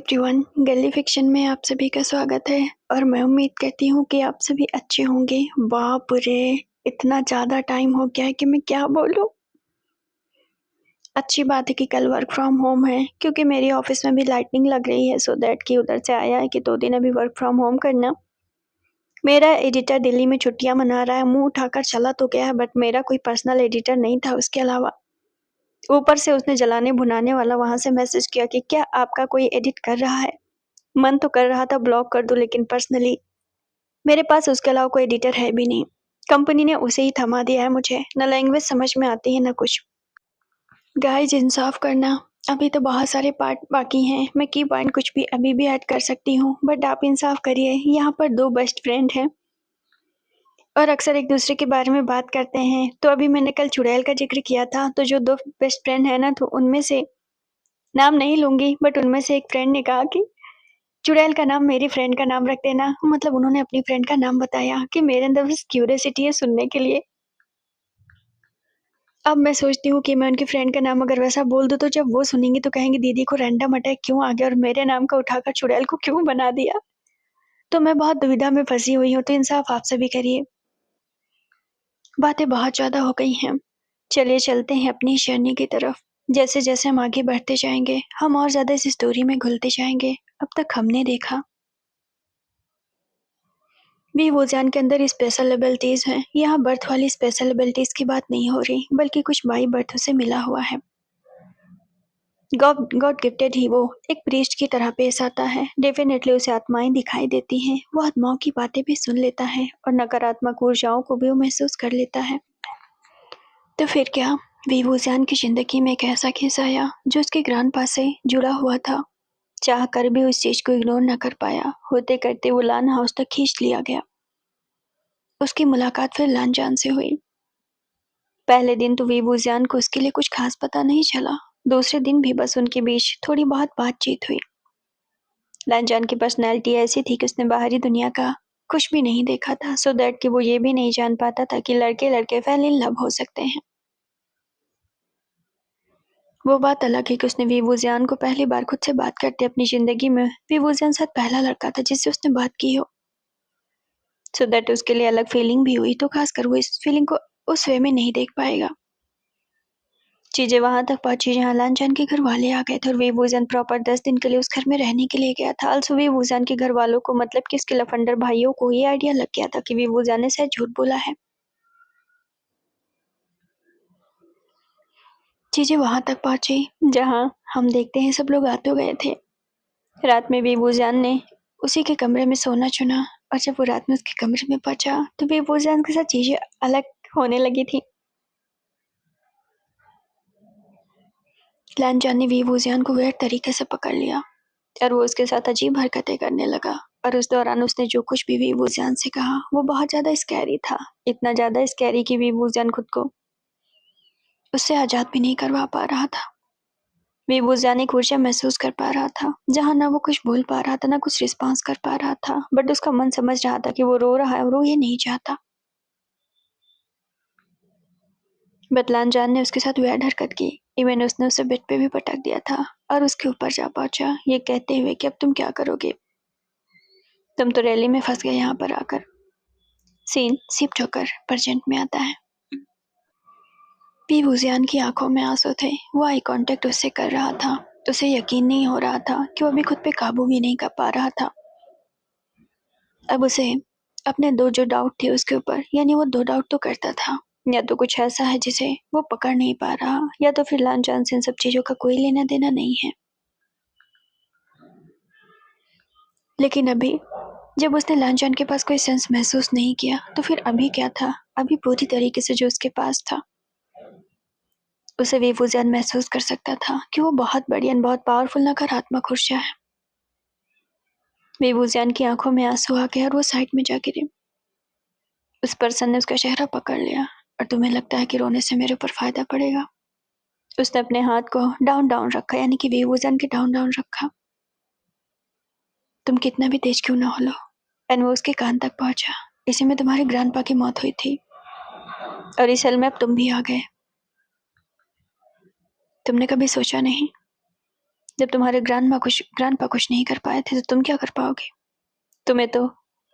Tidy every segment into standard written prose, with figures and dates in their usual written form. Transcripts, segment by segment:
Everyone, गली fiction में आप सभी का स्वागत है और मैं उम्मीद करती हूँ कि आप सभी अच्छे होंगे। बाप रे! इतना ज़्यादा टाइम हो गया है कि मैं क्या बोलूँ। अच्छी बात है कि कल वर्क फ्रॉम होम है क्योंकि मेरी ऑफिस में भी लाइटनिंग लग रही है, सो दैट कि उधर से आया है कि 2 दिन अभी वर्क फ्रॉम होम करना। मेरा एडिटर दिल्ली में छुट्टियाँ मना रहा है, मुँह उठाकर चला तो गया है बट मेरा कोई पर्सनल एडिटर नहीं था उसके अलावा। ऊपर से उसने जलाने भुनाने वाला वहाँ से मैसेज किया कि क्या आपका कोई एडिट कर रहा है? मन तो कर रहा था ब्लॉक कर दूं, लेकिन पर्सनली मेरे पास उसके अलावा कोई एडिटर है भी नहीं। कंपनी ने उसे ही थमा दिया है मुझे। न लैंग्वेज समझ में आती है न कुछ। गाइस, इंसाफ करना। अभी तो बहुत सारे पार्ट बाकी हैं। मैं की पॉइंट कुछ भी अभी भी ऐड कर सकती हूँ, बट आप इंसाफ करिए। यहाँ पर 2 बेस्ट फ्रेंड हैं और अक्सर एक दूसरे के बारे में बात करते हैं। तो अभी मैंने कल चुड़ैल का जिक्र किया था, तो जो 2 बेस्ट फ्रेंड है ना, तो उनमें से नाम नहीं लूंगी, बट उनमें से एक फ्रेंड ने कहा कि चुड़ैल का नाम मेरी फ्रेंड का नाम रख देना। मतलब उन्होंने अपनी फ्रेंड का नाम बताया कि मेरे अंदर बस क्यूरियोसिटी है सुनने के लिए। अब मैं सोचती हूँ कि मैं उनकी फ्रेंड का नाम अगर वैसा बोल दूँ तो जब वो सुनेंगी तो कहेंगी दीदी को रैंडम अटैक क्यों आ गया और मेरे नाम का उठाकर चुड़ैल को क्यों बना दिया। तो मैं बहुत दुविधा में फंसी हुई हूँ, तो इंसाफ आप सभी करिए। बातें बहुत ज़्यादा हो गई हैं। चलिए चलते हैं अपनी जर्नी की तरफ। जैसे जैसे हम आगे बढ़ते जाएंगे हम और ज़्यादा इस स्टोरी में घुलते जाएंगे। अब तक हमने देखा भी वोजान के अंदर स्पेशल एबिलिटीज हैं। यहाँ बर्थ वाली स्पेशल एबिलिटीज की बात नहीं हो रही, बल्कि कुछ बाई बर्थ से मिला हुआ है। गॉड गॉड गिफ्टेड ही वो एक प्रीस्ट की तरह पेश आता है। डेफिनेटली उसे आत्माएं दिखाई देती हैं। वो आत्माओं की बातें भी सुन लेता है और नकारात्मक ऊर्जाओं को भी वो महसूस कर लेता है। तो फिर क्या, वीवोजान की जिंदगी में एक ऐसा केस आया जो उसके ग्रैंडपा से जुड़ा हुआ था। चाह कर भी उस चीज को इग्नोर न कर पाया। होते करते वो लान हाउस तक खींच लिया गया। उसकी मुलाकात फिर लानजान से हुई। पहले दिन तो वीवूजियान को उसके लिए कुछ खास पता नहीं चला। दूसरे दिन भी बस उनके बीच थोड़ी बहुत बातचीत हुई। लानजान की पर्सनैलिटी ऐसी थी कि उसने बाहरी दुनिया का कुछ भी नहीं देखा था, सो दैट कि वो ये भी नहीं जान पाता था कि लड़के लड़के फेल इन लव हो सकते हैं। वो बात अलग है कि उसने वीवूजियान को पहली बार खुद से बात करते अपनी जिंदगी में वीवूजियान साथ पहला लड़का था जिससे उसने बात की हो, सो दैट उसके लिए अलग फीलिंग भी हुई। तो खासकर वो इस फीलिंग को उस वे में नहीं देख पाएगा। चीजें वहां तक पहुंची जहां लानजान के घर वाले आ गए थे और वीवूजन प्रॉपर 10 दिन के लिए उस घर में रहने के लिए गया था। आल्सो वीवूजन के घर वालों को, मतलब कि इसके लफंडर भाइयों को, ये आइडिया लग गया था कि वीवूजन ने शायद झूठ बोला है। चीजें वहां तक पहुंची जहां हम देखते हैं सब लोग आ तो गए थे। रात में वीवूजन ने उसी के कमरे में सोना चुना और जब वो रात में उसके कमरे में पहुंचा तो वीवूजन के साथ चीजें अलग होने लगी थी। लानजान ने वीवूजियान को वेट तरीके से पकड़ लिया और वो उसके साथ अजीब हरकतें करने लगा। और उस दौरान उसने जो कुछ भी वीवूजियान से कहा वो बहुत ज्यादा स्कैरी था। इतना ज्यादा स्कैरी कि वीवूजियान खुद को उससे आजाद भी नहीं करवा पा रहा था। वीवूजियान एक ऊर्जा महसूस कर पा रहा था जहां ना वो कुछ बोल पा रहा था ना कुछ रिस्पॉन्स कर पा रहा था, बट उसका मन समझ रहा था कि वो रो रहा है और वो ये नहीं चाहता। बट लानजान ने उसके साथ वेड हरकत की। इवन उसने उसे बेड पे भी पटक दिया था और उसके ऊपर जा पहुंचा, ये कहते हुए कि अब तुम क्या करोगे, तुम तो रैली में फंस गए यहाँ पर आकर। सीन शिफ्ट होकर प्रेजेंट में आता है। वीवूजियान की आंखों में आंसू थे। वो आई कांटेक्ट उससे कर रहा था। उसे यकीन नहीं हो रहा था कि वो अभी खुद पे काबू भी नहीं कर पा रहा था। अब उसे अपने 2 जो डाउट थे उसके ऊपर, यानी वो 2 डाउट तो करता था, या तो कुछ ऐसा है जिसे वो पकड़ नहीं पा रहा, या तो फिर लानजान से इन सब चीजों का कोई लेना देना नहीं है। लेकिन अभी जब उसने लानजान के पास कोई सेंस महसूस नहीं किया तो फिर अभी क्या था। अभी पूरी तरीके से जो उसके पास था उसे वीवूजियान महसूस कर सकता था कि वो बहुत बड़ी और बहुत पावरफुल नकारात्मक ऊर्जा है। वीवूजियान की आंखों में आंसू आ गए और वो साइड में जा गिरे। उस पर्सन ने उसका चेहरा पकड़ लिया। और तुम्हें लगता है कि रोने से मेरे ऊपर फायदा पड़ेगा? उसने अपने हाथ को डाउन डाउन रखा, यानी कि वीवूजियान के डाउन डाउन रखा। तुम कितना भी तेज क्यों ना हो लो। एंड वो उसके कान तक पहुंचा। इसी में तुम्हारे ग्रैंडपा की मौत हुई थी और इस हल में अब तुम भी आ गए। तुमने कभी सोचा नहीं जब तुम्हारे ग्रैंडपा कुछ नहीं कर पाए थे तो तुम क्या कर पाओगे? तुम्हें तो,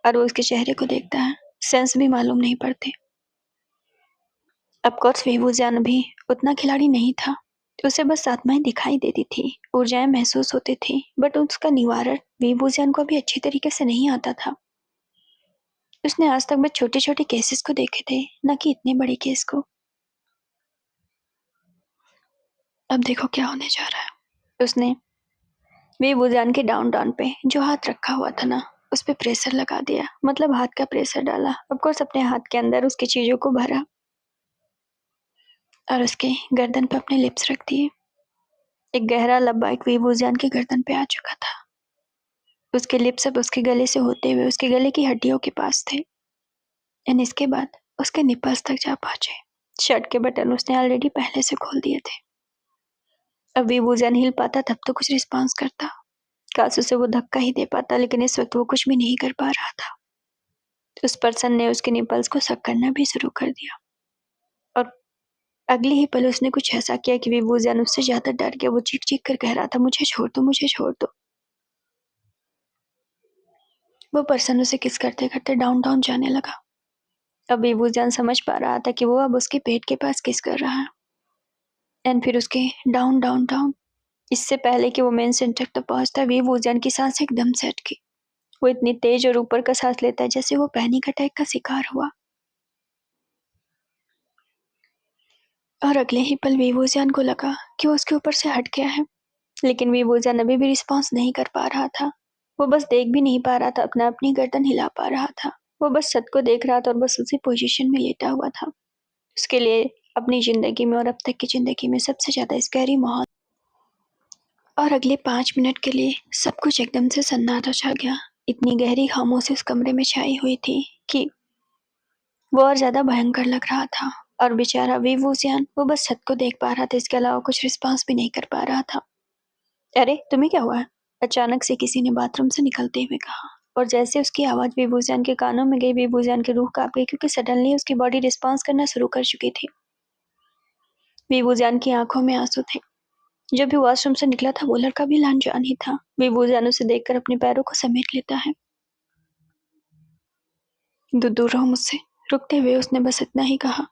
और वो उसके चेहरे को देखता है, सेंस भी मालूम नहीं पड़ते। ऑफ कोर्स वीवूज़ियान भी उतना खिलाड़ी नहीं था। उसे बस आत्माएं दिखाई देती थी, ऊर्जाएं महसूस होती थी, बट उसका निवारण वीवूज़ियान को भी अच्छी तरीके से नहीं आता था। उसने आज तक बस छोटे-छोटे केसेस को देखे थे, न कि इतने बड़े केस को। अब देखो क्या होने जा रहा है। उसने वीवूज़ियान के डाउन पे जो हाथ रखा हुआ था ना, उस पे प्रेशर लगा दिया, मतलब हाथ का प्रेशर डाला। ऑफ कोर्स अपने हाथ के अंदर उसकी चीजों को भरा और उसके गर्दन पे अपने लिप्स रख दिए। एक गहरा लब्बा एक वीवूज़ियान के गर्दन पे आ चुका था। उसके लिप्स अब उसके गले से होते हुए उसके गले की हड्डियों के पास थे। एंड इसके बाद उसके निपल्स तक जा पहुंचे। शर्ट के बटन उसने ऑलरेडी पहले से खोल दिए थे। अब वीवूज़ियान हिल पाता तब तो कुछ रिस्पॉन्स करता, काश उसे वो धक्का ही दे पाता, लेकिन इस वक्त वो कुछ भी नहीं कर पा रहा था। उस पर्सन ने उसके निपल्स को सक करना भी शुरू कर दिया और अगले ही पल उसने कुछ ऐसा किया कि वीवूज़ियान उससे ज्यादा डर गया। वो चीख-चीख कर कह रहा था, मुझे छोड़ दो, मुझे छोड़ दो। वो पर्सन उसे किस करते-करते डाउन जाने लगा। अब वीवूज़ियान समझ पा रहा था कि वो अब उसके पेट के पास किस कर रहा है। एंड फिर उसके डाउन। इससे पहले कि वो मेन सेंटर तक पहुंचता, वीवूज़ियान की सांस एकदम से अटकी। वो इतनी तेज और ऊपर का सांस लेता है जैसे वो पैनिक अटैक का शिकार हुआ। और अगले ही पल वीवूज़ियान को लगा कि वो उसके ऊपर से हट गया है, लेकिन वीवूज़ियान अभी भी रिस्पॉन्स नहीं कर पा रहा था। वो बस देख भी नहीं पा रहा था, अपनी गर्दन हिला पा रहा था। वो बस छत को देख रहा था और बस उसी पोजीशन में लेटा हुआ था। उसके लिए अपनी जिंदगी में और अब तक की जिंदगी में सबसे ज्यादा स्कैरी माहौल। और अगले 5 मिनट के लिए सब कुछ एकदम से सन्नाटा छा गया। इतनी गहरी खामोशी उस कमरे में छाई हुई थी कि वो और ज्यादा भयंकर लग रहा था। और बेचारा वीवूज़ियान वो बस छत को देख पा रहा था, इसके अलावा कुछ रिस्पॉन्स भी नहीं कर पा रहा था। अरे तुम्हें क्या हुआ है? अचानक से किसी ने बाथरूम से निकलते हुए कहा। और जैसे उसकी आवाज वीवूज़ियान के कानों में गई, वीवूज़ियान की रूह कांप गई, क्योंकि सडनली उसकी बॉडी रिस्पॉन्स करना शुरू कर चुकी थी। वीवूज़ियान की आंखों में आंसू थे। जब भी वॉशरूम से निकला था वो लड़का भी लानजान ही था। वीवूज़ियान उसे देखकर अपने पैरों को समेट लेता है। दूर रहो मुझसे। रुकते हुए उसने बस इतना ही कहा।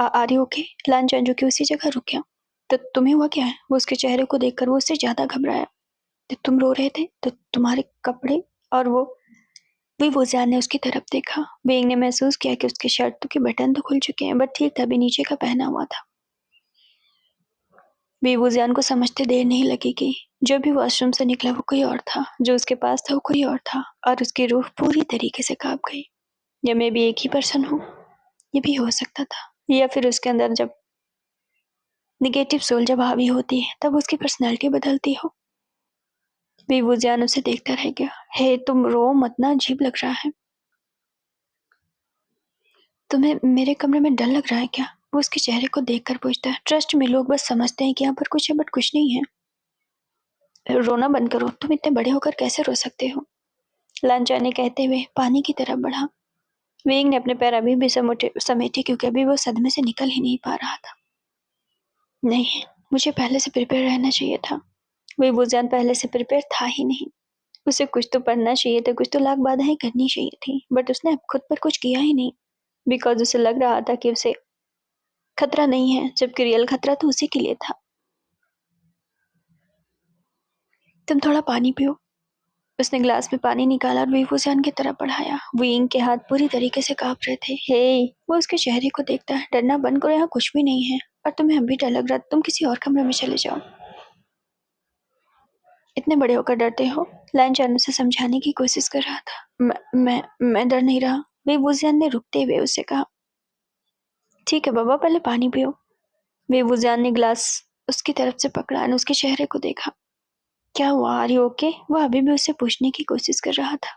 Are you okay? लानजान जो कि उसी जगह रुक गया। तो तुम्हें हुआ क्या है? वो उसके चेहरे को देखकर वो उससे ज्यादा घबराया। जब तुम रो रहे थे तो तुम्हारे कपड़े और वीवूज़ियान ने उसकी तरफ देखा। वेइंग ने महसूस किया कि उसके शर्ट के बटन तो खुल चुके हैं, बट ठीक था, अभी नीचे का पहना हुआ था। वीवूज़ियान को समझते देर नहीं लगेगी। जो भी वॉशरूम से निकला वो कोई और था, जो उसके पास था वो कोई और था, और उसकी रूह पूरी तरीके से कांप गई। या मैं भी एक ही पर्सन हूँ, ये भी हो सकता था। या फिर उसके अंदर जब निगेटिव सोल जब हावी होती है तब उसकी पर्सनैलिटी बदलती हो। वीवूज़ियान उसे देखता रह गया। हे तुम रो मत ना, अजीब लग रहा है। तुम्हें मेरे कमरे में डर लग रहा है क्या? वो उसके चेहरे को देखकर पूछता है। ट्रस्ट में लोग बस समझते हैं कि यहाँ पर कुछ है, बट कुछ नहीं है। रोना बंद करो, तुम इतने बड़े होकर कैसे रो सकते हो? लांचा ने कहते हुए पानी की तरफ बढ़ा। वेंग ने अपने पैर अभी भी समेटे, क्योंकि अभी वो सदमे से निकल ही नहीं पा रहा था। नहीं, मुझे पहले से प्रिपेयर रहना चाहिए था। वीवूज़ियान पहले से प्रिपेयर था ही नहीं। उसे कुछ तो पढ़ना चाहिए था, कुछ तो लाख बाधाएं करनी चाहिए थी, बट उसने अब खुद पर कुछ किया ही नहीं, बिकॉज उसे लग रहा था कि उसे खतरा नहीं है, जबकि रियल खतरा तो उसी के लिए था। तुम थोड़ा पानी पियो। उसने ग्लास में पानी निकाला और वीवूज़ियान की तरफ बढ़ाया। विंग के हाथ पूरी तरीके से कांप रहे थे। हे, वो उसके चेहरे को देखता है। डरना बंद करो, यहाँ कुछ भी नहीं है, और तुम्हें अभी डर लग रहा है, तुम किसी और कमरे में चले जाओ। इतने बड़े होकर डरते हो? लाइन चानू से समझाने की कोशिश कर रहा था। मैं डर नहीं रहा, वीवूज़ियान ने रुकते हुए उससे कहा। ठीक है बाबा, पहले पानी पियो। वीवूज़ियान ने ग्लास उसकी तरफ से पकड़ा और उसके चेहरे को देखा। क्या हुआ? Are you okay? वो अभी भी उससे पूछने की कोशिश कर रहा था।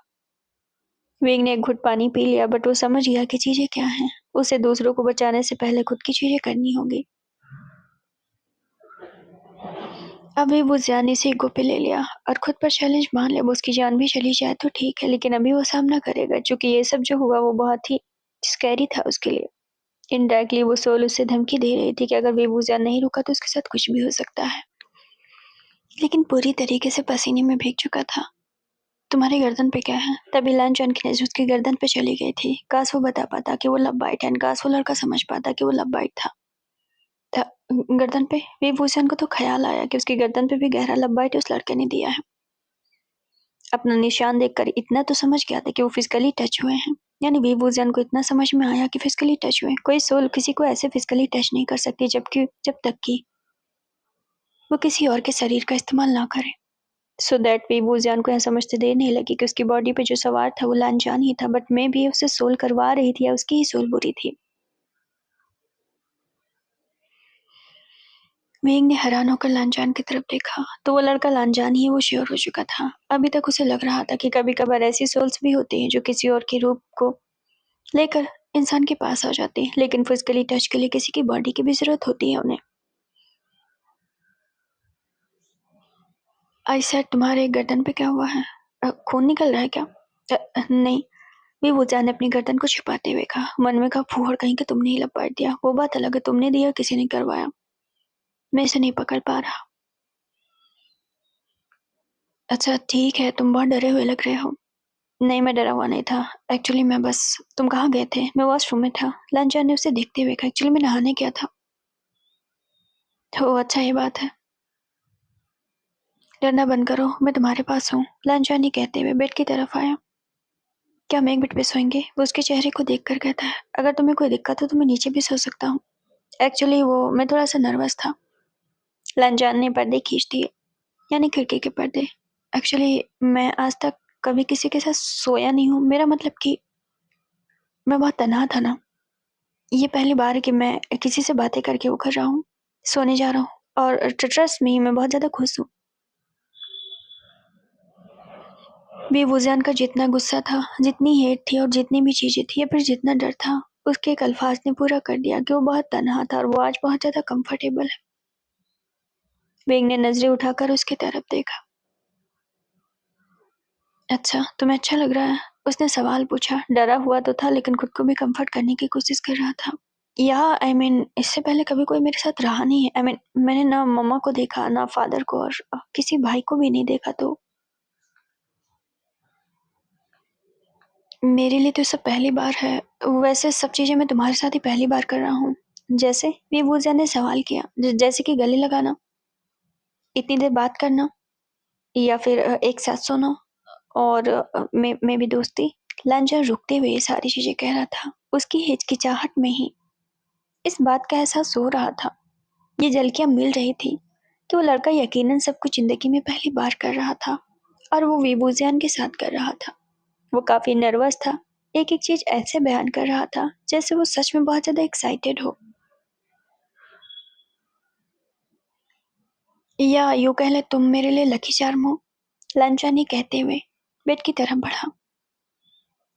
वेंग ने एक घुट पानी पी लिया, बट वो समझ गया कि चीजें क्या हैं। उसे दूसरों को बचाने से पहले खुद की चीजें करनी होगी। अभी वो जान से ईगो पे ले लिया और खुद पर चैलेंज मान लिया। वो उसकी जान भी चली जाए तो ठीक है, लेकिन अभी वो सामना करेगा, क्योंकि ये सब जो हुआ वो बहुत ही स्कैरी था उसके लिए। इनडायरेक्टली वो सोल उसे धमकी दे रही थी कि अगर वीवूज़ियान नहीं रुका तो उसके साथ कुछ भी हो सकता है। लेकिन पूरी तरीके से पसीने में भीग चुका था। तुम्हारी गर्दन पे क्या है? तभी लांछन की नजर उसकी गर्दन पे चली गई थी। काश वो बता पाता कि वो लव बाइट है, काश वो लड़का समझ पाता कि वो लव बाइट था। गर्दन पे विभूषण को तो ख्याल आया कि उसकी गर्दन पे भी गहरा लव बाइट उस लड़के ने दिया है। अपना निशान देखकर इतना तो समझ गया था कि वो फिजिकली टच हुए हैं। यानी विभूषण को इतना समझ में आया कि फिजिकली टच हुए। कोई सोल किसी को ऐसे फिजिकली टच नहीं कर सकती जब तक कि वो किसी और के शरीर का इस्तेमाल ना करे। सो दैट विभूषण को यह समझते देर नहीं लगी कि उसकी बॉडी पे जो सवार था वो लांछन ही था, बट मैं भी उसे सोल करवा रही थी या उसकी ही सोल बुरी थी। मेघ ने हैरान होकर लांछन की तरफ देखा तो वो लड़का लांछन ही वो श्योर हो चुका था। अभी तक उसे लग रहा था कि कभी कभार ऐसी सोल्स भी होती हैं जो किसी और के रूप को लेकर इंसान के पास आ जाती है, लेकिन फिजिकली टच के लिए किसी की बॉडी की भी जरूरत होती है उन्हें। आई सेड तुम्हारे गर्दन पे क्या हुआ है? खून निकल रहा है क्या? नहीं। विभूषण ने अपनी गर्दन को छिपाते हुए कहा। मन में कहा फूहड़ कहीं कि तुमने ही लपेट दिया। वो बात अलग है, तुमने दिया किसी ने करवाया। मैं इसे नहीं पकड़ पा रहा। अच्छा ठीक है, तुम बहुत डरे हुए लग रहे हो। नहीं, मैं डरा हुआ नहीं था। एक्चुअली मैं बस तुम कहाँ गए थे? मैं वॉशरूम में था। लांछन ने उसे देखते हुए कहा। एक्चुअली मैं नहाने गया था। ओह अच्छा, ये बात है। डरना बंद करो, मैं तुम्हारे पास हूँ। लांछन ने कहते हुए बेड की तरफ आया। क्या हम एक बेड पे सोएंगे? वो उसके चेहरे को देखकर कहता है। अगर तुम्हें कोई दिक्कत हो तो मैं नीचे भी सो सकता हूँ। एक्चुअली वो मैं थोड़ा सा नर्वस था। लांछन ने पर्दे खींच दिए, यानी खिड़की के पर्दे। एक्चुअली मैं आज तक कभी किसी के साथ सोया नहीं हूँ। मेरा मतलब कि मैं बहुत तन्हा था ना। ये पहली बार है कि मैं किसी से बातें करके उखड़ रहा हूँ, सोने जा रहा हूँ। और ट्रस्ट मी, मैं बहुत ज़्यादा खुश हूँ। बेवजह का जितना गुस्सा था, जितनी हेट थी और जितनी भी चीज़ें थी या फिर जितना डर था, उसके एक अल्फाज ने पूरा कर दिया कि वो बहुत तन्हा था और वो आज बहुत ज़्यादा कंफर्टेबल है। वेग ने नजरें उठाकर उसकी तरफ देखा। अच्छा, तुम्हें अच्छा लग रहा है? उसने सवाल पूछा। डरा हुआ तो था लेकिन खुद को भी कंफर्ट करने की कोशिश कर रहा था। या आई मीन इससे पहले कभी कोई मेरे साथ रहा नहीं है। आई मीन मैंने ना मम्मा को देखा, ना फादर को, और किसी भाई को भी नहीं देखा। तो मेरे लिए तो सब पहली बार है। वैसे सब चीज़ें मैं तुम्हारे साथ ही पहली बार कर रहा हूँ। जैसे विभूषण ने सवाल किया। जैसे कि गले लगाना, इतनी देर बात करना, या फिर एक साथ सोना, और मैं भी दोस्ती। लांछन रुकते हुए ये सारी चीजें कह रहा था। उसकी हिचकिचाहट में ही इस बात का एहसास हो रहा था। ये झलकियां मिल रही थी कि वो लड़का यकीनन सब कुछ जिंदगी में पहली बार कर रहा था, और वो विभूषण के साथ कर रहा था। वो काफी नर्वस था। एक एक चीज ऐसे बयान कर रहा था जैसे वो सच में बहुत ज्यादा एक्साइटेड हो। या यूं कह ले तुम मेरे लिए लकी चार्म हो। लांछन ने कहते हुए बेड की तरफ बढ़ा।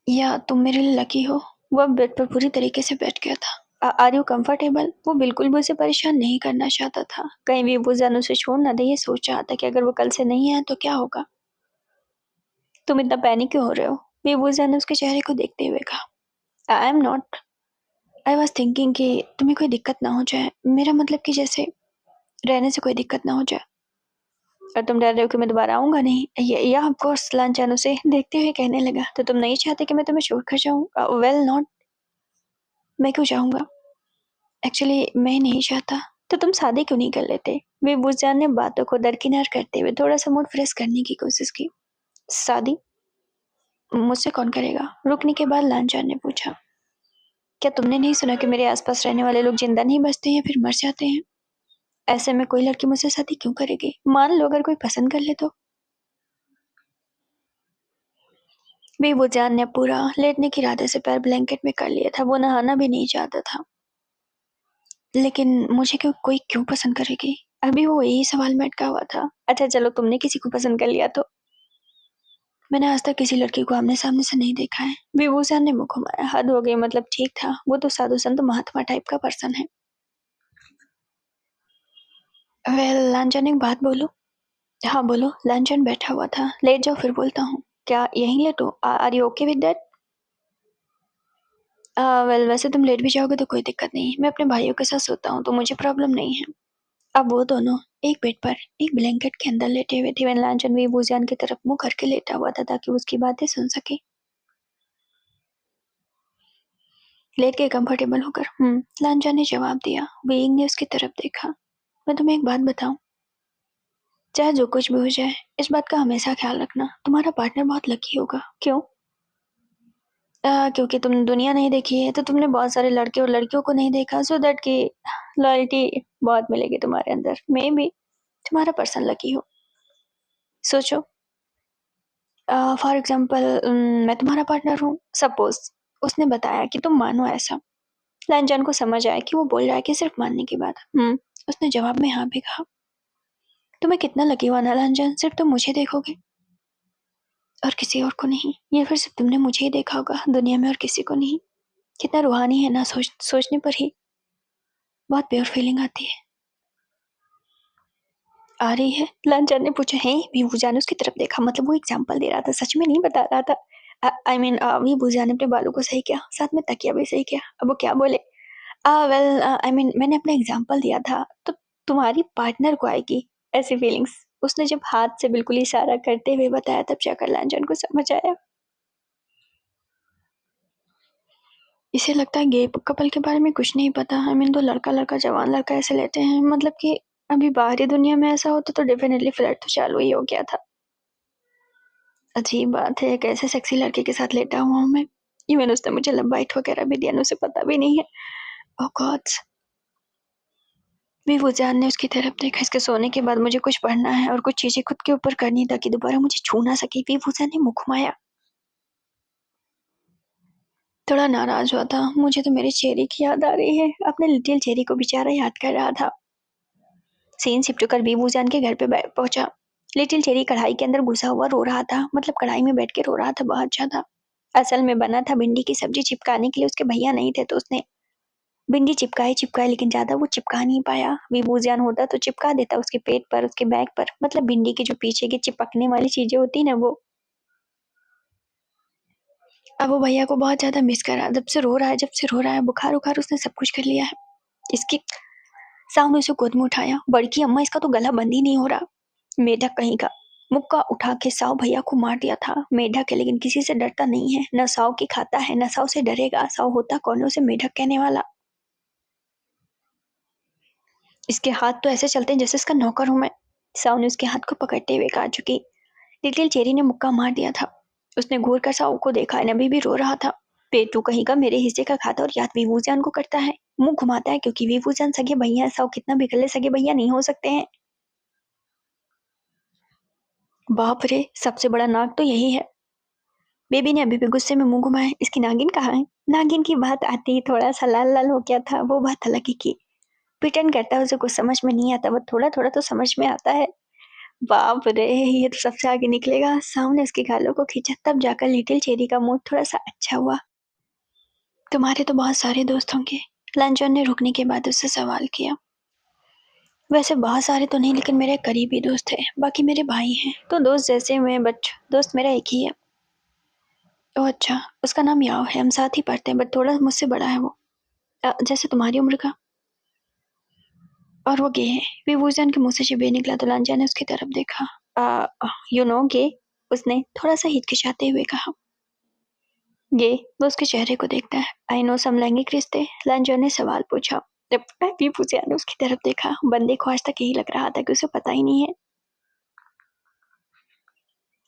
या तुम मेरे लिए लकी हो। वो अब बेड पर पूरी तरीके से बैठ गया था। Are you comfortable? वो बिल्कुल भी उसे परेशान नहीं करना चाहता था। कहीं भी वो जान उसे छोड़ ना दे। ये सोच रहा था कि अगर वो कल से नहीं है तो क्या होगा। तुम इतना पैनिक क्यों हो रहे हो? विभूषण ने उसके चेहरे को देखते हुए कहा। I am not. I was thinking कि तुम्हें कोई दिक्कत ना हो जाए। मेरा मतलब कि जैसे रहने से कोई दिक्कत ना हो जाए। और तुम डर रहे हो कि मैं दोबारा आऊंगा नहीं? या ऑफ कोर्स। लांछन उसे देखते हुए कहने लगा। तो तुम नहीं चाहते कि मैं तुम्हें छोड़कर जाऊं? Well not. मैं क्यों चाहूंगा? एक्चुअली मैं नहीं चाहता। तो तुम शादी क्यों नहीं कर लेते? विभूषण ने बातों को दरकिनार करते हुए थोड़ा सा मूड फ्रेश करने की कोशिश की। शादी मुझसे कौन करेगा? रुकने के बाद लांछन ने पूछा। क्या तुमने नहीं सुना कि मेरे आसपास रहने वाले लोग जिंदा नहीं बचते हैं, फिर मर जाते हैं? ऐसे में कोई लड़की मुझसे शादी क्यों करेगी? मान लो अगर कोई पसंद कर ले तो? विभूषण ने पूरा लेटने के इरादे से पैर ब्लैंकेट में कर लिया था। वो नहाना भी नहीं चाहता था। लेकिन मुझे कोई क्यों पसंद करेगी? अभी वो यही सवाल में अटका हुआ था। अच्छा चलो, तुमने किसी को पसंद कर लिया तो? मैंने आज तक किसी लड़की को आमने सामने से नहीं देखा है। विभूषण ने मुंह घुमाया। हद हो गई, मतलब ठीक था, वो तो साधु संत महात्मा टाइप का पर्सन है। वेल लांछन एक बात बोलो। हाँ बोलो। लांछन बैठा हुआ था। लेट जाओ फिर बोलता हूँ। क्या यहीं लेटो? Are you okay with that? Well वैसे तुम लेट भी जाओगे तो कोई दिक्कत नहीं। मैं अपने भाइयों के साथ सोता हूँ तो मुझे प्रॉब्लम नहीं है। अब वो दोनों एक बेड पर एक ब्लैंकेट के अंदर लेटे हुए थे। लांचन भी वूजान की तरफ मुंह करके लेटा हुआ था ताकि उसकी बातें सुन सके। लेट के कंफर्टेबल होकर लांचन ने जवाब दिया। वेइंग ने उसकी तरफ देखा। मैं तुम्हें एक बात बताऊं, चाहे जो कुछ भी हो जाए इस बात का हमेशा ख्याल रखना, तुम्हारा पार्टनर बहुत लकी होगा। क्यों? क्योंकि तुमने दुनिया नहीं देखी है तो तुमने बहुत सारे लड़के और लड़कियों को नहीं देखा, सो दैट की लॉयल्टी बहुत मिलेगी तुम्हारे अंदर। मे भी तुम्हारा पर्सन लकी हो। सोचो, फॉर एग्जाम्पल मैं तुम्हारा पार्टनर हूँ, सपोज उसने बताया कि तुम मानो ऐसा। लांजान को समझ आया कि वो बोल रहा है कि सिर्फ मानने की बात। उसने जवाब में हाँ भी कहा। तुम्हें कितना लकी हुआ ना लांजान, सिर्फ तुम मुझे देखोगे और किसी और को नहीं, या फिर सिर्फ तुमने मुझे ही देखा होगा दुनिया में और किसी को नहीं। कितना रूहानी है ना, सोचने पर ही बहुत प्योर फीलिंग आती है। आ रही है? लांजान ने पूछा। है भी भूजा ने उसकी तरफ देखा, मतलब वो एग्जाम्पल दे रहा था, सच में नहीं बता रहा था। आई मीन भी भूजा ने अपने बालों को सही किया, साथ में तकिया भी सही किया। अब वो क्या बोले? वेल आई मीन मैंने अपना एग्जाम्पल दिया था तो तुम्हारी पार्टनर को आएगी ऐसी फीलिंग्स। उसने जब हाथ से बिल्कुल इशारा करते हुए बताया तब जाकर लांजन को समझ आया। इसे लगता है गे कपल के बारे में कुछ नहीं पता। आई मीन तो लड़का लड़का जवान लड़का ऐसे लेते हैं, मतलब कि अभी बाहरी दुनिया में ऐसा होता तो डेफिनेटली फ्लर्ट तो चालू ही हो गया था। अजीब बात है, कैसे सेक्सी लड़के के साथ लेटा हुआ हूँ मैं। इवन उसने मुझे लव बाइट वगैरह भी दिया, उसे पता भी नहीं है। ओह गॉड। वुजान ने उसकी तरफ देखा। इसके सोने के बाद मुझे कुछ पढ़ना है और कुछ चीजें खुद के ऊपर करनी ताकि दोबारा मुझे छू ना सके। वुजान ने मुंह घुमाया। थोड़ा नाराज हुआ था। मुझे तो मेरी चेरी की याद आ रही है। अपने लिटिल चेरी को बेचारा याद कर रहा था। सीन शिफ्ट कर वुजान के घर पे पहुंचा। लिटिल चेरी कढ़ाई के अंदर घुसा हुआ रो रहा था, मतलब कढ़ाई में बैठ के रो रहा था बहुत ज्यादा। असल में बना था भिंडी की सब्जी चिपकाने के लिए, उसके भैया नहीं थे तो उसने भिंडी चिपकाई लेकिन ज्यादा वो चिपका नहीं पाया। विभूजियान होता तो चिपका देता उसके पेट पर, उसके बैक पर, मतलब भिंडी की जो पीछे की चिपकने वाली चीजें होती ना वो। अब वो भैया को बहुत ज्यादा मिस कर रहा है। जब से रो रहा है, बुखार उखार उसने सब कुछ कर लिया है। इसकी सामने उसे गोद में उठाया। बड़की अम्मा इसका तो गला बंद ही नहीं हो रहा। मेढक कहीं का मुक्का उठा के साव भैया को मार दिया था। मेढक है लेकिन किसी से डरता नहीं है, न साव की खाता है न साव से डरेगा। साव होता कौन है उसे मेढक कहने वाला। इसके हाथ तो ऐसे चलते हैं जैसे इसका नौकर हूं मैं। साव ने उसके हाथ को पकड़ते हुए कहा। चुकी लिटिल चेरी ने मुक्का मार दिया था। उसने घूर कर साव को देखा, नबी भी रो रहा था। पेटू कहीं का मेरे हिस्से का खाता और याद विभूजान को करता है। मुंह घुमाता है क्योंकि विभूजान सगे भैया है। साव कितना भी कर ले सगे भैया नहीं हो सकते हैं। बाप रे, सबसे बड़ा नाग तो यही है। बेबी ने अभी भी गुस्से में मुंह घुमाया। इसकी नागिन कहाँ है? नागिन की बात आती ही थोड़ा सा लाल लाल हो गया था। वो बात अलग ही की। प्रिटेंड करता है उसे कुछ समझ में नहीं आता, वो थोड़ा थोड़ा तो समझ में आता है। बाप रे, ये तो सबसे आगे निकलेगा। सामने उसके गालों को खींचा, तब जाकर लिटिल चेरी का मूड थोड़ा सा अच्छा हुआ। तुम्हारे तो बहुत सारे दोस्त होंगे, लंचन ने रुकने के बाद उससे सवाल किया। वैसे बहुत सारे तो नहीं, लेकिन मेरे करीबी दोस्त है, बाकी मेरे भाई हैं तो दोस्त जैसे हुए, बट दोस्त मेरा एक ही है। ओह अच्छा, उसका नाम याओ है। हम साथ ही पढ़ते हैं, बट थोड़ा मुझसे बड़ा है वो। जैसे तुम्हारी उम्र का। और वो गे है। विभूषण के मुंह से जब ये निकला तो लांजा ने उसकी तरफ देखा। यू नो गे, उसने थोड़ा सा हिचकिचाते हुए कहा। गे, वो उसके चेहरे को देखता है। आई नो समलैंगिक रिश्ते, लांजा ने सवाल पूछा। जब विभूषण ने उसकी तरफ देखा, बंदे को आज तक यही लग रहा था कि उसे पता ही नहीं है।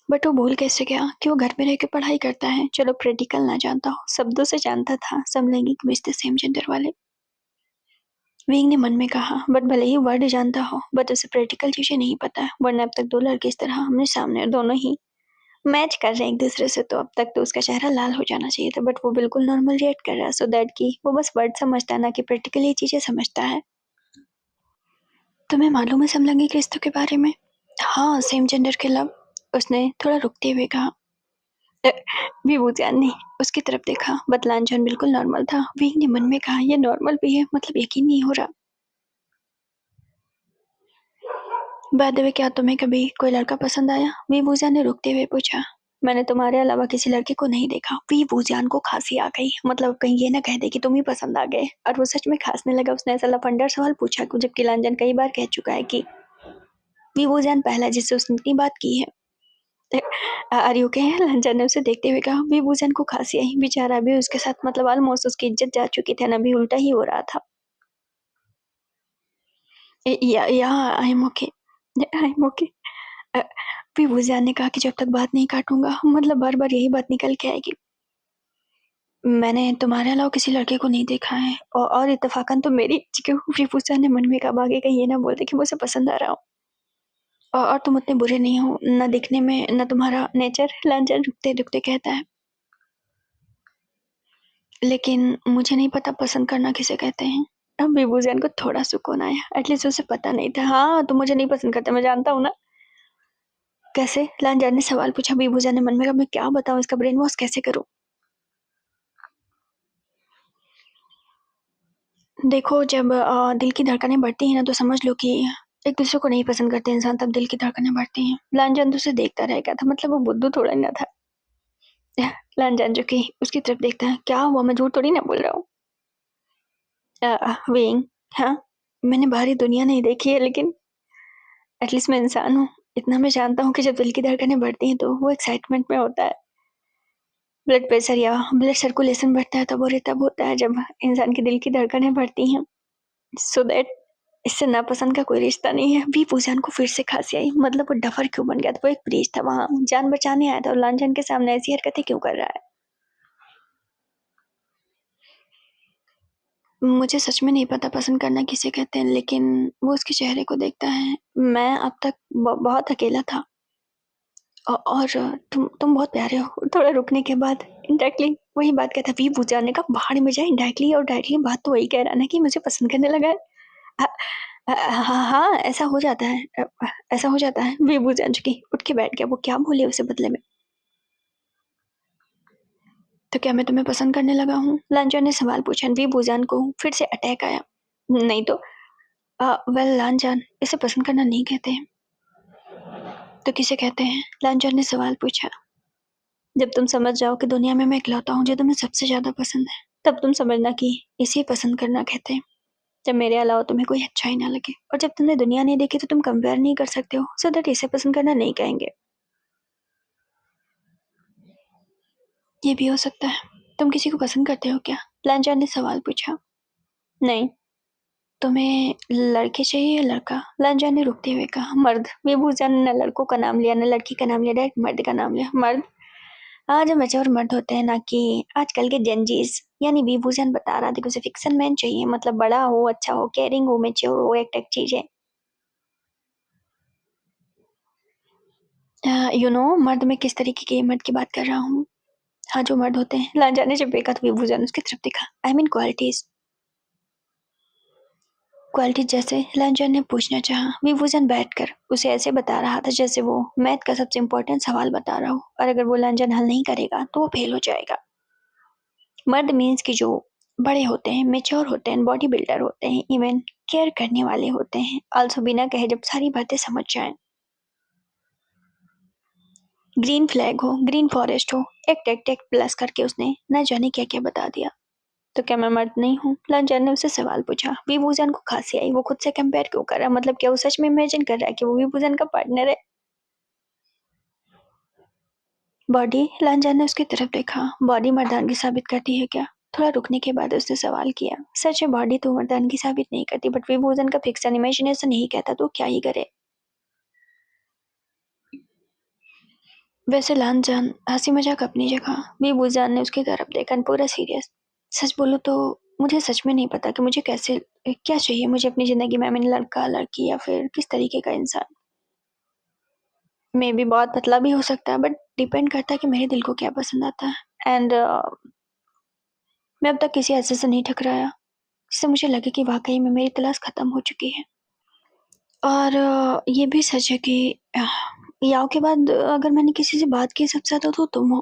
बट वो भूल कैसे गया कि वो घर में रह के पढ़ाई करता है। चलो प्रैक्टिकल ना जानता हो, शब्दों से जानता था समलैंगिक रिश्ते, सेम जेंडर वाले। विंग ने मन में कहा। बट भले ही वर्ड जानता हो, बट उसे प्रैक्टिकल चीजें नहीं पता, वरना अब तक दो लड़के इस तरह हमने सामने दोनों ही मैच कर रहे हैं एक दूसरे से, तो अब तक तो उसका चेहरा लाल हो जाना चाहिए था। बट वो बिल्कुल नॉर्मल रिएक्ट कर रहा है, सो दैट की वो बस वर्ड समझता है ना कि प्रैक्टिकली चीजें समझता है। तुम्हें मालूम है समलैंगिक रिश्तों के बारे में? हाँ, सेम जेंडर के लव, उसने थोड़ा रुकते हुए कहा। विभूतियान ने उसकी तरफ देखा। बतलानचन बिल्कुल नॉर्मल था। विंग ने मन में कहा, ये नॉर्मल भी है, मतलब यकीन नहीं हो रहा। बाय द वे, क्या तुम्हें कभी कोई लड़का पसंद आया? विभूजा ने रुकते हुए पूछा। मैंने तुम्हारे अलावा किसी लड़के को नहीं देखा। वी वूजान को खांसी आ गई, मतलब कहीं ये ना कह दे कि तुम ही पसंद आ गए। और वो सच में खांसने लगा। उसने ऐसा लफंडर सवाल पूछा जबकि लांजन कई बार कह चुका है कि वी वूजान पहला जिससे उसने इतनी बात की है। Are you okay? लांजन ने उसे देखते हुए कहा। वी वूजान को खांसी आई, बेचारा अभी उसके साथ मतलब ऑलमोस्ट उसकी इज्जत जा चुकी थी, अभी उल्टा ही हो रहा था। या I am okay, I am okay. Wei Wuxian ने कहा कि जब तक बात नहीं काटूंगा, मतलब बार बार यही बात निकल के आएगी। मैंने तुम्हारे अलावा किसी लड़के को नहीं देखा है और इत्तेफाकन तो मेरी रिफूसा ने मन में कहा आगे कहीं ये ना बोलते कि मुझे पसंद आ रहा हो। और तुम उतने बुरे नहीं हो, न दिखने में न तुम्हारा नेचर, लांजन रुकते रुकते कहता है। लेकिन मुझे नहीं पता पसंद करना किसे कहते हैं। अब विभूजन को थोड़ा सुकून आया, एटलीस्ट उसे पता नहीं था। हाँ तुम मुझे नहीं पसंद करते, मैं जानता हूँ ना। कैसे? लांजन ने सवाल पूछा। विभूजन ने मन में कहा मैं क्या बताऊँ, इसका ब्रेन वॉश कैसे करूँ। देखो जब दिल की धड़कनें बढ़ती हैं ना तो समझ लो कि एक दूसरे को नहीं पसंद करते इंसान, तब दिल की धड़कनें बढ़ती हैं। लांजन तो उसे देखता रह गया था, मतलब वो बुद्धू थोड़ा ना था। लांजन जो कि उसकी तरफ देखता है। क्या हुआ, मैं झूठ थोड़ी ना बोल रहा हूँ। वेइंग, हाँ मैंने बाहरी दुनिया नहीं देखी है, लेकिन एटलीस्ट मैं इंसान हूँ। इतना मैं जानता हूँ कि जब दिल की धड़कनें बढ़ती हैं तो वो एक्साइटमेंट में होता है। ब्लड प्रेशर या ब्लड सर्कुलेशन बढ़ता है तब, और ये तब होता है जब इंसान के दिल की धड़कनें बढ़ती हैं। सो दैट इससे नापसंद का कोई रिश्ता नहीं है। वी पूजान को फिर से खांसी आई, मतलब वो डफर क्यों बन गया था। वो एक प्रीस्ट था, वहां जान बचाने आया था और लांछन के सामने ऐसी हरकतें क्यों कर रहा है। मुझे सच में नहीं पता पसंद करना किसे कहते हैं, लेकिन वो उसके चेहरे को देखता है। मैं अब तक बहुत अकेला था और तुम बहुत प्यारे हो। थोड़ा रुकने के बाद इनडायरेक्टली वही बात कहता। वी बुझाने का बाहर में जाए, इनडायरेक्टली और डायरेक्टली बात तो वही कह रहा ना कि मुझे पसंद करने लगा है। हाँ हाँ ऐसा हो जाता है। ऐसा हो जाता है। वी बुझान चुकी उठ के बैठ गया। वो क्या बोले उसे बदले में। तो क्या मैं तुम्हें पसंद करने लगा हूँ? लांचन ने सवाल पूछा। वी बुझान को फिर से अटैक आया। नहीं तो वेल लांचन, इसे पसंद करना नहीं कहते हैं। तो किसे कहते हैं? लांचन ने सवाल पूछा। जब तुम समझ जाओ कि दुनिया में मैं इकलौता हूँ जो तुम्हें सबसे ज्यादा पसंद है, तब तुम समझना कि इसे पसंद करना कहते हैं। जब मेरे अलावा तुम्हें कोई अच्छा ही ना लगे और जब तुमने दुनिया नहीं देखी तो तुम कंपेयर नहीं कर सकते हो, सो दैट इसे पसंद करना नहीं कहेंगे। ये भी हो सकता है। तुम किसी को पसंद करते हो क्या? लांचन ने सवाल पूछा। नहीं। तुम्हें लड़के चाहिए या लड़का? लांचन ने रुकते हुए कहा। मर्द। विभूषण ने न लड़कों का नाम लिया न लड़की का नाम लिया, डायरेक्ट मर्द का नाम लिया। मर्द। हाँ जो मैच्योर मर्द होते हैं, ना कि आजकल के जेनजीज। यानी विभूषण बता रहा था कि उसे फिक्शन मैन चाहिए, मतलब बड़ा हो, अच्छा हो, केयरिंग हो, मैच्योर हो, एक एक चीजें। यू नो मर्द में किस तरीके के मर्द की बात कर रहा हूँ। हाँ जो मर्द होते हैं। लांजा ने जब देखा तो विभूषण उसकी तरफ देखा। I mean qualities. क्वालिटी जैसे? लांजा ने पूछना चाहा। विभूषण बैठकर उसे ऐसे बता रहा था जैसे वो मैथ का सबसे इम्पोर्टेंट सवाल बता रहा हो, और अगर वो लांजन हल नहीं करेगा तो वो फेल हो जाएगा। मर्द मीन्स की जो बड़े होते हैं, मेच्योर होते हैं, बॉडी बिल्डर होते हैं, इवन केयर करने वाले होते हैं, आल्सो बिना कहे जब सारी बातें समझ जाएं। ग्रीन फ्लैग हो, ग्रीन फॉरेस्ट हो, एक टेक टेक प्लस करके उसने न जाने क्या क्या बता दिया। तो क्या मैं मर्द नहीं हूँ? लांजन ने उसे सवाल पूछा। विभूषण को खांसी आई। वो खुद से कंपेयर क्यों कर रहा है? मतलब क्या वो सच में इमेजिन कर रहा है कि वो विभूषण का पार्टनर है? बॉडी? लांजन ने उसकी तरफ देखा। बॉडी मर्दानगी साबित करती है क्या? थोड़ा रुकने के बाद उसने सवाल किया। सच है बॉडी तो मर्दानगी साबित नहीं करती, बट विभूषण का फिक्सन इमेजिनेशन नहीं कहता तो क्या ही करे। वैसे लांजन, हंसी मजाक अपनी जगह। विभूषण ने उसकी तरफ देखा, पूरा सीरियस। सच बोलो तो मुझे सच में नहीं पता कि मुझे कैसे क्या चाहिए मुझे अपनी जिंदगी में। मैं लड़का, लड़की या फिर किस तरीके का इंसान। मे बी बहुत पतला भी हो सकता है, बट डिपेंड करता है कि मेरे दिल को क्या पसंद आता है। एंड मैं अब तक किसी ऐसे से नहीं टकराया जिससे मुझे लगे कि वाकई में मेरी तलाश खत्म हो चुकी है। और ये भी सच है कि याओ के बाद अगर मैंने किसी से बात की सबसे ज्यादा तो तुम हो।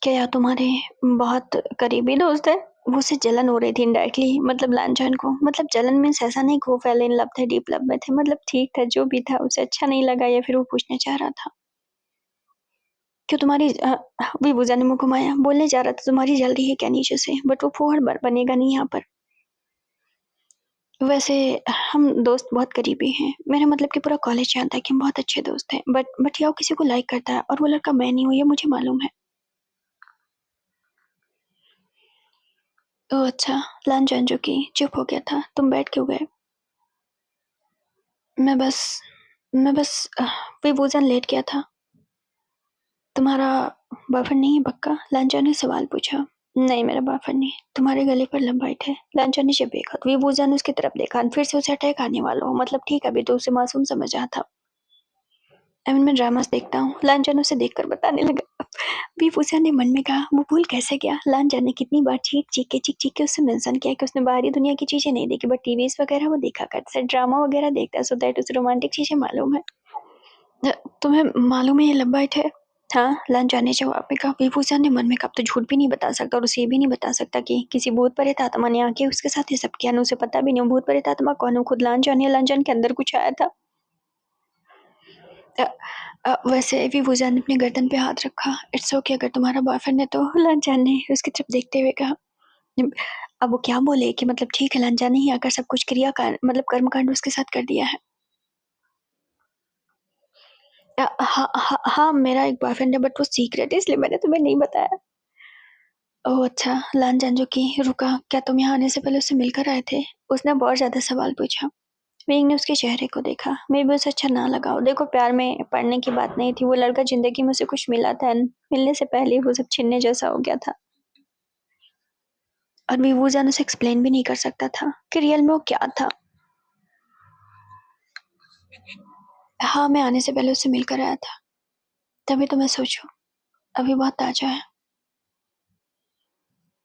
क्या यार तुम्हारे बहुत करीबी दोस्त है? वो उससे जलन हो रही थी इनडायरेक्टली, मतलब लांछन को। मतलब जलन मीन्स ऐसा नहीं कि वो फेल इन लव थे, डीप लव में थे, मतलब ठीक था जो भी था, उसे अच्छा नहीं लगा या फिर वो पूछना चाह रहा था। क्यों तुम्हारी विभूजा ने मुंह घुमाया, बोलने जा रहा था तुम्हारी जल रही है क्या नीचे से, बट वो फूहड़ बनेगा नहीं यहाँ पर। वैसे हम दोस्त बहुत करीबी हैं, मेरा मतलब कि पूरा कॉलेज जानता है कि हम बहुत अच्छे दोस्त हैं, बट याओ किसी को लाइक करता है और वो लड़का मैं नहीं हूँ, ये मुझे मालूम है। ओह अच्छा, लंच अंजू की चुप हो गया था, तुम बैठ क्यों गए? मैं बस मैं बस विभूजन लेट गया था। तुम्हारा बॉयफ्रेंड नहीं है पक्का? लांचा ने सवाल पूछा। नहीं मेरा बॉयफ्रेंड नहीं। तुम्हारे गले पर लंबाइट है। लांचा ने जब देखा तो विभूजा ने उसकी तरफ देखा, फिर से उसे अटैक आने वाला हो, मतलब ठीक अभी तो उसे मासूम समझ रहा था। मैं ड्रामास देखता हूँ, लांचा ने उसे देखकर बताने लगा। विभूजा ने मन में कहा वो भूल कैसे गया। लांचा ने कितनी बार चीख के उससे मेंशन किया कि उसने बाहरी दुनिया की चीजें नहीं देखी, बट टीवीज वगैरह वो देखा करता है, ड्रामा वगैरह देखता है, सो दैट उसे रोमांटिक चीजें मालूम है। तुम्हें मालूम है ये लंबाइट है? हाँ, लांचा ने जवाब में कहा। विभूषण ने मन में कहा अब तो झूठ भी नहीं बता सकता और उसे ये भी नहीं बता सकता कि किसी भूत प्रेत आत्मा ने आके उसके साथ ये सब किया ना, उसे पता भी नहीं भूत प्रेत आत्मा कौन हो, खुद लांछन के अंदर कुछ आया था। वैसे विभूषण ने अपनी गर्दन पे हाथ रखा। इट्स ओके अगर तुम्हारा बॉयफ्रेंड है तो, लांछन ने उसकी तरफ देखते हुए कहा। अब वो क्या बोले कि मतलब ठीक है लांछन ने ही आकर सब कुछ क्रिया का मतलब कर्मकांड उसके साथ कर दिया है। हाँ मेरा एक बॉयफ्रेंड है, बट वो सीक्रेट है इसलिए मैंने तुम्हें नहीं बताया। ओह अच्छा, लांछन जो कि रुका, क्या तुम यहाँ आने से पहले उससे मिलकर आए थे? उसने बहुत ज्यादा सवाल पूछा। वेंग ने उसके चेहरे को देखा। मे भी उसे अच्छा ना लगा हो। देखो प्यार में पड़ने की बात नहीं थी, वो लड़का जिंदगी में उसे कुछ मिला था, मिलने से पहले वो सब छीनने जैसा हो गया था। और विभूजन उसे एक्सप्लेन भी नहीं कर सकता था कि रियल में वो क्या था। हाँ मैं आने से पहले उससे मिलकर आया था, तभी तो मैं सोचूं अभी बहुत ताजा है।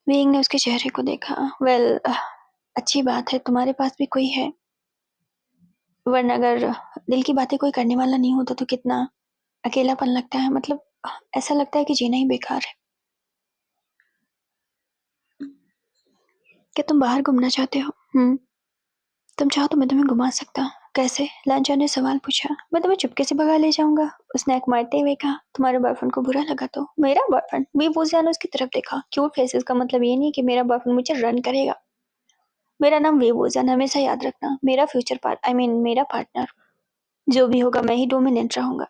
वेंग ने उसके चेहरे को देखा। वेल अच्छी बात है तुम्हारे पास भी कोई है, वरना अगर दिल की बातें कोई करने वाला नहीं होता तो कितना अकेलापन लगता है, मतलब ऐसा लगता है कि जीना ही बेकार है। क्या तुम बाहर घूमना चाहते हो? तुम चाहो तो मैं तुम्हें घुमा सकता हूँ। कैसे? लांचा ने सवाल पूछा। मैं तुम्हें चुपके से भगा ले जाऊंगा, उसने एक मारते हुए कहा। तुम्हारे बॉयफ्रेंड को बुरा लगा तो? मेरा बॉयफ्रेंड? विभूषण ने उसकी तरफ देखा। क्यूट फेसेस का मतलब ये नहीं कि मेरा बॉयफ्रेंड मुझे रन करेगा। मेरा नाम विभूषण, हमेशा याद रखना। मेरा फ्यूचर मेरा पार्टनर जो भी होगा मैं ही डोमिनेंट रहूंगा।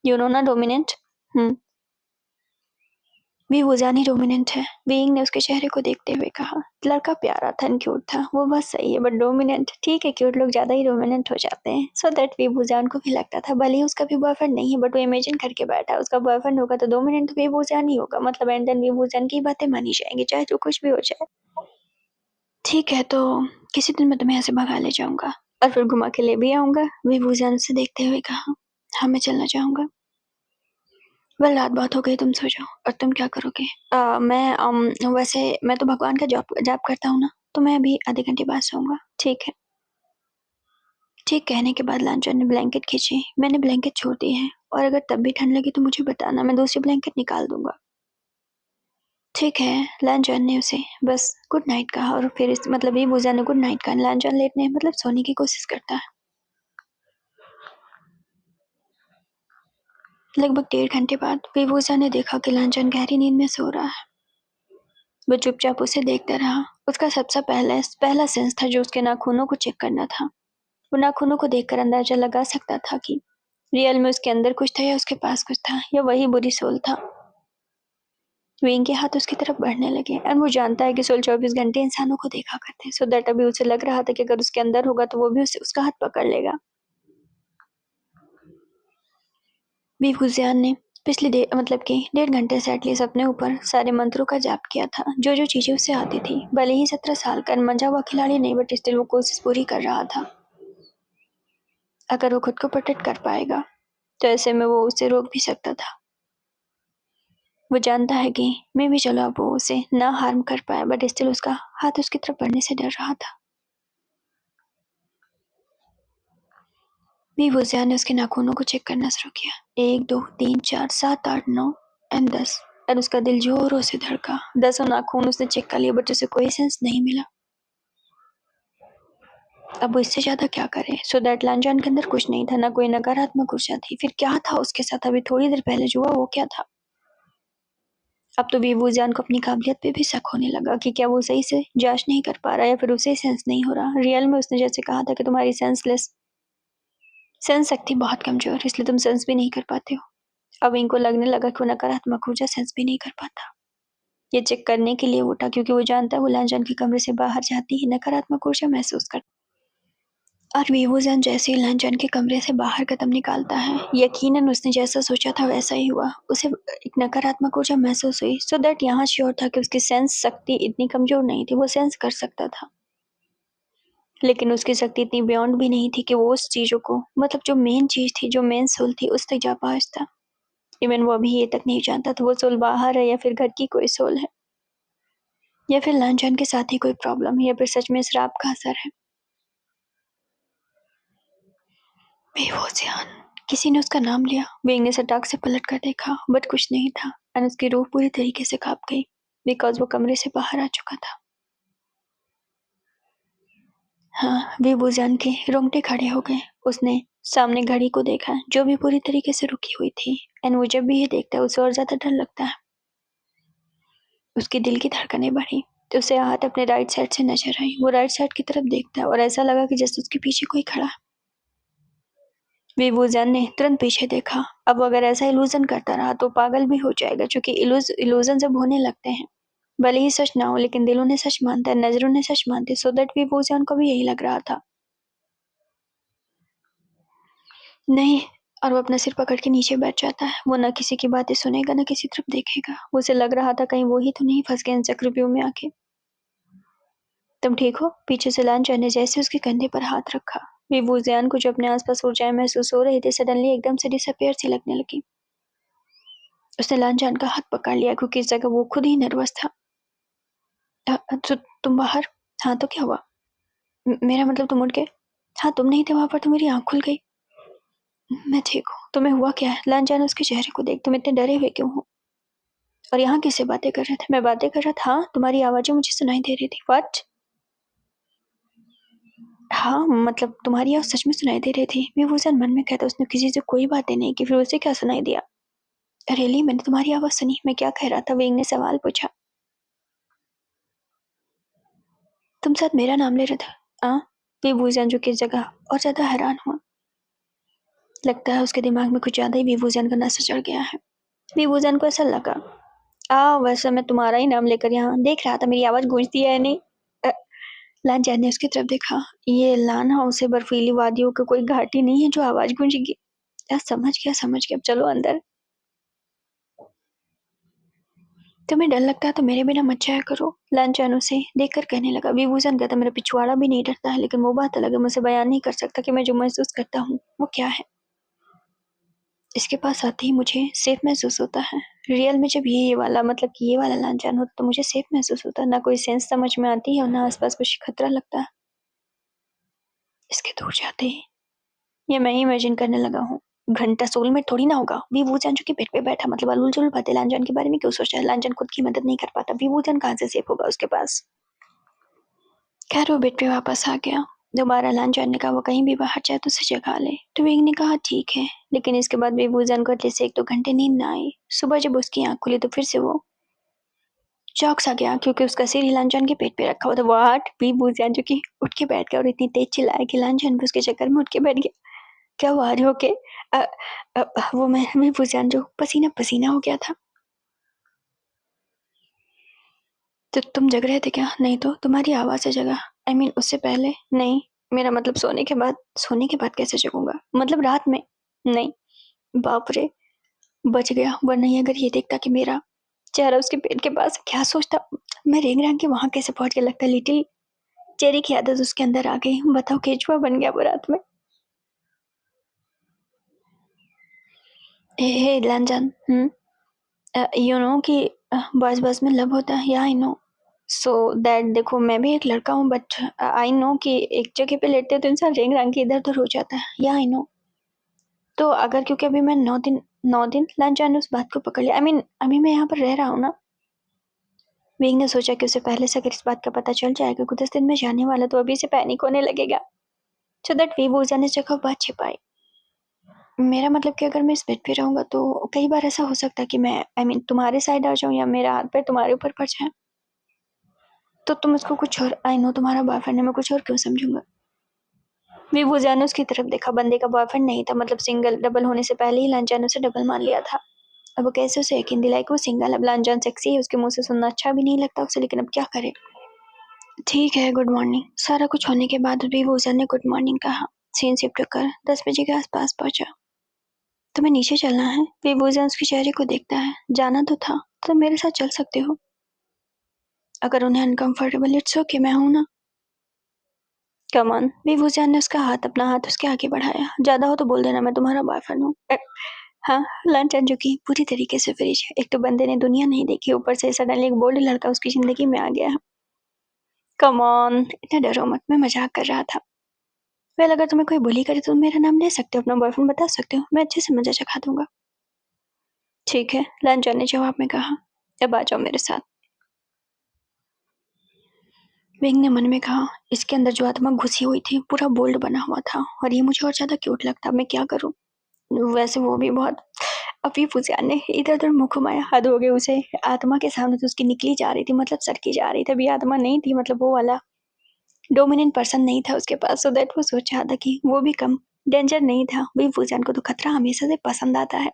यू नो ना डोमिनेंट। हम्म विभूषण ही डोमिनेंट है, बीइंग ने उसके चेहरे को देखते हुए कहा। लड़का प्यारा था, क्यूट था, वो बस सही है, बट डोमिनेंट ठीक है, क्यूट लोग ज्यादा ही डोमिनेंट हो जाते हैं। सो दैट विभूषण को भी लगता था भले ही उसका भी बॉयफ्रेंड नहीं है, बट वो इमेजिन करके बैठा उसका बॉयफ्रेंड होगा तो डोमिनेंट तो विभूषण ही होगा, मतलब एंड देन विभूषण की बातें मानी जाएंगी चाहे जो कुछ भी हो जाए। ठीक है तो किसी दिन मैं तुम्हें ऐसे भगा ले जाऊंगा और फिर घुमा के ले भी आऊंगा, विभूषण से देखते हुए कहा। हाँ मैं चलना चाहूंगा। वेल रात बहुत हो गई, तुम सो जाओ। और तुम क्या करोगे? वैसे मैं तो भगवान का जॉब जॉब करता हूँ ना, तो मैं अभी आधे घंटे बाद सोऊंगा। ठीक है। ठीक कहने के बाद लांचन ने ब्लैंकेट खींची। मैंने ब्लैंकेट छोड़ दी है, और अगर तब भी ठंड लगी तो मुझे बताना, मैं दूसरी ब्लैंकेट निकाल दूंगा। ठीक है। लांचन ने उसे बस गुड नाइट कहा, और फिर इस मतलब ये बुझा ने गुड नाइट कहा। लांचन लेटने मतलब सोने की कोशिश करता है। लगभग 1.5 घंटे बाद विभूषा ने देखा कि लांचन गहरी नींद में सो रहा है। वो चुपचाप उसे देखता रहा। उसका सबसे पहला सेंस था जो उसके नाखूनों को चेक करना था। वो नाखूनों को देखकर अंदाजा लगा सकता था कि रियल में उसके अंदर कुछ था या उसके पास कुछ था, या वही बुरी सोल था। विंग के हाथ उसकी तरफ बढ़ने लगे, और वो जानता है कि सोल 24 घंटे इंसानों को देखा करते हैं, सो दैट अभी उसे लग रहा था कि अगर उसके अंदर होगा तो वो भी उसका हाथ पकड़ लेगा। विभूषण ने पिछले मतलब कि 1.5 घंटे से एटलीस्ट अपने ऊपर सारे मंत्रों का जाप किया था, जो जो चीजें उससे आती थी। भले ही 17 साल का मजा हुआ खिलाड़ी नहीं, बट स्टिल वो कोशिश पूरी कर रहा था। अगर वो खुद को प्रोटेक्ट कर पाएगा तो ऐसे में वो उसे रोक भी सकता था। वो जानता है कि मैं भी चलो अब वो उसे ना हार्म कर पाया, बट स्टिल उसका हाथ उसकी तरफ बढ़ने से डर रहा था। विभूषण ने उसके नाखूनों को चेक करना शुरू किया। 1 2 3 4 7 8 9 एंड 10, और उसका दिल जोरों से धड़का। 10 नाखून उसने चेक कर लिए, बट उसे कोई सेंस नहीं मिला। अब वो इससे ज्यादा क्या करे? सो दैट लांजान के अंदर कुछ नहीं था, ना कोई नकारात्मक ऊर्जा थी। फिर क्या था उसके साथ? अभी थोड़ी देर पहले जो हुआ वो क्या था? अब तो वीवूज़ियान को अपनी काबिलियत पे भी शक होने लगा कि क्या वो सही से जाँच नहीं कर पा रहा या फिर उसे सेंस नहीं हो रहा। रियल में उसने जैसे कहा था कि तुम्हारी सेंस शक्ति बहुत कमज़ोर है, इसलिए तुम सेंस भी नहीं कर पाते हो। अब इनको लगने लगा कि वो नकारात्मक ऊर्जा सेंस भी नहीं कर पाता। ये चेक करने के लिए उठा क्योंकि वो जानता है वो लांचन के कमरे से बाहर जाती ही नकारात्मक ऊर्जा महसूस करता है। और वीवूज़ियान जैसे ही लांचन के कमरे से बाहर कदम निकालता है, यकीनन उसने जैसा सोचा था वैसा ही हुआ। उसे एक नकारात्मक ऊर्जा महसूस हुई, सो दैट यहाँ श्योर था कि उसकी सेंस शक्ति इतनी कमज़ोर नहीं थी, वो सेंस कर सकता था। लेकिन उसकी शक्ति इतनी बियॉन्ड भी नहीं थी कि वो उस चीज़ों को मतलब जो मेन चीज़ थी, जो मेन सोल थी, उस तक जा पहुँचता। इवन वो अभी ये तक नहीं जानता था वो सोल बाहर है या फिर घर की कोई सोल है, या फिर लांछन के साथ ही कोई प्रॉब्लम है, या फिर सच में श्राप का असर है। बेहोशियान, किसी ने उसका नाम लिया। विंग ने सटाक से पलट कर देखा, बट कुछ नहीं था और उसकी रूह पूरी तरीके से कांप गई बिकॉज वो कमरे से बाहर आ चुका था। हाँ, बेबूजान के रोंगटे खड़े हो गए। उसने सामने घड़ी को देखा जो भी पूरी तरीके से रुकी हुई थी, एंड वो जब भी ये देखता है उसे और ज्यादा डर लगता है। उसके दिल की धड़कनें बढ़ी तो उसे आहट अपने राइट साइड से नजर आई। वो राइट साइड की तरफ देखता है और ऐसा लगा कि जैसे उसके पीछे कोई खड़ा है। बेबूजान ने तुरंत पीछे देखा। अब वो अगर ऐसा इल्यूजन करता रहा तो पागल भी हो जाएगा, क्योंकि इल्यूजन जब होने लगते हैं भले ही सच ना हो लेकिन दिल उन्हें सच मानता है, नजर उन्हें सच मानती है। सो दैट बेबूजान को भी यही लग रहा था। नहीं, और वो अपना सिर पकड़ के नीचे बैठ जाता है। वो न किसी की बातें सुनेगा न किसी तरफ देखेगा। उसे लग रहा था कहीं वो ही तो नहीं फंस गए इन चक्रव्यूह में आके। तुम ठीक हो? पीछे से लांचन ने जैसे उसके कंधे पर हाथ रखा। बेबूजान को जो अपने आसपास ऊर्जाएं महसूस हो रही थी सडनली एकदम से डिसअपियर सी लगने लगी। उसने लांचन का हाथ पकड़ लिया क्योंकि इस जगह वो खुद ही नर्वस था। तो तुम बाहर? हाँ तो क्या हुआ? मेरा मतलब तुम उठ गए? हाँ तुम नहीं थे वहां पर तो मेरी आंख खुल गई। मैं ठीक हूँ। तुम्हें हुआ क्या है? लांचन उसके चेहरे को देख, तुम इतने डरे हुए क्यों हो? और यहाँ किससे बातें कर रहे थे? मैं बातें कर रहा था। हाँ, तुम्हारी आवाजें मुझे सुनाई दे रही थी। व्हाट? हाँ मतलब तुम्हारी आवाज सच में सुनाई दे रही थी। विभूषण मन में कहता उसने किसी से कोई बातें नहीं की, फिर उसे क्या सुनाई दिया? रियली मैंने तुम्हारी आवाज सुनी। मैं क्या कह रहा था? विंग ने सवाल पूछा। तुम साथ मेरा नाम ले रहे थे? हाँ। विभूषण जो किस जगह और ज्यादा हैरान हुआ। लगता है उसके दिमाग में कुछ ज्यादा ही विभूषण का नशा चढ़ गया है। विभूषण को ऐसा लगा वैसे मैं तुम्हारा ही नाम लेकर यहाँ देख रहा था, मेरी आवाज गूंजती है नहीं? अ, लान जैन ने उसकी तरफ देखा। ये लान हाउस है, बर्फीली वादियों की कोई घाटी नहीं है जो आवाज गूंजेगी। समझ गया, अब चलो अंदर। तुम्हें डर लगता है तो मेरे बिना मत जाया करो, लांचान उसे देखकर कहने लगा। विभूषण कहता मेरा पिछवाड़ा भी नहीं डरता है, लेकिन वो बात अलग है, मुझे बयान नहीं कर सकता कि मैं जो महसूस करता हूँ वो क्या है। इसके पास आते ही मुझे सेफ महसूस होता है। रियल में जब ये वाला मतलब कि ये वाला लांछन होता तो मुझे सेफ महसूस होता है, ना कोई सेंस समझ में आती है और ना आसपास कुछ खतरा लगता है। इसके दूर जाते ही ये मैं ही इमेजिन करने लगा हूँ। घंटा सोल में थोड़ी ना होगा। विभूषण जो कि बेड पे बैठा मतलब अलूल जुल बातें लांछन के बारे में क्यों सोच रहा है? लांछन खुद की मदद नहीं कर पाता, विभूषण कहाँ से सेफ होगा उसके पास? खैर वो बेड पे वापस आ गया। दोबारा लांचन ने कहा वो कहीं भी बाहर जाए तो उसे जगा ले। तो विंग ने कहा ठीक है, लेकिन इसके बाद विभूषण को एटलीस्ट 1-2 घंटे नींद ना आई। सुबह जब उसकी आंख खुली तो फिर से वो चौंक सा गया क्योंकि उसका सिर ही लांचन के पेट पे रखा हुआ था। व्हाट? विभूषण जो कि उठ के बैठ गया और इतनी तेज चिल्लाया कि लांचन भी उसके चक्कर में उठ के बैठ गया। क्या हुआ? आज हो के वो मैं विभूषण जो पसीना पसीना हो गया था। तो तुम जग रहे थे क्या? नहीं तो तुम्हारी आवाज से जगा। आई मीन उससे पहले नहीं, मेरा मतलब सोने के बाद। सोने के बाद कैसे जगूंगा? मतलब रात में? नहीं। बाप रे, बच गया, वरना ये अगर ये देखता कि मेरा चेहरा उसके पेट के पास है, क्या सोचता? मैं रेंग रेंग के वहां कैसे पहुंच गया? लगता लिटिल चेरी की आदत उसके अंदर आ गई। बताओ केचुआ बन गया वो रात में। हे लंजन, यू नो कि बॉयज बस में लव होता है, या आई नो सो दैट। देखो मैं भी एक लड़का हूँ, बट आई नो कि एक जगह पे लेटते तो इंसान रेंग रेंग के इधर उधर हो जाता है, या आई नो। तो अगर क्योंकि अभी मैं 9 दिन लंच उस बात को पकड़ लिया। आई मीन अभी मैं यहाँ पर रह रहा हूँ ना। विंग ने सोचा कि उसे पहले से अगर इस बात का पता चल जाएगा कि 10 दिन में जाने वाला तो अभी से पैनिक होने लगेगा। सो दैट वी वो जाने जगह बात छिपाई। मेरा मतलब कि अगर मैं इस बेड पे रहूँगा तो कई बार ऐसा हो सकता है कि मैं तुम्हारे साइड आ जाऊँ या मेरा हाथ पैर तुम्हारे ऊपर पड़ जाए। तो तुम उसको कुछ और आई नो तुम्हारा बॉयफ्रेंड है, मैं कुछ और क्यों समझूँगा? विभूजा ने उसकी तरफ देखा, बंदे का बॉयफ्रेंड नहीं था, मतलब सिंगल, डबल होने से पहले ही लांचा ने उसे डबल मान लिया था। अब वो कैसे उसे यकीन दिलाए कि वो सिंगल है? अब लांचा सेक्सी है, उसके मुँह से सुनना अच्छा भी नहीं लगता उसे, लेकिन अब क्या करे? ठीक है, गुड मॉर्निंग। सारा कुछ होने के बाद भी विभूजा ने गुड मॉर्निंग कहा। सीन शिफ्ट होकर 10 बजे के आसपास पहुंचा। तुम्हें नीचे चलना है? विभूजा उसके चेहरे को देखता है। जाना तो था, तो मेरे साथ चल सकते हो। अगर उन्हें अनकंफर्टेबल, इट्स ओके, मैं हूं ना। Come on. विभूजा ने उसका हाथ, अपना हाथ उसके आगे बढ़ाया। ज्यादा हो तो बोल देना मैं तुम्हारा बॉयफ्रेंड हूँ। हाँ, लंच अंजू की पूरी तरीके से फ्रिज। एक तो बंदे ने दुनिया नहीं देखी, ऊपर से सडनली एक बोल्ड लड़का उसकी जिंदगी में आ गया है। कम ऑन, इतना डरो मत, मैं मजाक कर रहा था। वेल, अगर तुम्हें कोई बुली करे तो तुम मेरा नाम ले सकते हो, अपना बॉयफ्रेंड बता सकते हो, मैं अच्छे से मजा चखा दूंगा। ठीक है, लंच ने जवाब में कहा। अब आ जाओ मेरे साथ। विंग ने मन में कहा, इसके अंदर जो आत्मा घुसी हुई थी पूरा बोल्ड बना हुआ था, और ये मुझे और ज्यादा क्यूट लगता। मैं क्या करूं? वैसे वो भी बहुत। अभी फुजियान ने इधर उधर मुंह घुमाया। हद हो गई उसे। आत्मा के सामने तो उसकी निकली जा रही थी, मतलब सरकी जा रही थी। अभी आत्मा नहीं थी, मतलब वो वाला डोमिनेंट पर्सन नहीं था उसके पास, सो दैट वो सोच रहा था कि वो भी कम डेंजर नहीं था। वही फुजियान को तो खतरा हमेशा से पसंद आता है।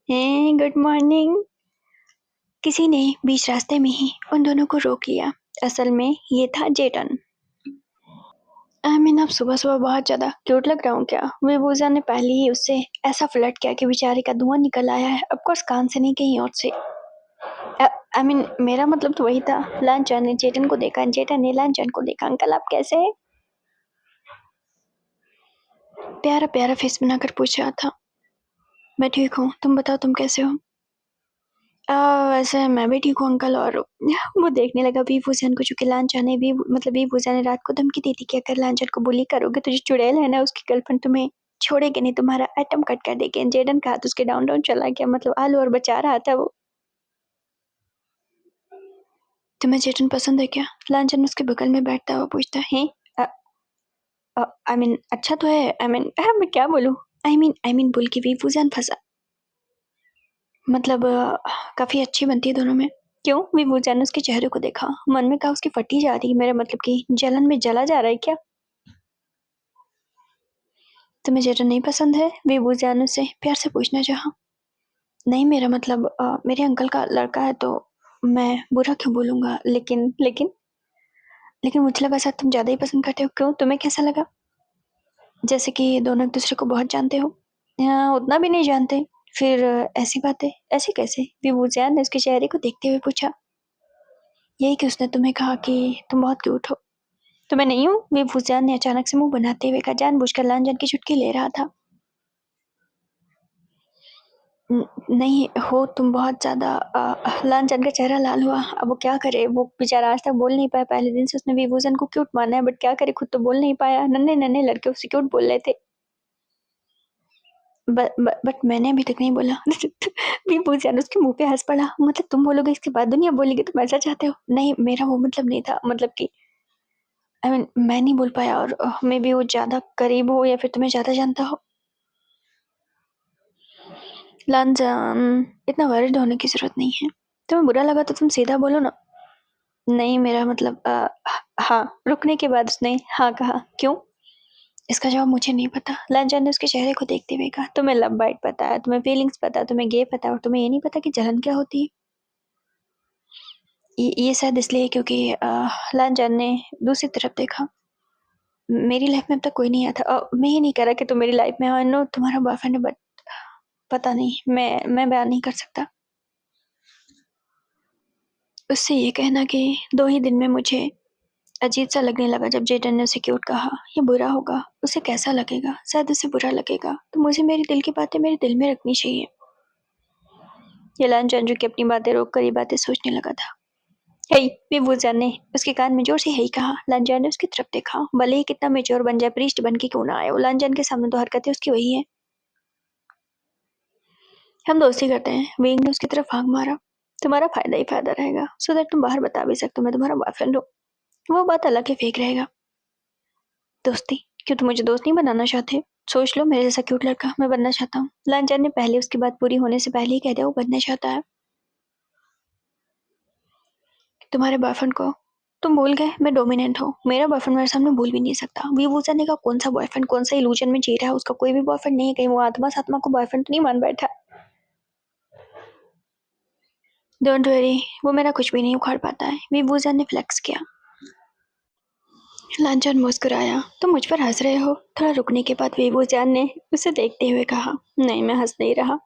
Good morning. किसी ने बीच रास्ते में ही उन दोनों को रोक लिया। असल में ये था जेटन। अब सुबह सुबह बहुत ज्यादा क्यूट लग रहा हूँ क्या? विभूजा ने पहले ही उससे ऐसा फ्लर्ट किया कि बेचारे का धुआं निकल आया है। ऑफ कोर्स कान से नहीं, कहीं और से। मेरा मतलब तो वही था। लांचन ने चेतन को देखा, चेतन ने लांचन को देखा। अंकल आप कैसे हैं? प्यारा प्यारा फेस बनाकर पूछ रहा था। मैं ठीक हूँ, तुम बताओ तुम कैसे हो? वैसे मैं भी ठीक हूँ अंकल। और वो देखने लगा वीभूषण को, चूंकि लांचा ने भी, मतलब वीभूषण ने रात को धमकी दी थी कि अगर लांचन को बुली करोगे तो जो चुड़ैल है ना, उसकी गर्लफ्रेंड तुम्हें छोड़ेगी नहीं, तुम्हारा एटम कट कर देगी। जेडन का हाथ उसके डाउन डाउन चला गया, मतलब आलू और बचा रहा था वो। तुम्हें जेडन पसंद है क्या? लांचन उसके बगल में बैठता हुआ पूछता है। अच्छा तो है। मैं क्या बोलूँ? आई मीन बोल के वीभूषण फंसा। मतलब काफी अच्छी बनती है दोनों में। क्यों? विभूजा ने उसके चेहरे को देखा। मन में कहा, उसकी फटी जा रही है, मेरा मतलब कि जलन में जला जा रहा है क्या? तुम्हें जेठन नहीं पसंद है? विभूजा ने उससे प्यार से पूछना चाहा। नहीं, मेरा मतलब मेरे अंकल का लड़का है, तो मैं बुरा क्यों बोलूंगा? लेकिन लेकिन लेकिन मुझे लगा शायद तुम ज्यादा ही पसंद करते हो। क्यों, तुम्हें कैसा लगा? जैसे कि दोनों एक दूसरे को बहुत जानते हो, या उतना भी नहीं जानते? फिर ऐसी बातें, ऐसी कैसे? विभूजा ने उसके चेहरे को देखते हुए पूछा। यही कि उसने तुम्हें कहा कि तुम बहुत क्यूट हो। तो मैं नहीं हूँ? विभूषण ने अचानक से मुंह बनाते हुए कहा। जानबूझकर लांछन की चुटकी ले रहा था। नहीं हो तुम बहुत ज्यादा। लांछन का चेहरा लाल हुआ। अब वो क्या करे? वो बेचारा आज तक बोल नहीं पाया। पहले दिन से उसने विभूषण को क्यूट माना है, बट क्या करे, खुद तो बोल नहीं पाया। नन्हे नन्हे लड़के उससे क्यूट बोल रहे थे। बट मैंने अभी तक नहीं बोला। विभूषण उसके मुंह पे हंस पड़ा। मतलब तुम बोलोगे इसके बाद दुनिया बोलेगी, तुम ऐसा चाहते हो? नहीं, मेरा वो मतलब नहीं था, मतलब कि मैं नहीं बोल पाया। और मे बी वो ज्यादा करीब हो या फिर तुम्हें ज्यादा जानता हो। लांजान, इतना वरिड होने की जरूरत नहीं है। तुम्हें बुरा लगा तो तुम सीधा बोलो ना। नहीं, मेरा मतलब हाँ। रुकने के बाद उसने हाँ कहा। क्यों? इसका जवाब मुझे नहीं पता। लांजान ने उसके चेहरे को देखते हुए कहा। तुम्हें लव बाइट पता है, तुम्हें फीलिंग्स पता है, तुम्हें गे पता है, और तुम्हें ये नहीं पता कि जलन क्या होती है। ये शायद इसलिए है क्योंकि लांजान ने दूसरी तरफ देखा। मेरी लाइफ में अब तक कोई नहीं आया था। मैं ये नहीं कह रहा कि तुम मेरी लाइफ में हो। नो, तुम्हारा बॉयफ्रेंड है, बट पता नहीं, मैं बयान नहीं कर सकता। उससे ये कहना कि 2 ही दिन में मुझे अजीब सा लगने लगा। जब जेडन ने उसे क्यूट कहा, ये बुरा होगा। उसे कैसा लगेगा? शायद उसे बुरा लगेगा, तो मुझे मेरी दिल की बातें मेरे दिल में रखनी चाहिए। ये लान चंद्र की अपनी बातें रोक कर ये बातें सोचने लगा था। हेई, विभूषण ने उसके कान में जोर से हेई कहा। लांजान ने उसकी तरफ देखा। भले ही कितना मेच्योर बन जाए, प्रीस्ट बन के क्यों ना आए, वो लांजान के सामने तो हरकतें उसकी वही है। हम दोस्ती करते हैं। विंग ने उसकी तरफ आंख मारा। तुम्हारा फायदा ही फायदा रहेगा, सो दैट तुम बाहर बता भी सकते हो मैं तुम्हारा बॉयफ्रेंड हूँ। वो बात अलग ही फेंक रहेगा। दोस्ती? क्यों तुम मुझे दोस्त नहीं बनाना चाहते? सोच लो मेरे जैसा क्यूट लड़का मैं बनना चाहता हूँ। लांचन ने पहले उसकी बात पूरी होने से पहले ही कह दिया वो बनना चाहता है। तुम्हारे बॉयफ्रेंड को तुम भूल गए मैं डोमिनेंट हूँ। मेरा बॉयफ्रेंड मेरे सामने भूल भी नहीं सकता। वो जाने का कौन सा बॉयफ्रेंड कौन सा इल्यूजन में जी रहा है। उसका कोई भी बॉयफ्रेंड नहीं है। कहीं वो आत्मा सात्मा को बॉयफ्रेंड तो नहीं मान बैठा। डोंट वरी वो मेरा कुछ भी नहीं उखाड़ पाता है। विभूषण ने फ्लेक्स किया। लांचन मुस्कुराया। तुम मुझ पर हंस रहे हो? थोड़ा रुकने के बाद विभूषण ने उसे देखते हुए कहा। नहीं मैं हंस नहीं रहा।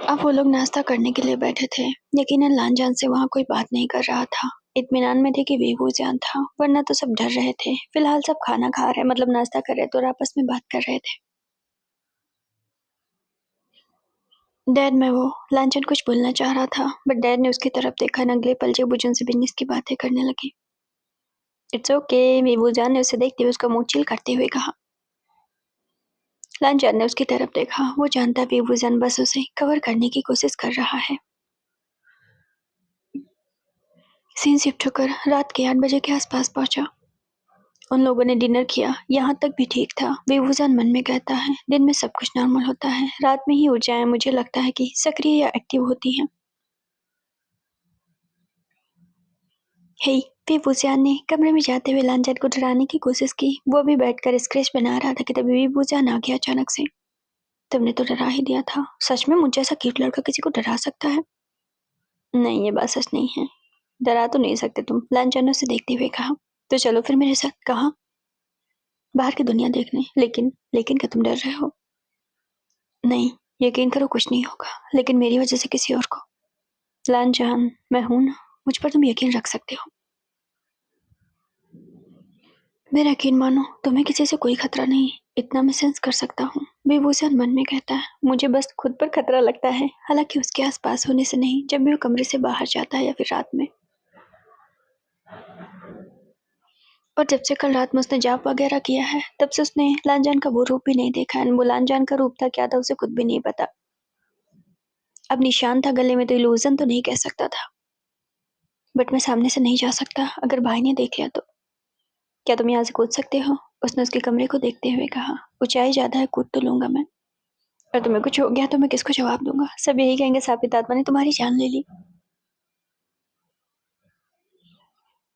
अब वो लोग नाश्ता करने के लिए बैठे थे। यकीनन लांचन से वहाँ कोई बात नहीं कर रहा था। इत्मीनान में थे कि विभूषण था, वरना तो सब डर रहे थे। फिलहाल सब खाना खा रहे मतलब नाश्ता कर रहे थे और आपस में बात कर रहे थे। डैड मैं वो लांचन कुछ बोलना चाह रहा था बट डैड ने उसकी तरफ देखा न अगले पल जब से बिजनेस की बातें करने लगी। इट्स ओके विभूषण ने उसे देखते हुए उसका मुंह चिल करते हुए कहा। लांचन ने उसकी तरफ देखा। वो जानता विभूषण बस उसे कवर करने की कोशिश कर रहा है। सीन शिफ्ट होकर रात के 8 बजे के आसपास पहुंचा। उन लोगों ने डिनर किया। यहाँ तक भी ठीक था। विभूषण मन में कहता है दिन में सब कुछ नॉर्मल होता है, रात में ही ऊर्जाएं मुझे लगता है कि सक्रिय या एक्टिव होती हैं। हे विभूषण ने कमरे में जाते हुए लांचन को डराने की कोशिश की। वो भी बैठकर स्केच बना रहा था कि तभी विभूषण आ गया अचानक से। तुमने तो डरा ही दिया था। सच में मुझ जैसा क्यूट लड़का किसी को डरा सकता है? नहीं ये बात सच नहीं है। डरा तो नहीं सकते तुम, लांचन ने उसे देखते हुए कहा। तो चलो फिर मेरे साथ। कहाँ? बाहर की दुनिया देखने। लेकिन क्या तुम डर रहे हो? नहीं यकीन करो कुछ नहीं होगा, लेकिन मेरी वजह से किसी और को। लांचन मैं हूं ना, मुझ पर तुम यकीन रख सकते हो। मेरा यकीन मानो, तुम्हें किसी से कोई खतरा नहीं, इतना मैं सेंस कर सकता हूँ। विभूषण मन में कहता है। मुझे बस खुद पर खतरा लगता है, हालांकि उसके आसपास होने से नहीं, जब भी वो कमरे से बाहर जाता है या फिर रात में। और जब से कल रात में उसने जाप वगैरह किया है तब से उसने लांजान का वो रूप भी नहीं देखा है। वो लांजान का रूप था क्या था उसे खुद भी नहीं पता। अब निशान था गले में तो इल्यूजन तो नहीं कह सकता था। बट मैं सामने से नहीं जा सकता, अगर भाई ने देख लिया तो। क्या तुम यहाँ से कूद सकते हो? उसने उसके कमरे को देखते हुए कहा। ऊंचाई ज्यादा है, कूद तो लूंगा मैं। और तुम्हें कुछ हो गया तो मैं किसको जवाब दूंगा? सब यही कहेंगे सापित आत्मा ने तुम्हारी जान ले ली।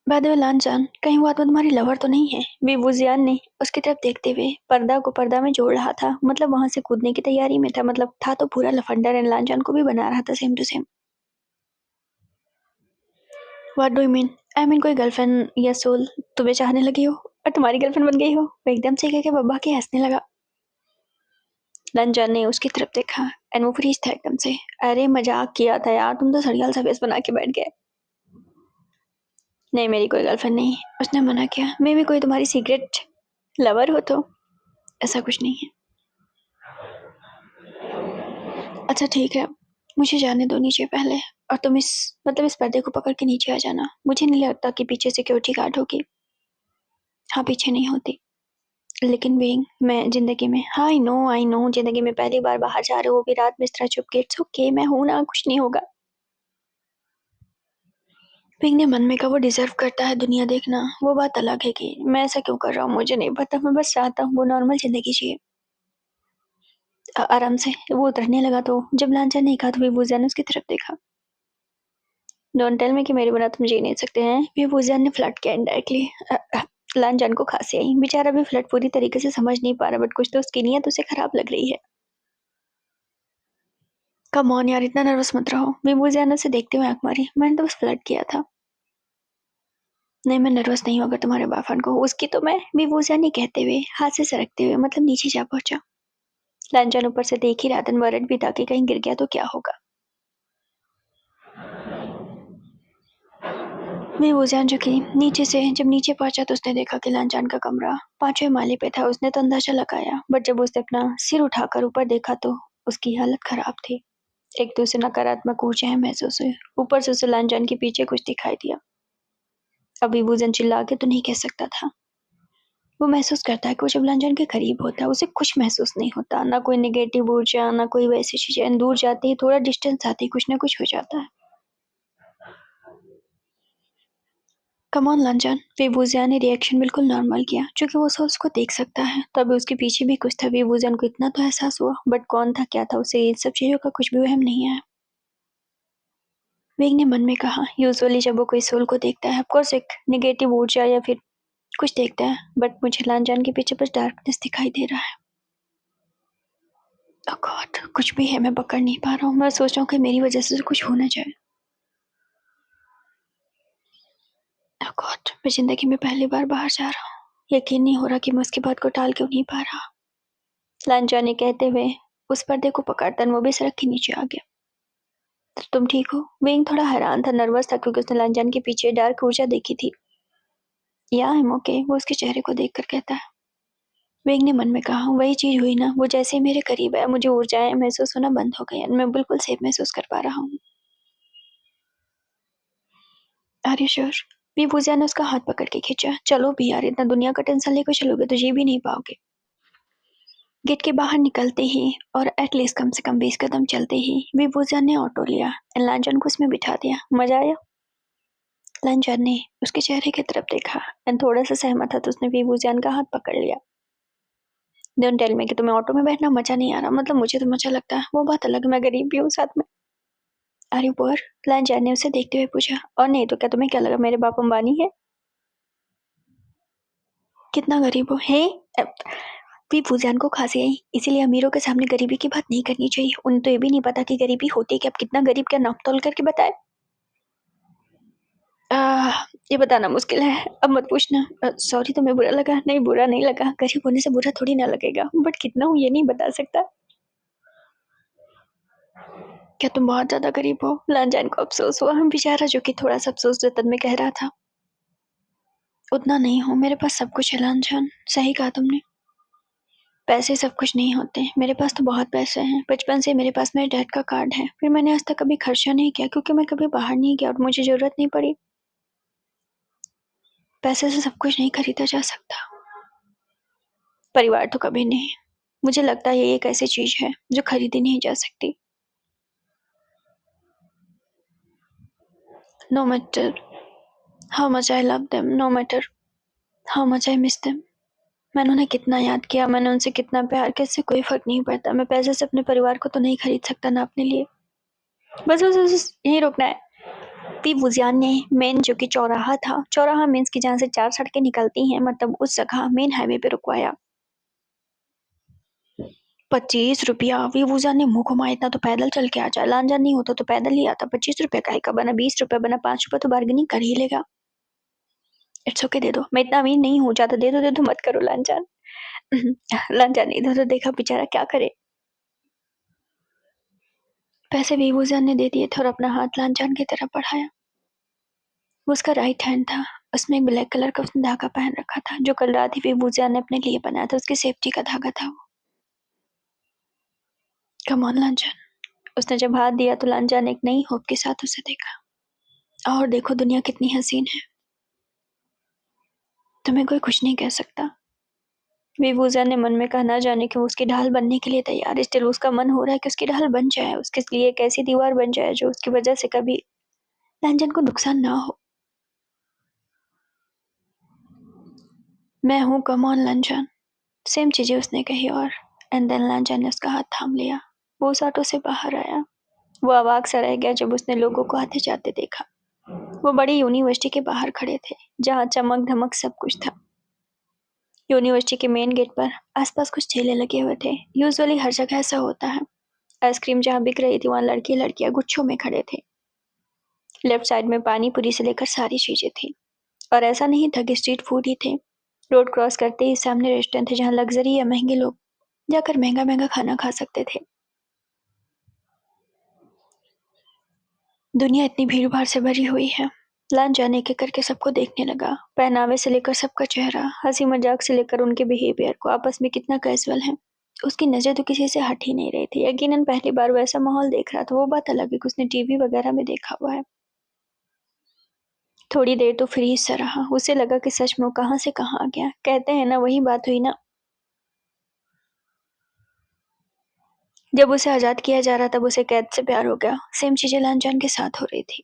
बाय द वे लांजान, कहीं वो आत्मा तुम्हारी लवर तो नहीं है? विभूजियान ने उसकी तरफ देखते हुए पर्दा को पर्दा में जोड़ रहा था। मतलब वहां से कूदने की तैयारी में था। मतलब था तो पूरा लफंडर एंड लांजान को भी बना रहा था same to same. What do you mean? I mean कोई गर्लफ्रेंड या सोल तुम्हें चाहने लगी हो और तुम्हारी गर्लफ्रेंड बन गई हो? वो एकदम से कह के बब्बा के हंसने लगा। लांजान ने उसकी तरफ देखा एंड वो फ्रीज था एकदम से। अरे मजाक किया था यार, तुम तो सड़ियाल सा फेस बना के बैठ गए। नहीं मेरी कोई गर्लफ्रेंड नहीं, उसने मना किया। मे भी कोई तुम्हारी सीक्रेट लवर हो तो। ऐसा कुछ नहीं है। अच्छा ठीक है, मुझे जाने दो नीचे पहले। और तुम इस पर्दे को पकड़ के नीचे आ जाना। मुझे नहीं लगता कि पीछे सिक्योरिटी गार्ड होगी। हाँ पीछे नहीं होती। लेकिन बीइंग मैं जिंदगी में, हाँ आई नो जिंदगी में पहली बार बाहर जा रहे हो, वो भी रात में इस तरह चुप के। इट्स ओके मैं हूं ना, कुछ नहीं होगा। बीइंग ने मन में कहा वो डिजर्व करता है दुनिया देखना। वो बात अलग है कि मैं ऐसा क्यों कर रहा हूँ मुझे नहीं पता। मैं बस चाहता हूँ वो नॉर्मल जिंदगी जिए आराम से। वो उतरने लगा तो जब लांचा ने कहा तो विभूजा ने उसकी तरफ देखा। डोंट टेल मी कि मेरे बिना तुम जी नहीं सकते हैं। विभूजा ने फ्लर्ट किया इनडायरेक्टली। लांजान को खांसी आई। बेचारा भी फ्लर्ट पूरी तरीके से समझ नहीं पा रहा बट कुछ तो उसकी नीयत उसे खराब लग रही है। कम ऑन यार इतना नर्वस मत रहो। विभूजा ने उसे देखते हुए आंख मारी। मैंने तो बस फ्लर्ट किया था। नहीं मैं नर्वस नहीं हूँ अगर तुम्हारे बॉयफ्रेंड को उसकी तो मैं। विभूजा ने कहते हुए हाथ से सरकते हुए मतलब नीचे जा पहुंचा। लांजान ऊपर से देख ही रहा था, वर्ड भी था कि कहीं गिर गया तो क्या होगा। विभूजान झुकी नीचे से। जब नीचे पहुंचा तो उसने देखा कि लांजान का कमरा 5वें माले पे था। उसने तो अंदाजा लगाया बट जब उसने अपना सिर उठाकर ऊपर देखा तो उसकी हालत खराब थी। एक तो उसे नकारात्मक ऊर्जाएं महसूस हुई, ऊपर से उसे लांजान के पीछे कुछ दिखाई दिया। अब विभूजन चिल्ला के तो नहीं कह सकता था। वो महसूस करता है कि वो जब लांजान के करीब होता है उसे कुछ महसूस नहीं होता, ना कोई नेगेटिव ऊर्जा ना कोई वैसी चीजें। दूर जाते ही थोड़ा डिस्टेंस आते ही कुछ ना कुछ हो जाता है। Come on लंजन। वेबूजिया ने रिएक्शन बिल्कुल नॉर्मल किया, क्योंकि वो सोल्स को देख सकता है। तभी उसके पीछे भी कुछ था। वेबूजियन को इतना तो एहसास हुआ, बट कौन था क्या था उसे इन सब चीजों का कुछ भी वहम नहीं आया। वेग ने मन में कहा, यूजुअली जब वो कोई सोल को देखता है ऑफकोर्स एक नेगेटिव ऊर्जा या फिर कुछ देखता है, बट मुझे लंजन के पीछे बस डार्कनेस दिखाई दे रहा है। ओह गॉड, कुछ भी है, मैं पकड़ नहीं पा रहा हूँ। मैं सोच रहा हूँ कि मेरी वजह से कुछ हो ना जाए। ओह गॉड, मैं जिंदगी में पहली बार बाहर जा रहा हूँ। यकीन नहीं हो रहा कि मैं उसकी बात को टाल क्यों नहीं पा रहा। लंजन ने कहते हुए उस पर्दे को पकड़ता वो भी सड़क के नीचे आ गया। तो तुम ठीक हो? विंग थोड़ा हैरान था, नर्वस था, क्योंकि उसने लंजन के पीछे डार्क ऊर्जा देखी थी। या आई एम ओके, वो उसके चेहरे को देखकर कहता है। विंग ने मन में कहा, वही चीज हुई ना, वो जैसे ही मेरे करीब आया मुझे ऊर्जाएं महसूस होना बंद हो गई। मैं बिल्कुल सेफ महसूस कर पा रहा हूँ। Are you sure? विभूजिया ने उसका हाथ पकड़ के खींचा। चलो भी यार, इतना दुनिया का टेंशन लेकर चलोगे तो जी भी नहीं पाओगे। गेट के बाहर निकलते ही और एटलीस्ट कम से कम 20 कदम चलते ही विभूजिया ने ऑटो लिया एंड लंजन को उसमें बिठा दिया। मजा आया? लंजन ने उसके चेहरे की तरफ देखा एंड थोड़ा सा सहमत था तो उसने विभूजियान का हाथ पकड़ लिया। डोंट टेल मी कि तुम्हें ऑटो में बैठना मजा नहीं आ रहा। मतलब मुझे तो मजा लगता है, वो बात अलग, मैं गरीब भी हूँ साथ में। Are you poor? लंजन ने उसे देखते हुए पूछा। और नहीं तो क्या, तुम्हें क्या लगा मेरे बाप अंबानी है? कितना गरीब हो? हे भी फूजान को खांसी आई, इसीलिए अमीरों के सामने गरीबी की बात नहीं करनी चाहिए। उन्हें तो ये भी नहीं पता कि गरीबी होती है कि अब कितना गरीब, क्या नाप तोल करके बताए। ये बताना मुश्किल है, अब मत पूछना। सॉरी, तुम्हें बुरा लगा? नहीं, बुरा नहीं लगा। गरीब होने से बुरा थोड़ी ना लगेगा, बट कितना हूँ ये नहीं बता सकता। क्या तुम बहुत ज्यादा गरीब हो? लांजान को अफसोस हुआ, हम बेचारा जो कि थोड़ा सा अफसोस जतन में कह रहा था। उतना नहीं हो, मेरे पास सब कुछ है लांजान। सही कहा तुमने, पैसे सब कुछ नहीं होते। मेरे पास तो बहुत पैसे हैं। बचपन से मेरे पास मेरे डैड का कार्ड है, फिर मैंने आज तक कभी खर्चा नहीं किया क्योंकि मैं कभी बाहर नहीं गया और मुझे जरूरत नहीं पड़ी। पैसे से सब कुछ नहीं खरीदा जा सकता, परिवार तो कभी नहीं। मुझे लगता है ये एक ऐसी चीज है जो खरीदी नहीं जा सकती। No matter how much I love them, no matter how much I miss them. मैंने उन्हें कितना याद किया, मैंने उनसे कितना प्यार किया, इससे कोई फर्क नहीं पड़ता। मैं पैसे से अपने परिवार को तो नहीं खरीद सकता ना अपने लिए। बस यही रुकना है। पी वुजियान ने मेन जो कि चौराहा था, चौराहा मीन्स की जहाँ से 4 सड़कें निकलती हैं, मतलब उस जगह मेन हाईवे पे रुकवाया। 25 रुपया? वीवूजान ने मुंह घुमाया, इतना तो पैदल चल के आ जाए। लांजान नहीं होता तो पैदल ही आता। 25 रुपया काहे का बना? 20 रुपया बना, 5 रुपया तो बार्गेनिंग कर ही लेगा। इट्स ओके, दे दो। मैं इतना अमीर नहीं हूँ, ज्यादा दे दो मत करो लांजान। लांजान ने इधर देखा, बेचारा क्या करे। पैसे वीवूजान ने दे दिए थे और अपना हाथ लांजान की तरफ बढ़ाया। वो उसका राइट हैंड था, उसमें एक ब्लैक कलर का उसने धागा पहन रखा था जो कल रात ही वीवूजान ने अपने लिए बनाया था। उसकी सेफ्टी का धागा था वो। Come on Lan Zhan. उसने जब हाथ दिया तो लांजान ने एक नई होप के साथ उसे देखा। और देखो दुनिया कितनी हसीन है, तुम्हें कोई कुछ नहीं कह सकता। विभूजा ने मन में कहा, ना जाने कि वो उसकी ढाल बनने के लिए तैयार है। स्टिल उसका मन हो रहा है कि उसकी ढाल बन जाए, उसके लिए एक ऐसी दीवार बन जाए जो उसकी वजह से कभी लांजन को नुकसान ना हो। मैं हूँ, कम ऑन लांजन। सेम चीजें उसने कही और एंड देन लांजन ने उसका हाथ थाम लिया। वो उस ऑटो से बाहर आया। वो अवाक सा रह गया जब उसने लोगों को आते जाते देखा। वो बड़ी यूनिवर्सिटी के बाहर खड़े थे जहाँ चमक धमक सब कुछ था। यूनिवर्सिटी के मेन गेट पर आसपास कुछ ठेले लगे हुए थे। यूजुअली हर जगह ऐसा होता है। आइसक्रीम जहाँ बिक रही थी वहाँ लड़के लड़कियां गुच्छों में खड़े थे। लेफ्ट साइड में पानी पूरी से लेकर सारी चीजें थी। और ऐसा नहीं था कि स्ट्रीट फूड ही थे। रोड क्रॉस करते ही सामने रेस्टोरेंट थे जहाँ लग्जरी या महंगे लोग जाकर महंगा महंगा खाना खा सकते थे। दुनिया इतनी भीड़ भाड़ से भरी हुई है। लांच जाने के करके सबको देखने लगा। पहनावे से लेकर सबका चेहरा, हंसी मजाक से लेकर उनके बिहेवियर को, आपस में कितना कैजुअल है। उसकी नजर तो किसी से हट ही नहीं रही थी। यकीनन पहली बार वैसा माहौल देख रहा था। वो बात अलग है कि उसने टीवी वगैरह में देखा हुआ है। थोड़ी देर तो फ्रीज सा रहा। उसे लगा कि सच में वो कहाँ से कहाँ आ गया। कहते हैं ना, वही बात हुई ना, जब उसे आजाद किया जा रहा तब उसे कैद से प्यार हो गया। सेम चीजें लांजान के साथ हो रही थी।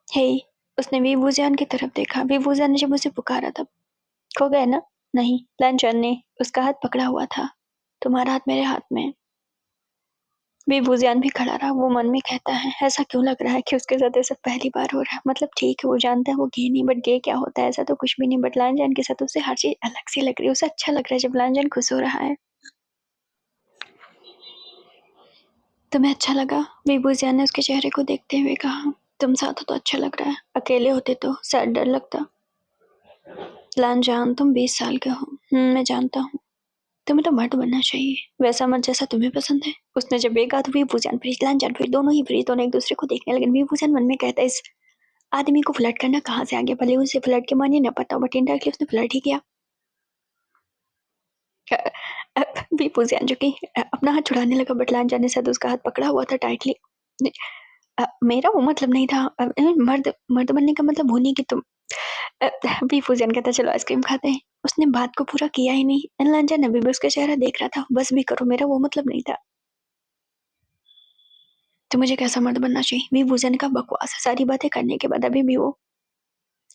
हे, उसने वीवूजियान की तरफ देखा। वीवूजियान ने जब उसे पुकारा तब। खो गए ना? नहीं, लांचान ने उसका हाथ पकड़ा हुआ था। तुम्हारा हाथ मेरे हाथ में। वीवूजियान भी खड़ा रहा। वो मन में कहता है, ऐसा क्यों लग रहा है कि उसके साथ ऐसा पहली बार हो रहा है। मतलब ठीक है, वो जानता है वो गे नहीं, बट गे क्या होता है, ऐसा तो कुछ भी नहीं। बट लांचान के साथ उसे हर चीज अलग सी लग रही है। उसे अच्छा लग रहा है जब लांचान खुश हो रहा है। तुम्हें अच्छा लगा? वीवूजियान ने उसके चेहरे को देखते हुए कहा। तुम साथ हो तो अच्छा लग रहा है, अकेले होते तो शायद डर लगता। लांचान, तुम 20 साल के हो। मैं जानता हूँ। तुम्हें तो मर्द बनना चाहिए, वैसा मर्द जैसा तुम्हें पसंद है। उसने जब ये कहा तो वीवूजियान फिर लांचान फिर दोनों ही फ्रीज, दोनों एक दूसरे को देखने लगे। वीवूजियान मन में कहता है, इस आदमी को फ्लर्ट करना कहाँ से आ गया। भले उसे फ्लर्ट के माने न पता हो, बट इनडायरेक्टली उसने फ्लर्ट ही किया। वीवूजियान जो कि अपना हाथ छुड़ाने लगा, बट लांचान ने शायद उसका हाथ पकड़ा हुआ था टाइटली। मेरा वो मतलब नहीं था। मर्द मर्द बनने का मतलब वो नहीं कि तुम। वीवूजियान कहता, चलो आइसक्रीम खाते हैं। उसने बात को पूरा किया ही नहीं। लांचान अभी भी उसका चेहरा देख रहा था। बस भी करो, मेरा वो मतलब नहीं था। तो मुझे कैसा मर्द बनना चाहिए? वीवूजियान का बकवास है। सारी बातें करने के बाद अभी भी वो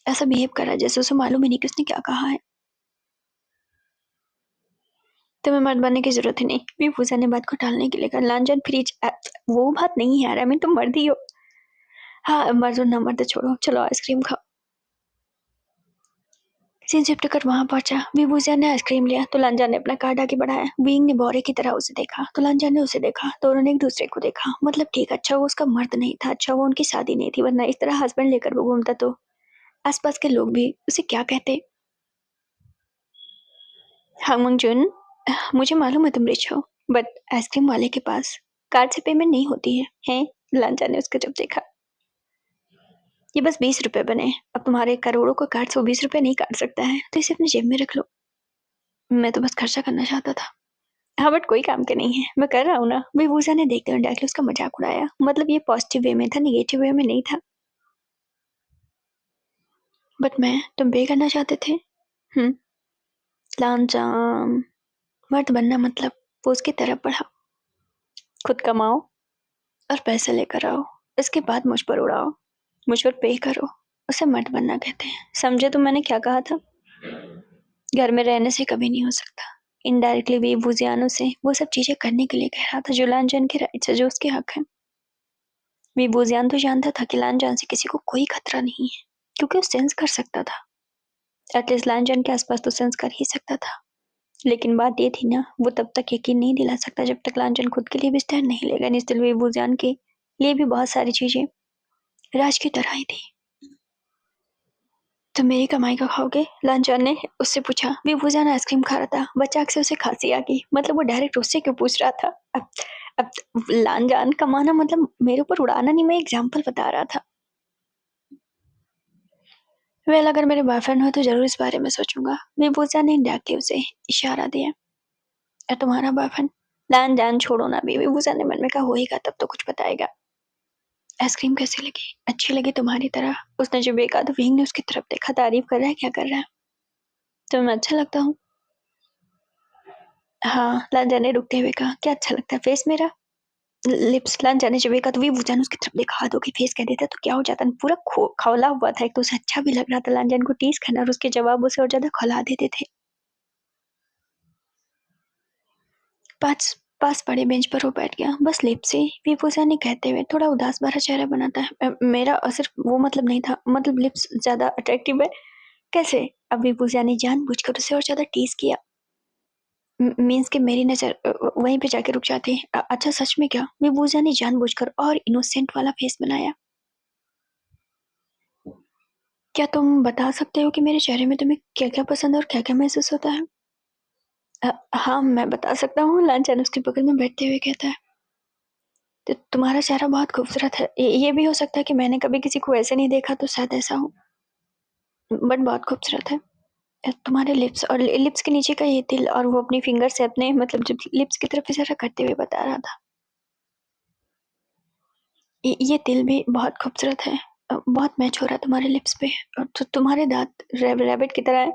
ऐसा बिहेव कर रहा है जैसे उसे मालूम ही नहीं कि उसने क्या कहा है। तुम्हें मर्द बनने की जरूरत ही नहीं। वीवूजियान ने बात को टालने के लिए कहा। लांचान फ्रीज, वो बात नहीं है यार, मैं तुम मर्द ही हो। हाँ, मर्द और ना मर्द छोड़ो, चलो आइसक्रीम खाओ। सीन शिफ्ट कर वहां पहुंचा। वीवूजियान ने आइसक्रीम लिया तो लांचान ने अपना कार्ड आगे बढ़ाया। विंग ने बोरे की तरह उसे देखा तो लांचान ने उसे देखा। दोनों ने एक दूसरे को देखा। मतलब ठीक, अच्छा वो उसका मर्द नहीं था, अच्छा वो उनकी शादी नहीं थी, वरना इस तरह हस्बैंड लेकर वो घूमता तो आसपास के लोग भी उसे क्या कहते। हाँ मंगजुन, मुझे मालूम है तुम रिच हो, बट आइसक्रीम वाले के पास कार्ड से पेमेंट नहीं होती है। हैं? लांचान ने उसकी तरफ देखा। ये बस 20 रुपए बने। अब तुम्हारे करोड़ों का कार्ड से 20 रुपए नहीं काट सकता है, तो इसे अपनी जेब में रख लो। मैं तो बस खर्चा करना चाहता था। हाँ, बट कोई काम के नहीं है, मैं कर रहा हूँ ना। विभूषा ने देखते हुए डायरेक्टली उसका मजाक उड़ाया। मतलब ये पॉजिटिव वे में था, निगेटिव वे में नहीं था। बट तुम पे करना चाहते थे। हम्म। लांचान, मर्द बनना मतलब वो उसकी तरफ बढ़ा। खुद कमाओ और पैसे लेकर आओ, इसके बाद मुझ पर उड़ाओ, मुझ पर पे करो, उसे मर्द बनना कहते हैं। समझे तुम मैंने क्या कहा था? घर में रहने से कभी नहीं हो सकता। इनडायरेक्टली वे वुजियानो से वो सब चीजें करने के लिए कह रहा था जो लांचान के राइट्स है, जो उसके हक है। वे वुजियान तो जानता था कि लांचान से किसी को कोई खतरा नहीं है, क्योंकि वो सेंस कर सकता था। एटलीस्ट लांचान के आसपास तो सेंस कर ही सकता था। लेकिन बात ये थी ना, वो तब तक यकीन नहीं दिला सकता जब तक लांचान खुद के लिए भी स्टैंड नहीं लेगा। निस्तिल वे वुजियान के लिए भी बहुत सारी चीजें राज की तरह ही थी। तो मेरी कमाई का खाओगे? लांचान ने उससे पूछा। विभूजान आइसक्रीम खा रहा था। बचाक से उसे खांसी आ गई। मतलब वो डायरेक्ट उससे क्यों पूछ रहा था? अब लांचान कमाना मतलब मेरे ऊपर उड़ाना नहीं, मैं एग्जाम्पल बता रहा था। वेल, अगर मेरे बॉयफ्रेंड हो तो जरूर इस बारे में सोचूंगा। विभूजान ने इंडायरेक्टली उसे इशारा दिया। और तुम्हारा बॉयफ्रेंड? लांचान छोड़ो ना अभी। विभूजान ने मन में कहा, होएगा तब तो कुछ बताएगा। आइसक्रीम कैसी लगी? अच्छी लगी तुम्हारी तरह? उसने जब एक आध विंग ने उसकी तरफ देखा। तारीफ कर रहा है? क्या कर रहा है? तुम्हें अच्छा लगता हूँ? हाँ, लांचा ने रुकते हुए कहा। क्या अच्छा लगता है? फेस मेरा? लिप्स। लांचा ने जब देखा तो विभूषण उसकी तरफ देखा। हाथों की फेस कह देता तो क्या हो जाता? पूरा खौला हुआ था। एक तो उसे अच्छा भी लग रहा था लांचन को टीज करना, और उसके जवाब उसे और ज्यादा खौला देते थे। पास पास पड़े बेंच पर वो बैठ गया। बस लिप्स से विभूषण ने कहते हुए थोड़ा उदास भरा चेहरा बनाता है। मेरा सिर्फ वो मतलब नहीं था, मतलब लिप्स ज्यादा अट्रैक्टिव है। कैसे? अब विभूषण ने जानबूझकर उसे और ज्यादा टीज किया। मीन्स कि मेरी नजर वहीं पे जाके रुक जाती है। अच्छा सच में क्या? विभूजा ने जानबूझकर और इनोसेंट वाला फेस बनाया। क्या तुम बता सकते हो कि मेरे चेहरे में तुम्हें क्या क्या पसंद है और क्या क्या महसूस होता है? हाँ, मैं बता सकता हूँ। लांचान उसके बगल में बैठते हुए कहता है। तो तुम्हारा चेहरा बहुत खूबसूरत है। ये भी हो सकता है कि मैंने कभी किसी को ऐसे नहीं देखा, तो शायद ऐसा हो, बट बहुत खूबसूरत है। तुम्हारे लिप्स और लिप्स के नीचे का ये तिल, और वो अपनी फिंगर से अपने मतलब जब लिप्स की तरफ इशारा करते हुए बता रहा था। ये तिल भी बहुत खूबसूरत है। बहुत मैच हो रहा है तुम्हारे लिप्स पे। और तो तुम्हारे दांत रैबिट की तरह है।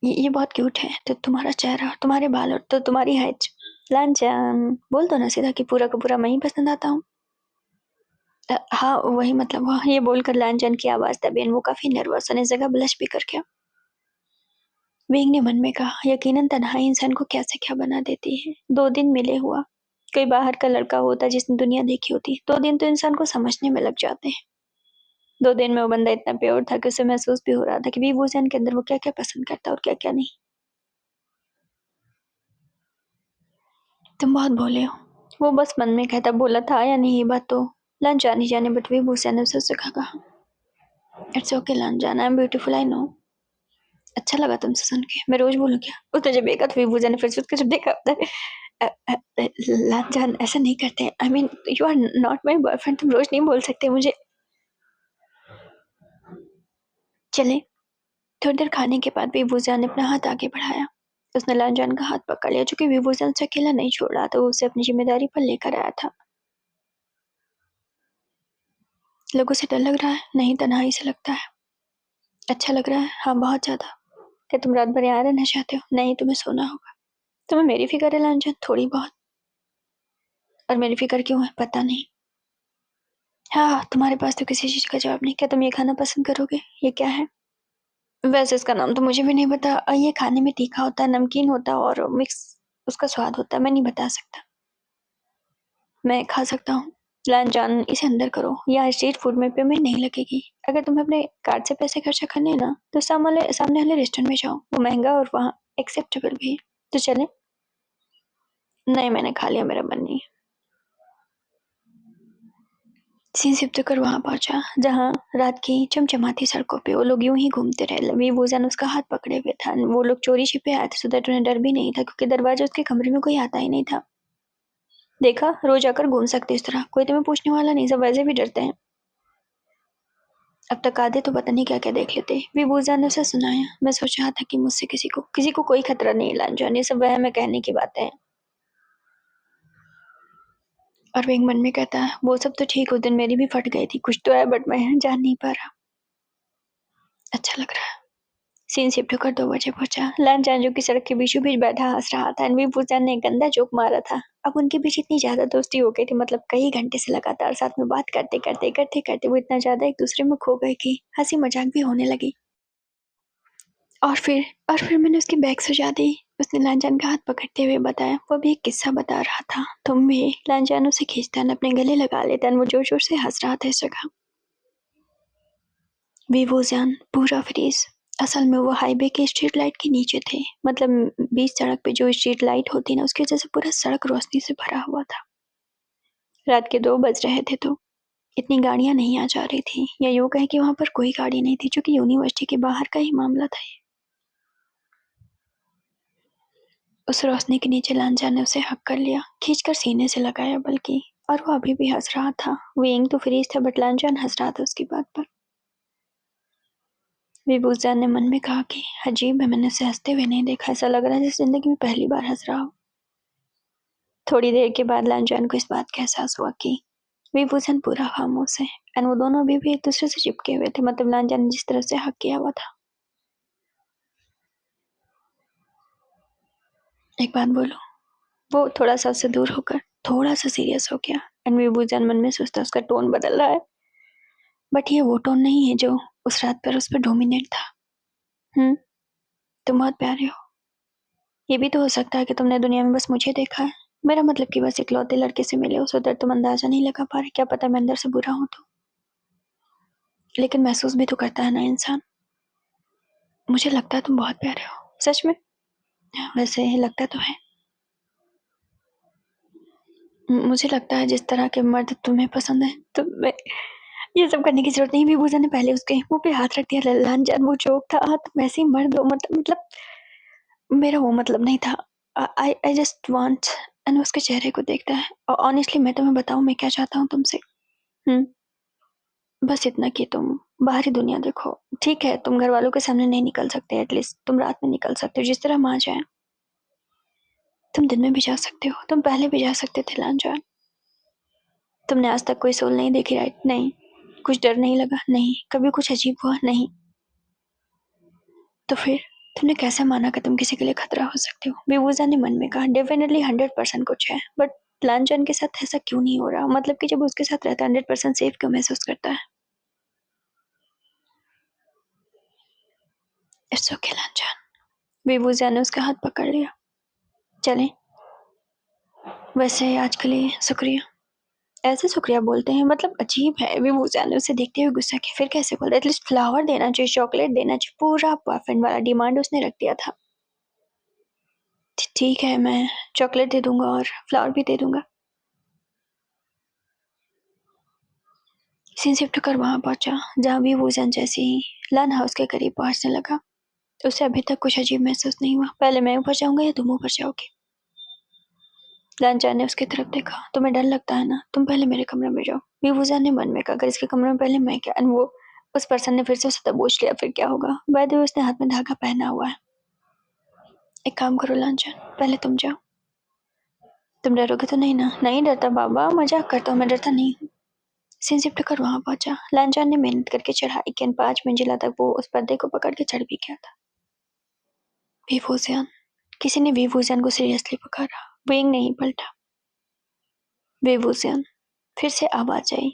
ये बहुत क्यूट है। तो तुम्हारा चेहरा, तुम्हारे बाल, और तो तुम्हारी हाइट। लांचान, बोल दो ना सीधा कि पूरा का पूरा मैं ही पसंद आता हूँ। हाँ वही मतलब हाँ, ये बोलकर लांछन की आवाज दबी और वो काफी नर्वस होने जगह ब्लश भी कर गया। विंग ने मन में कहा, यकीनन तन्हाई इंसान को कैसे क्या बना देती है। 2 दिन मिले हुआ, कोई बाहर का लड़का होता जिसने दुनिया देखी होती, 2 दिन तो इंसान को समझने में लग जाते हैं। 2 दिन में वो बंदा इतना प्योर था कि उसे महसूस भी हो रहा था कि विभूषण के अंदर वो क्या क्या पसंद करता और क्या क्या नहीं। तुम बहुत भोले हो, वो बस मन में कहता बोला था या नहीं, ये बात तो लान जानी जाने, बट विभूषण ने उसे उससे कहा, इट्स ओके लान जान, I am beautiful I know. अच्छा लगा तुमसे सुन के, मैं रोज बोलूं क्या? उसने जब देखा तो विभूषण ने फिर से उसको जब देखा लान जान ऐसा नहीं करते, I mean you are not my boyfriend, तुम रोज नहीं बोल सकते मुझे। चले। थोड़ी देर खाने के बाद विभूषण ने अपना हाथ आगे बढ़ाया। उसने लांजान का हाथ पकड़ लिया, चूंकि विभूषण से अकेला नहीं छोड़ रहा था, वो उसे अपनी जिम्मेदारी पर लेकर आया था। लोगों से डर लग रहा है? नहीं, तन्हाई से लगता है। अच्छा लग रहा है? हाँ, बहुत ज्यादा। क्या तुम रात भर यहाँ रहना चाहते हो? नहीं, तुम्हें सोना होगा। तुम्हें मेरी फिक्र है लांजान? थोड़ी बहुत। और मेरी फिक्र क्यों है? पता नहीं। हाँ, तुम्हारे पास तो किसी चीज का जवाब नहीं। क्या तुम ये खाना पसंद करोगे? ये क्या है? वैसे इसका नाम तो मुझे भी नहीं पता। ये खाने में तीखा होता है, नमकीन होता है और मिक्स उसका स्वाद होता है, मैं नहीं बता सकता। मैं खा सकता हूँ। लांजान, इसे अंदर करो, यहाँ स्ट्रीट फूड में पेमेंट नहीं लगेगी। अगर तुम्हें अपने कार्ड से पैसे खर्चा करने हैं ना, तो सामने वाले रेस्टोरेंट में जाओ, वो महंगा और वहाँ एक्सेप्टेबल भी है। तो चले? नहीं, मैंने खा लिया, मेरा मन नहीं। सीन सिफ्ट कर वहां पहुंचा, जहाँ रात की चमचमाती सड़कों पे वो लोग यूं ही घूमते रहे। विभूषण उसका हाथ पकड़े हुए था। वो लोग चोरी छिपे आए थे, सो दैट उन्हें डर भी नहीं था, क्योंकि दरवाजा उसके कमरे में कोई आता ही नहीं था। देखा, रोज आकर घूम सकते इस तरह, कोई तुम्हें पूछने वाला नहीं, सब वैसे भी डरते हैं। अब तक आधे तो पता नहीं क्या क्या देख लेते। विभूषण ने उसे सुनाया, मैं सोच रहा था कि मुझसे किसी को कोई खतरा नहीं लांछन, ये सब वह मैं कहने की बातें हैं। और विंग मन में कहता है, वो सब तो ठीक, उस दिन मेरी भी फट गई थी, कुछ तो है बट मैं जान नहीं पा रहा। अच्छा लग रहा है। सीन शिफ्ट होकर 2 बजे पहुंचा। लांछन जो कि सड़क के बीचों बीच बैठा हंस रहा था, विभूषण ने गंदा जोक मारा था। अब उनके बीच इतनी ज्यादा दोस्ती हो गई थी, मतलब कई घंटे से लगातार साथ में बात करते करते वो इतना ज्यादा एक दूसरे में खो गए कि हंसी मजाक भी होने लगी। और फिर मैंने उसकी बैग सजा दी। उसने लांछन का हाथ पकड़ते हुए बताया, वो भी एक किस्सा बता रहा था। तुम भी? लांछन उसे खींचता अपने गले लगा लेता, वो जोर जोर से हंस रहा था इस जगह। विभूषण पूरा फ्रीज। असल में वो हाईवे के स्ट्रीट लाइट के नीचे थे, मतलब बीच सड़क पे जो स्ट्रीट लाइट होती ना, उसकी वजह से पूरा सड़क रोशनी से भरा हुआ था। रात के 2 बज रहे थे, तो इतनी गाड़ियां नहीं आ जा रही थी, या यूं कहें कि वहां पर कोई गाड़ी नहीं थी, जो कि यूनिवर्सिटी के बाहर का ही मामला था ये। उस रोशनी के नीचे लांछन ने उसे हक कर लिया, खींचकर सीने से लगाया बल्कि। और वो अभी भी हंस रहा था। विंग तो फ्रीज था, बट लांछन हंस रहा था उसकी बात पर। विभूषण ने मन में कहा कि अजीब है, मैंने उसे हंसते हुए नहीं देखा, ऐसा लग रहा है जैसे जिंदगी में पहली बार हंस रहा हो। थोड़ी देर के बाद लांछन को इस बात का एहसास हुआ कि विभूषण पूरा खामोश है, एंड वो दोनों अभी भी एक दूसरे से चिपके हुए थे, मतलब लांछन ने जिस तरह से हक किया हुआ था। एक बात बोलो। वो थोड़ा सा उससे दूर होकर थोड़ा सा सीरियस हो गया, एंड विभूषण मन में सोचता उसका टोन बदल रहा है, बट ये वो टोन नहीं है जो उस रात पर उस पर डोमिनेट था। तुम बहुत प्यारे हो। ये भी तो हो सकता है कि तुमने दुनिया में बस मुझे देखा है, मेरा मतलब कि बस इकलौते लड़के से मिले हो, सो दैट तुम अंदाजा नहीं लगा पा रहे। क्या पता मैं अंदर से बुरा हूं तो, लेकिन महसूस भी तो करता है ना इंसान। मुझे लगता है तुम बहुत प्यारे हो, सच में। वैसे लगता तो है। मुझे लगता है जिस तरह के मर्द तुम्हें पसंद है, तुम्हें ये सब करने की जरूरत नहीं। विभूषण ने पहले उसके मुंह पे हाथ रख दिया। लल्लान जान, वो जोक था, तुम ऐसे ही मर्द हो, मतलब मेरा वो मतलब नहीं था। I just want. एंड उसके चेहरे को देखता है, और ऑनेस्टली मैं तुम्हें बताऊं मैं क्या चाहता हूँ तुमसे। हम्म बस इतना कि तुम बाहरी दुनिया देखो। ठीक है, तुम घर वालों के सामने नहीं निकल सकते, एटलीस्ट तुम रात में निकल सकते हो, जिस तरह माँ जाए। तुम दिन में भी जा सकते हो, तुम पहले भी जा सकते थे लांजान। तुमने आज तक कोई सोल नहीं देखी, राइट? नहीं। कुछ डर नहीं लगा? नहीं। कभी कुछ अजीब हुआ? नहीं। तो फिर तुमने कैसे माना कि तुम किसी के लिए खतरा हो सकते हो? विभूषण ने मन में कहा, डेफिनेटली 100% कुछ है, बट लांचन के साथ ऐसा क्यों नहीं हो रहा? मतलब कि जब उसके साथ रहता है 100% सेफ क्यों महसूस करता है? It's okay लांचन। विभूजा ने उसका हाथ पकड़ लिया। चलें? वैसे आज के लिए शुक्रिया। ऐसे शुक्रिया बोलते हैं, मतलब अजीब है। विभूजा ने उसे देखते हुए गुस्सा किया। फिर कैसे बोलते? एटलीस्ट फ्लावर देना चाहिए, चॉकलेट देना चाहिए। पूरा बॉयफ्रेंड वाला डिमांड उसने रख दिया था। ठीक है, मैं चॉकलेट दे दूंगा और फ्लावर भी दे दूंगा। सीन शिफ्ट कर वहां पहुंचा जहां विभूजन जैसे ही लन हाउस के करीब पहुंचने लगा। उसे अभी तक कुछ अजीब महसूस नहीं हुआ। पहले मैं ऊपर जाऊंगा या तुम ऊपर जाओगे? लांचा ने उसकी तरफ देखा। तुम्हें डर लगता है ना, तुम पहले मेरे कमरे में जाओ। विभूजा ने मन में कहा, अगर इसके कमरे में पहले मैं क्या? एंड वो उस पर्सन ने फिर से उसे दबोच लिया। फिर क्या होगा? बाद में उसने हाथ में धागा पहना हुआ है। एक काम करो लांचा, पहले तुम जाओ। तुम डरोगे तो नहीं ना? नहीं डरता बाबा, मजाक करता हूँ, मैं डरता नहीं हूँ। सीन शिफ्ट कर वहां पहुंचा। लांचा ने मेहनत करके चढ़ाई की। 5 मंजिला तक वो उस पर्दे को पकड़ के चढ़ भी गया था। विभूजन, किसी ने विभूजन को सीरियसली पुकारा। विंग नहीं पलटा। विभूजन, फिर से आवाज आई।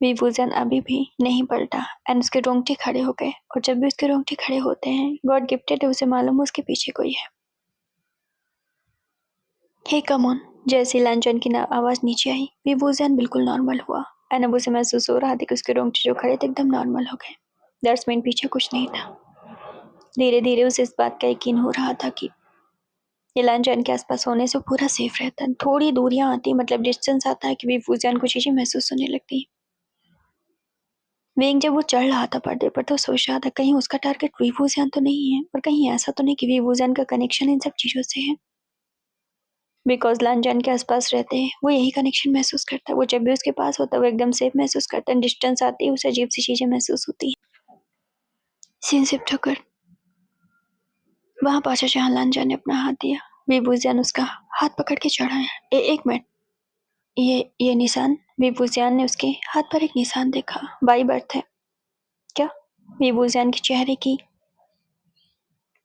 विभूजन अभी भी नहीं पलटा एंड उसके रोंगटे खड़े हो गए। और जब भी उसके रोंगटे खड़े होते हैं, गॉड गिफ्टेड है, उसे मालूम उसके पीछे कोई है। हे कम ऑन। जैसे लांचन की आवाज नीचे आई, विभूजन बिल्कुल नॉर्मल हुआ एंड अब उसे महसूस हो रहा था कि उसके रोंगटे जो खड़े थे एकदम नॉर्मल हो गए। 10 मिनट पीछे कुछ नहीं था। धीरे धीरे उसे इस बात का यकीन हो रहा था कि ये लांचन के आसपास होने से पूरा सेफ रहता है। थोड़ी दूरियां आती, मतलब डिस्टेंस आता है कि विभूजन को चीजें महसूस होने लगती। वेग जब वो चढ़ रहा था पर्दे पर तो सोच रहा था कहीं उसका टारगेट विभूजन तो नहीं है, और कहीं ऐसा तो नहीं कि विभूजन का कनेक्शन इन सब चीजों से है। बिकॉज लांचन के आसपास रहते हैं वो यही कनेक्शन महसूस करता है। वो जब भी उसके पास होता है वो एकदम सेफ महसूस करता है। डिस्टेंस आती है उसे अजीब सी चीजें महसूस होती है। सीन शिफ्ट होकर वहां पहुंचा जहां लांचन ने अपना हाथ दिया। विभूजन उसका हाथ पकड़ के चढ़ा है। एक मिनट, ये निशान। विभूजन ने उसके हाथ पर एक निशान देखा। बाई बर्थ है क्या? विभूजन के चेहरे की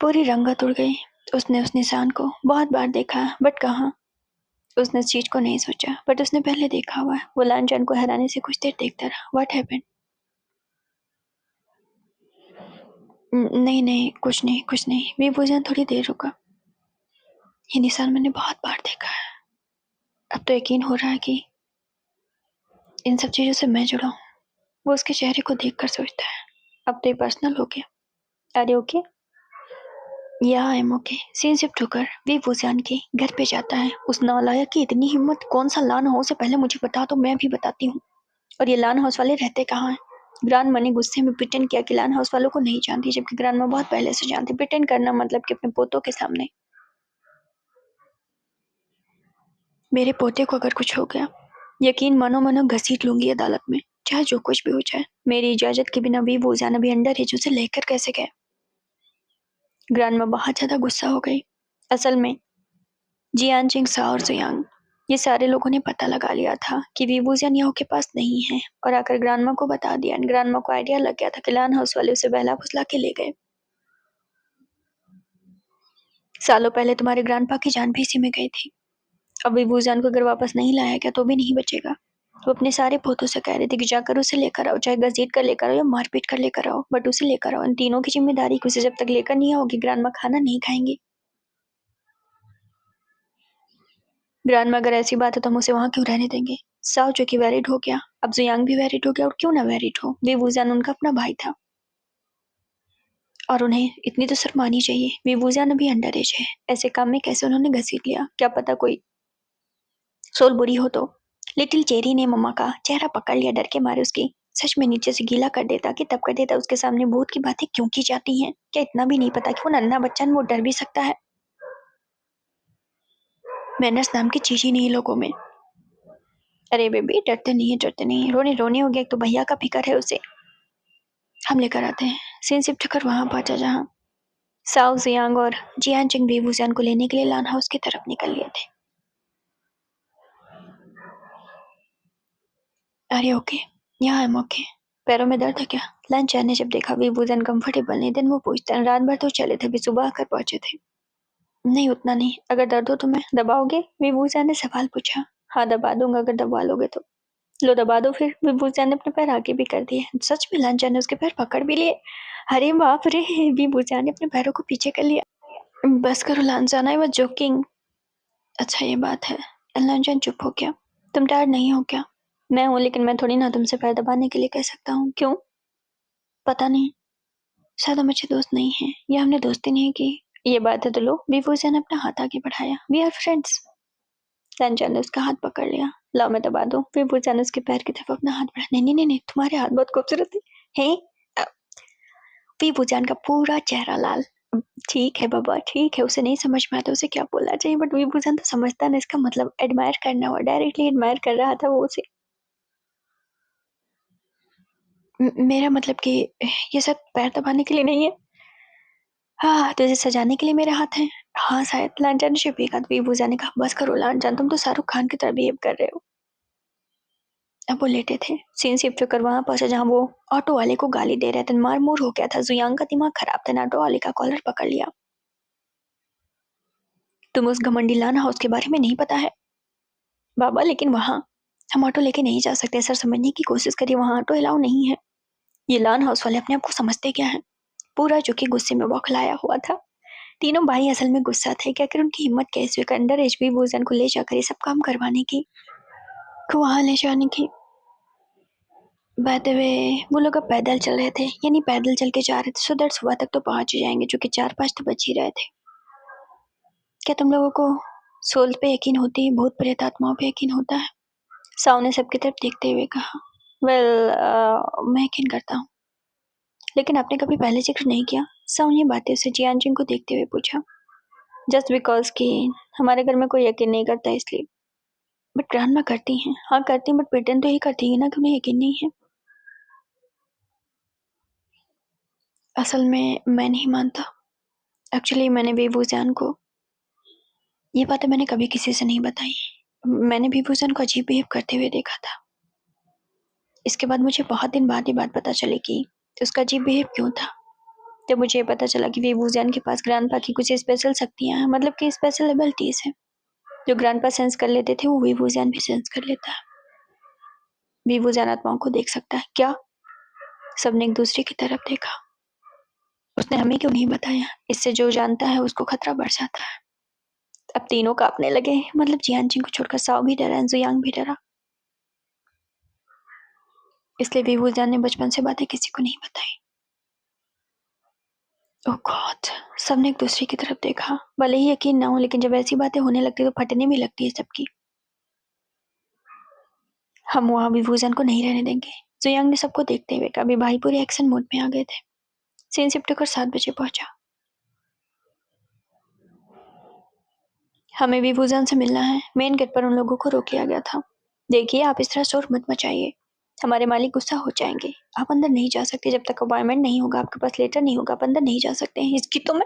पूरी रंगत उड़ गई। उसने उस निशान को बहुत बार देखा, बट कहाँ? उसने इस चीज को नहीं सोचा, बट उसने पहले देखा हुआ है। वो लांचन को हैरानी से कुछ देर देखता रहा। What happened? नहीं नहीं, कुछ नहीं कुछ नहीं। विभूजन थोड़ी देर रुका। ये निशान मैंने बहुत बार देखा है। अब तो यकीन हो रहा है कि इन सब चीजों से मैं जुड़ा हूँ। वो उसके चेहरे को देखकर सोचता है, अब तो ये पर्सनल हो गया। अरे okay, yeah I am okay. Scene shift होकर विभूजन के घर पे जाता है। उस नालायक की इतनी हिम्मत! कौन सा लान हाउस है पहले मुझे बता दो, मैं भी बताती हूँ। और ये लान हाउस वाले रहते कहाँ हैं? ग्रांड ने गुस्से में प्रिटेंड किया कि लान हाउस वालों को नहीं जानती, जबकि ग्रांड माँ बहुत पहले से जानती। प्रिटेंड करना मतलब कि अपने पोतों के सामने। मेरे पोते को अगर कुछ हो गया, यकीन मानो मानो घसीट लूंगी अदालत में, चाहे जो कुछ भी हो जाए। मेरी इजाजत के बिना विभूजन अभी अंडर एज, उसे लेकर कैसे गए? ग्रांड माँ बहुत ज्यादा गुस्सा हो गई। असल में जियान चिंग सा और जुयांग, ये सारे लोगों ने पता लगा लिया था कि विभूजन याओ के पास नहीं है, और आकर ग्रांडमा को बता दिया। ग्रांडमा को आइडिया लग गया था कि लान हाउस वाले उसे बहला फुसला के ले गए। सालों पहले तुम्हारे ग्रांडपा की जान भी इसी में गई थी। अब विभूजन को अगर वापस नहीं लाया गया तो भी नहीं बचेगा। वो अपने सारे पोतों से कह रहे थे कि जाकर उसे लेकर आओ, चाहे घसीट कर लेकर आओ या मारपीट कर लेकर आओ, बट उसे लेकर आओ। इन तीनों की जिम्मेदारी कि उसे जब तक लेकर नहीं आओगी ग्रांडमा खाना नहीं खाएंगी। ग्रांडमा, अगर ऐसी बात है तो हम उसे वहां क्यों रहने देंगे? साओ जो कि वैरिड हो गया, अब जुयांग भी वैरिड हो गया, और क्यों ना वैरिड हो। विभूजन उनका अपना भाई था और उन्हें इतनी तो शर्म आनी चाहिए। विभूजन अभी अंडर एज है, ऐसे काम में कैसे उन्होंने घसीट लिया? क्या पता कोई सोल बुरी हो तो। लिटिल चेरी ने मम्मा का चेहरा पकड़ लिया। डर के मारे उसकी सच में नीचे से गीला कर देता कि तब कर देता। उसके सामने भूत की बातें क्यों की जाती हैं? क्या इतना भी नहीं पता कि वो नन्हा बच्चा वो डर भी सकता है? मैनर्स नाम की चीज ही नहीं लोगों में। अरे बेबी, डरते नहीं है, डरते नहीं है। रोने रोने हो गया, एक तो भैया का फिक्र है उसे। हम लेकर आते हैं। सीन शिफ्ट कर वहां पहुंचा जहां साओ जियांग और जियान चिंग बेबूजान को लेने के लिए लान हाउस की तरफ निकल लिए थे। अरे ओके, यहाँ आई एम ओके। पैरों में दर्द है क्या? लंच ने जब देखा बेबूजान कंफर्टेबल नहीं, दिन वो पूछता है। रात भर तो चले थे, अभी सुबह आकर पहुंचे थे। नहीं उतना नहीं, अगर दर्द हो तो मैं दबाओगे? विभूषा ने सवाल पूछा। हाँ दबा दूंगा अगर दबा लोगे तो। लो दबा दो फिर। विभूषा ने अपने पैर आगे भी कर दिए। सच में लांचा ने उसके पैर पकड़ भी लिए। अरे बाप रे! विभूषा ने अपने पैरों को पीछे कर लिया। बस करो लांचा, आई वाज जोकिंग। अच्छा ये बात है। लांचा चुप हो गया। तुम टायर्ड नहीं हो क्या? मैं हूँ, लेकिन मैं थोड़ी ना तुमसे पैर दबाने के लिए कह सकता हूँ। क्यों? पता नहीं, शायद हम अच्छे दोस्त नहीं हैं, या हमने दोस्ती नहीं की। ये बात है तो लो। विभूषा ने अपना हाथ आगे बढ़ाया। We are friends. लांचा ने उसका हाथ पकड़ लिया। लाओ मैं दबा दूं। विभूषा ने उसके पैर की तरफ अपना हाथ बढ़ाया। नहीं नहीं नहीं नहीं, तुम्हारे हाथ बहुत खूबसूरत है। हैं? विभूषण का पूरा चेहरा लाल। ठीक है बाबा, ठीक है, उसे नहीं समझ में आता उसे क्या बोलना चाहिए, बट विभूषण तो समझता ना इसका मतलब एडमायर करना, हुआ डायरेक्टली एडमायर कर रहा था वो उसे। मेरा मतलब कि ये सब पैर दबाने के लिए नहीं है। हाँ, तुझे सजाने के लिए मेरे हाथ हैं। हाँ शायद। लांछन ने शिपी का विभूषण ने कहा। बस करो लांछन, तुम तो शाहरुख खान की तरह बिहेव कर रहे हो। अब वो लेटे थे। सीन शिफ्ट होकर वहां पहुंचा जहां वो ऑटो वाले को गाली दे रहे थे। मार मूर हो गया था। जुयांग का दिमाग खराब था। ऑटो वाले का कॉलर पकड़ लिया। तुम्हें उस घमंडी लान हाउस के बारे में नहीं पता है बाबा, लेकिन वहां हम ऑटो लेके नहीं जा सकते। सर समझने की कोशिश करिए, वहां ऑटो अलाउ नहीं है। ये लान हाउस वाले अपने आप को समझते क्या है? पूरा चुकी गुस्से में बौखलाया हुआ था। तीनों भाई असल में गुस्सा थे कि आखिर उनकी हिम्मत कैसे हुई अंडर एच भोजन को ले जाकर ये सब काम करवाने की, को वहां ले जाने की। बाय द वे, वो लोग अब पैदल चल रहे थे, यानी पैदल चल के जा रहे थे। सो दैट सुबह तक तो पहुंच ही जाएंगे, जो कि 4-5 तो बच ही रहे थे। क्या तुम लोगों को सोल पे यकीन होती है? भूत प्रेत आत्माओं पे यकीन होता है? साव ने सबकी तरफ देखते हुए कहा। वेल मैं यकीन करता हूँ, लेकिन आपने कभी पहले जिक्र नहीं किया। साव ने बातें उसे जियानजिंग को देखते हुए पूछा। जस्ट बिकॉज कि हमारे घर में कोई यकीन नहीं करता इसलिए। बट ग्रैंडमा करती हैं। हाँ करती, बट प्रिटेंड तो ही करती है ना कि उन्हें यकीन नहीं है। असल में मैं नहीं मानता। एक्चुअली मैंने विभूषण को, ये बातें मैंने कभी किसी से नहीं बताई। मैंने विभूषण को अजीब बिहेव करते हुए देखा था। इसके बाद मुझे बहुत दिन बाद ये बात पता चली कि उसका अजीब बिहेव क्यों था। जब मुझे ये पता चला कि विभूषण के पास ग्रैंडपा की कुछ स्पेशल शक्तियां हैं, मतलब कि स्पेशल एबिलिटीज है। जो ग्रैंडपा सेंस कर लेते थे वो विभूषण भी सेंस कर लेता है। विभूषण आत्माओं को देख सकता है क्या? सबने एक दूसरे की तरफ देखा। उसने हमें क्यों नहीं बताया? इससे जो जानता है उसको खतरा बढ़ जाता है। अब तीनों कांपने लगे। मतलब जियानजिंग को छोड़कर साओ भी डरा, जुयांग भी डरा। इसलिए विभूषण ने बचपन से बातें किसी को नहीं बताई। ओह गॉड! सबने एक दूसरे की तरफ देखा। भले ही यकीन ना हो, लेकिन जब ऐसी बातें होने लगती तो फटने भी लगती है सबकी। हम वहां विभूषण को नहीं रहने देंगे। जुयांग ने सबको देखते हुए कहा। अभी भाई पूरे एक्शन मोड में आ गए थे। सीन शिफ्ट होकर 7 बजे पहुंचा। हमें विभूषण से मिलना है। मेन गेट पर उन लोगों को रोक लिया गया था। देखिए आप इस तरह शोर मत मचाइए, हमारे मालिक गुस्सा हो जाएंगे। आप अंदर नहीं जा सकते जब तक अपॉइंटमेंट नहीं होगा, आपके पास लेटर नहीं होगा, आप अंदर नहीं जा सकते हैं। इसकी तो मैं।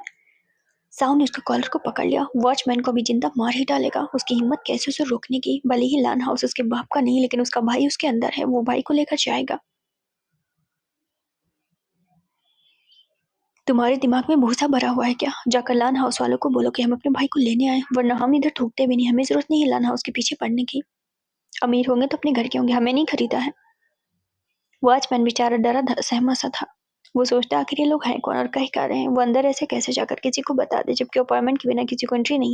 साउंड ने उसके कॉलर को पकड़ लिया। वॉचमैन को भी जिंदा मार ही डालेगा। उसकी हिम्मत कैसे उसे रोकने की? भले ही लान हाउस उसके बाप का नहीं, लेकिन उसका भाई उसके अंदर है। वो भाई को लेकर जाएगा। तुम्हारे दिमाग में भूसा भरा हुआ है क्या? जाकर लान हाउस वालों को बोलो कि हम अपने भाई को लेने आए, वरना हम इधर थूकते भी नहीं। हमें जरूरत नहीं है लान हाउस के पीछे पड़ने की। अमीर होंगे तो अपने घर के होंगे, हमें नहीं खरीदा है। वॉचमैन बेचारा डरा सहमा सा था। वो सोचता आखिर ये लोग हैं कौन और कह क्या रहे हैं। वो अंदर ऐसे कैसे जाकर किसी को बता दे, जबकि अपॉइंटमेंट के बिना किसी को एंट्री नहीं।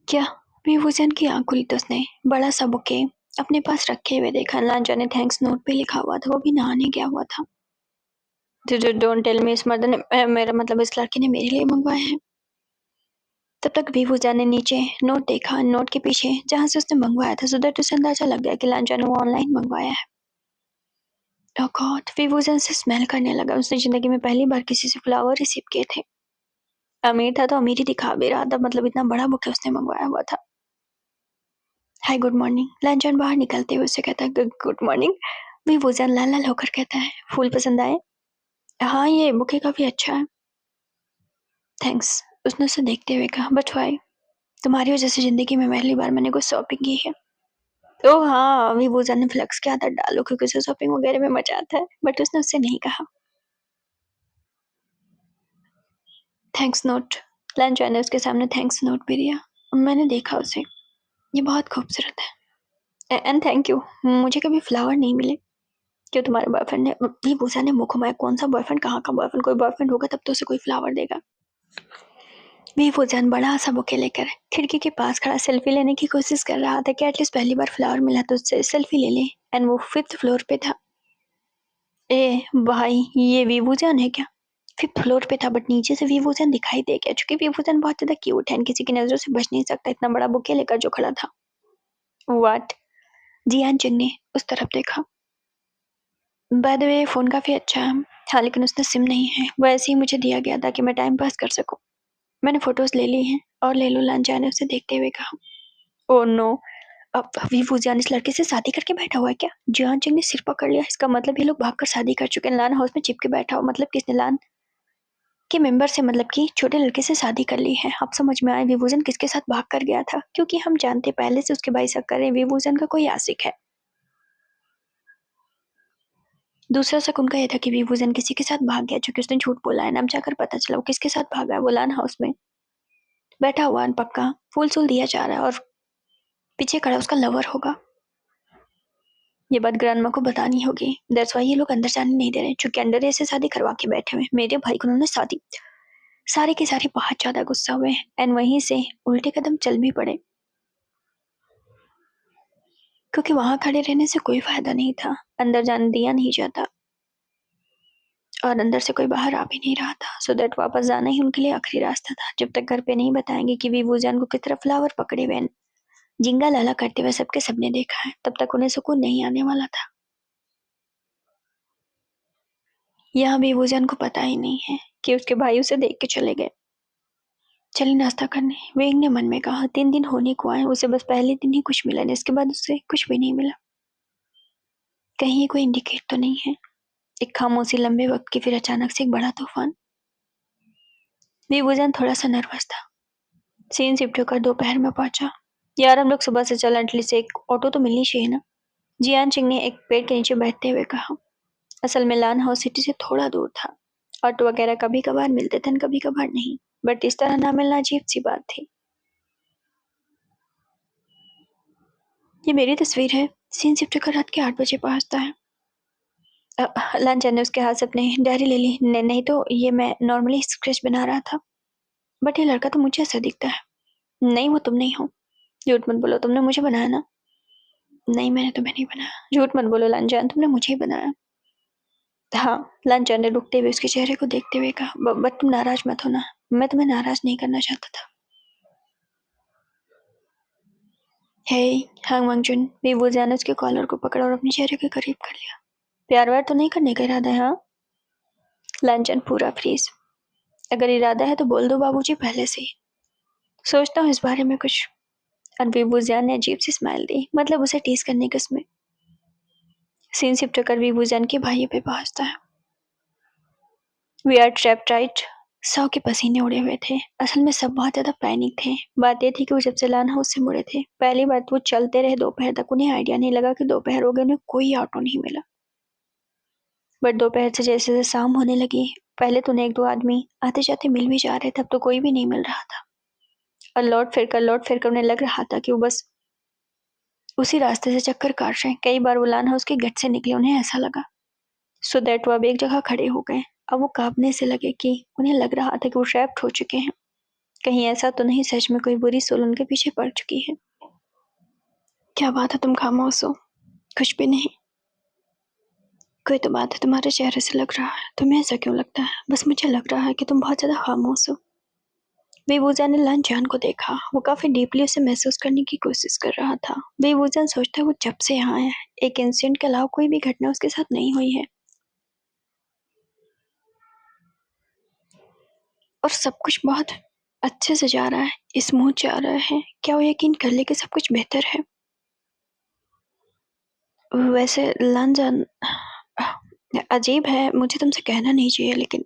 क्या? विभूषण की आंख खुली तो उसने बड़ा सा बुके अपने पास रखे हुए देखा। लांचा ने थैंक्स नोट पे लिखा हुआ था। वो भी नहाने गया हुआ था। डोंट टेल मी, इस मर्द ने, मेरा मतलब इस लड़के ने मेरे लिए मंगवाए हैं। तब तक विभूषण ने नीचे नोट देखा। नोट के पीछे जहां से उसने मंगवाया था, सुधर उसे अंदाजा लग गया कि लांचा ने वो ऑनलाइन मंगवाया है। ओह गॉड! विभूषण से स्मेल करने लगा। उसने जिंदगी में पहली बार किसी से फ्लावर रिसीव किए थे। अमीर था तो अमीर ही दिखा भी रहा था, मतलब इतना बड़ा बुके उसने मंगवाया हुआ था। Hi good morning. लांछन बाहर निकलते हुए उससे कहता है गुड मॉर्निंग। विभूषण लाल लाल होकर कहता है फूल पसंद आए? हाँ ये बुके काफी अच्छा है। थैंक्स, उसने उसे देखते हुए कहा। But why? तुम्हारी वजह से जिंदगी में पहली बार मैंने कुछ शॉपिंग की है। ओह हाँ, विभूषण ने फ्लेक्स की आदत डालो क्योंकि उसे शॉपिंग वगैरह में मजा आता है, बट उसने उससे नहीं कहा। Thanks note. लंच ने उसके सामने थैंक्स नोट भी दिया। मैंने देखा उसे, ये बहुत खूबसूरत है एंड थैंक यू। मुझे कभी फ्लावर नहीं मिले। क्यों तुम्हारे बॉयफ्रेंड ने? ये पूछा ने मुँह घुमाया। कौन सा बॉयफ्रेंड? कहाँ का बॉयफ्रेंड? कोई बॉयफ्रेंड होगा तब तो उसे कोई फ्लावर देगा। विभूषण बड़ा सा बुके लेकर खिड़की के पास खड़ा सेल्फी लेने की कोशिश कर रहा था कि एटलीस्ट पहली बार फ्लावर मिला तो उससे सेल्फी ले ले। एंड वो 5th फ्लोर पे था। ए भाई, ये विभूषण है क्या? 5th फ्लोर पे था बट नीचे से विभूषण दिखाई दे गया। क्योंकि विभूषण बहुत ज्यादा क्यूट है, किसी की नजरों से बच नहीं सकता, इतना बड़ा बुके लेकर जो खड़ा था। व्हाट? जियान चिंग ने उस तरफ देखा। बाय द वे फोन काफी अच्छा है। हाँ लेकिन उसने सिम नहीं है, वो ऐसे ही मुझे दिया गया ताकि मैं टाइम पास कर सकूं। मैंने फोटोज ले ली हैं। और ले लो, लांचा ने उसे देखते हुए कहा। ओ नो, अब विभूषण इस लड़के से शादी करके बैठा हुआ है क्या? जियान चिंग ने सिर पकड़ लिया। इसका मतलब ये लोग भागकर शादी कर चुके हैं। लान हाउस में चिपके बैठा हुआ मतलब किसने? लान के मेंबर से, मतलब कि छोटे लड़के से शादी कर ली है। अब समझ में आया विभूषण किसके साथ भाग कर गया था। क्योंकि हम जानते पहले से उसके भाई शक्कर है, विभूषण का कोई आशिक है। दूसरा शक उनका यह था कि विभूषण किसी के साथ भाग गया, क्योंकि उसने झूठ बोला है। अब जाकर पता चला वो किसके साथ भागा है। वो लान हाउस में बैठा हुआ अनपक्का फूल सूल दिया जा रहा है और पीछे खड़ा उसका लवर होगा। ये बात ग्रैंडमा को बतानी होगी। दैट्स व्हाई ये लोग अंदर जाने नहीं दे रहे, क्योंकि अंडर से शादी करवा के बैठे हुए। मेरे भाई को उन्होंने शादी। सारे के सारे बहुत ज्यादा गुस्सा हुए एंड वहीं से उल्टे कदम चल भी पड़े, क्योंकि वहां खड़े रहने से कोई फायदा नहीं था। अंदर जाने दिया नहीं जाता और अंदर से कोई बाहर आ भी नहीं रहा था। सो दैट वापस जाना ही उनके लिए आखिरी रास्ता था। जब तक घर पे नहीं बताएंगे कि विभूषण को किस तरह फ्लावर पकड़े हुए जिंगा लाला करते हुए सबके सबने देखा है, तब तक उन्हें सुकून नहीं आने वाला था। यहाँ विभूषण को पता ही नहीं है कि उसके भाई उसे देख के चले गए। चलिए नाश्ता करने, वेंग ने मन में कहा। 3 दिन होने को आए, उसे बस पहले दिन ही कुछ मिला, इसके बाद उसे कुछ भी नहीं मिला। कहीं ये कोई इंडिकेट तो नहीं है। एक खामोशी लंबे वक्त की, फिर अचानक से एक बड़ा तूफान। विभूषण थोड़ा सा नर्वस था। सीन शिफ्ट होकर दोपहर में पहुंचा। यार हम लोग सुबह से चल, एटलीस्ट एक ऑटो तो मिलनी चाहिए ना, जियान सिंह ने एक पेड़ के नीचे बैठते हुए कहा। असल में लान हाउस सिटी से थोड़ा दूर था। ऑटो वगैरह कभी कभार मिलते थे, कभी कभार नहीं, बट इस तरह ना मिलना अजीब सी बात थी। ये मेरी तस्वीर है। सीन शिफ्ट होकर रात के 8 बजे पहुंचता है। लंच ने उसके हाथ से अपनी डायरी ले ली। नहीं तो ये मैं नॉर्मली स्केच बना रहा था, बट ये लड़का तो मुझे ऐसा दिखता है। नहीं वो तुम नहीं हो। झूठ मत बोलो, तुमने मुझे बनाया ना। नहीं मैंने तुम्हें नहीं बनाया। झूठ मत बोलो लांजान, तुमने मुझे ही बनाया। हाँ, लांजान ने रुकते हुए उसके चेहरे को देखते हुए कहा। बट तुम नाराज मत हो ना, मैं तुम्हें नाराज नहीं करना चाहता था। हे हांग वांगजुन, विभूषण ने उसके कॉलर को पकड़ा और अपने चेहरे के करीब कर लिया। प्यार व्यार तो नहीं करने का इरादा है? हाँ। लांजान पूरा फ्रीज। अगर इरादा है तो बोल दो बाबूजी पहले से ही। सोचता हूँ इस बारे में कुछ। और विभूषण ने अजीब सी स्माइल दी, मतलब उसे टीज करने का। उसमें सीन शिफ्ट कर विभूषण के भाई पे पहुंचता है। We are trapped right. 100 के पसीने उड़े हुए थे। असल में सब बहुत ज्यादा पैनिक थे। बात यह थी कि वो जब से लान हाउस से मुड़े थे, पहली बात वो चलते रहे दोपहर तक। उन्हें आइडिया नहीं लगा कि दोपहर हो गए, उन्हें कोई ऑटो नहीं मिला। बट दोपहर से जैसे जैसे शाम होने लगी, पहले तो उन्हें 1-2 आदमी आते जाते मिल भी जा रहे थे, अब तो कोई भी नहीं मिल रहा था। और लौट फिर कर उन्हें लग रहा था कि वो बस उसी रास्ते से चक्कर काट रहे हैं। कई बार वो लान हाउस के गेट से निकले, उन्हें ऐसा लगा। सो दैट वो अब एक जगह खड़े हो गए। अब वो कांपने से लगे कि उन्हें लग रहा था कि वो ट्रैप्ड हो चुके हैं। कहीं ऐसा तो नहीं सच में कोई बुरी सोल उनके पीछे पड़ चुकी है। क्या बात है, तुम खामोश हो? कुछ भी नहीं। कोई तो बात है, तुम्हारे चेहरे से लग रहा है। तुम्हें ऐसा क्यों लगता है? बस मुझे लग रहा है कि तुम बहुत ज्यादा खामोश हो। विभूषण ने लांचान को देखा। वो काफी डीपली उसे महसूस करने की कोशिश कर रहा था। विभूषण सोचता है वो जब से यहाँ आया है, एक इंसिडेंट के अलावा कोई भी घटना उसके साथ नहीं हुई है और सब कुछ बहुत अच्छे से जा रहा है, स्मूथ जा रहा है। क्या वो यकीन कर ले कि सब कुछ बेहतर है? वैसे लांजान, अजीब है, मुझे तुमसे कहना नहीं चाहिए, लेकिन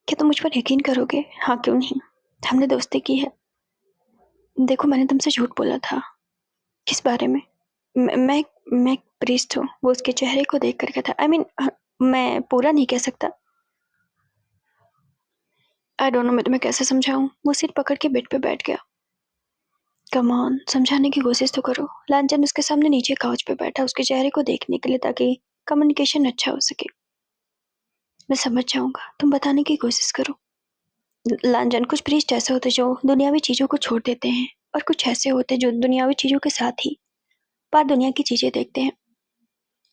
क्या तुम मुझ पर यकीन करोगे? हाँ क्यों नहीं, हमने दोस्ती की है। देखो मैंने तुमसे झूठ बोला था। किस बारे में? मैं एक प्रीस्ट हूँ। वो उसके चेहरे को देख कर कहता, I mean, मैं पूरा नहीं कह सकता। आई डोंट नो मैं तुम्हें कैसे समझाऊं। वो सीट पकड़ के बेड पे बैठ गया। कम ऑन, समझाने की कोशिश तो करो। लांचन उसके सामने नीचे काउच पे बैठा उसके चेहरे को देखने के लिए ताकि कम्युनिकेशन अच्छा हो सके। मैं समझ जाऊंगा, तुम बताने की कोशिश करो। लांचन, कुछ प्रीस्ट ऐसे होते जो दुनियावी चीजों को छोड़ देते हैं और कुछ ऐसे होते जो दुनियावी चीजों के साथ ही पार दुनिया की चीजें देखते हैं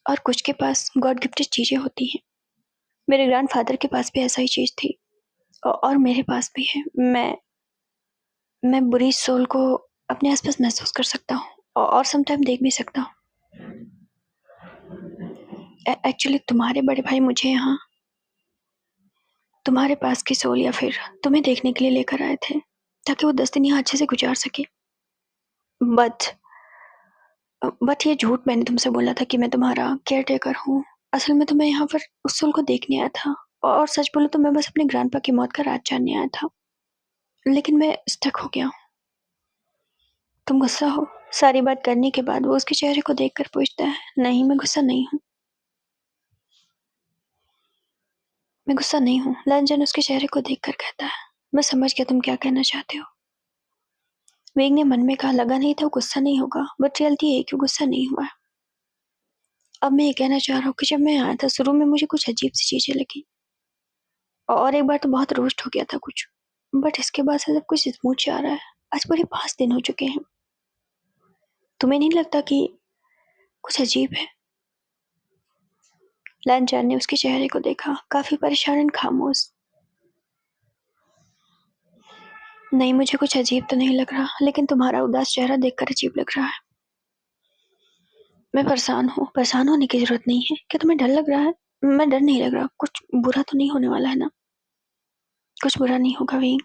और कुछ के पास गॉड गिफ्टेड चीजें होती हैं। मेरे ग्रैंडफादर के पास भी ऐसा ही चीज थी और मेरे पास भी है। मैं बुरी सोल को अपने आसपास महसूस कर सकता हूँ और समटाइम देख भी सकता हूँ। एक्चुअली तुम्हारे बड़े भाई मुझे यहाँ तुम्हारे पास की सोल या फिर तुम्हें देखने के लिए लेकर आए थे ताकि वो 10 दिन यहाँ अच्छे से गुजार सके। बट बट ये झूठ मैंने तुमसे बोला था कि मैं तुम्हारा केयर टेकर हूँ। असल में तो मैं यहाँ पर उस सोल को देखने आया था और सच बोलो तो मैं बस अपने ग्रैंडपा की मौत का राज जानने आया था, लेकिन मैं स्टक हो गया हूँ। तुम गुस्सा हो? सारी बात करने के बाद वो उसके चेहरे को देखकर पूछता है। नहीं, मैं गुस्सा नहीं हूँ। मैं गुस्सा नहीं हूँ, लांचन उसके चेहरे को देखकर कहता है। मैं समझ गया तुम क्या कहना चाहते हो। वेग ने मन में कहा, लगा नहीं था वो गुस्सा नहीं होगा, बट रियलिटी है कि गुस्सा नहीं हुआ। अब मैं ये कहना चाह रहा हूँ कि जब मैं आया था शुरू में मुझे कुछ अजीब सी चीजें लगी और एक बार तो बहुत रोस्ट हो गया था कुछ, बट इसके बाद से सब कुछ स्मूथ जा रहा है। आज पूरे 5 दिन हो चुके हैं। तुम्हें नहीं लगता कि कुछ अजीब है? लांचन ने उसके चेहरे को देखा, काफी परेशान और खामोश। नहीं, मुझे कुछ अजीब तो नहीं लग रहा, लेकिन तुम्हारा उदास चेहरा देखकर अजीब लग रहा है। मैं परेशान हूँ। परेशान होने की जरूरत नहीं है। क्या तुम्हें डर लग रहा है? मैं डर नहीं लग रहा। कुछ बुरा तो नहीं होने वाला है ना? कुछ बुरा नहीं होगा भी।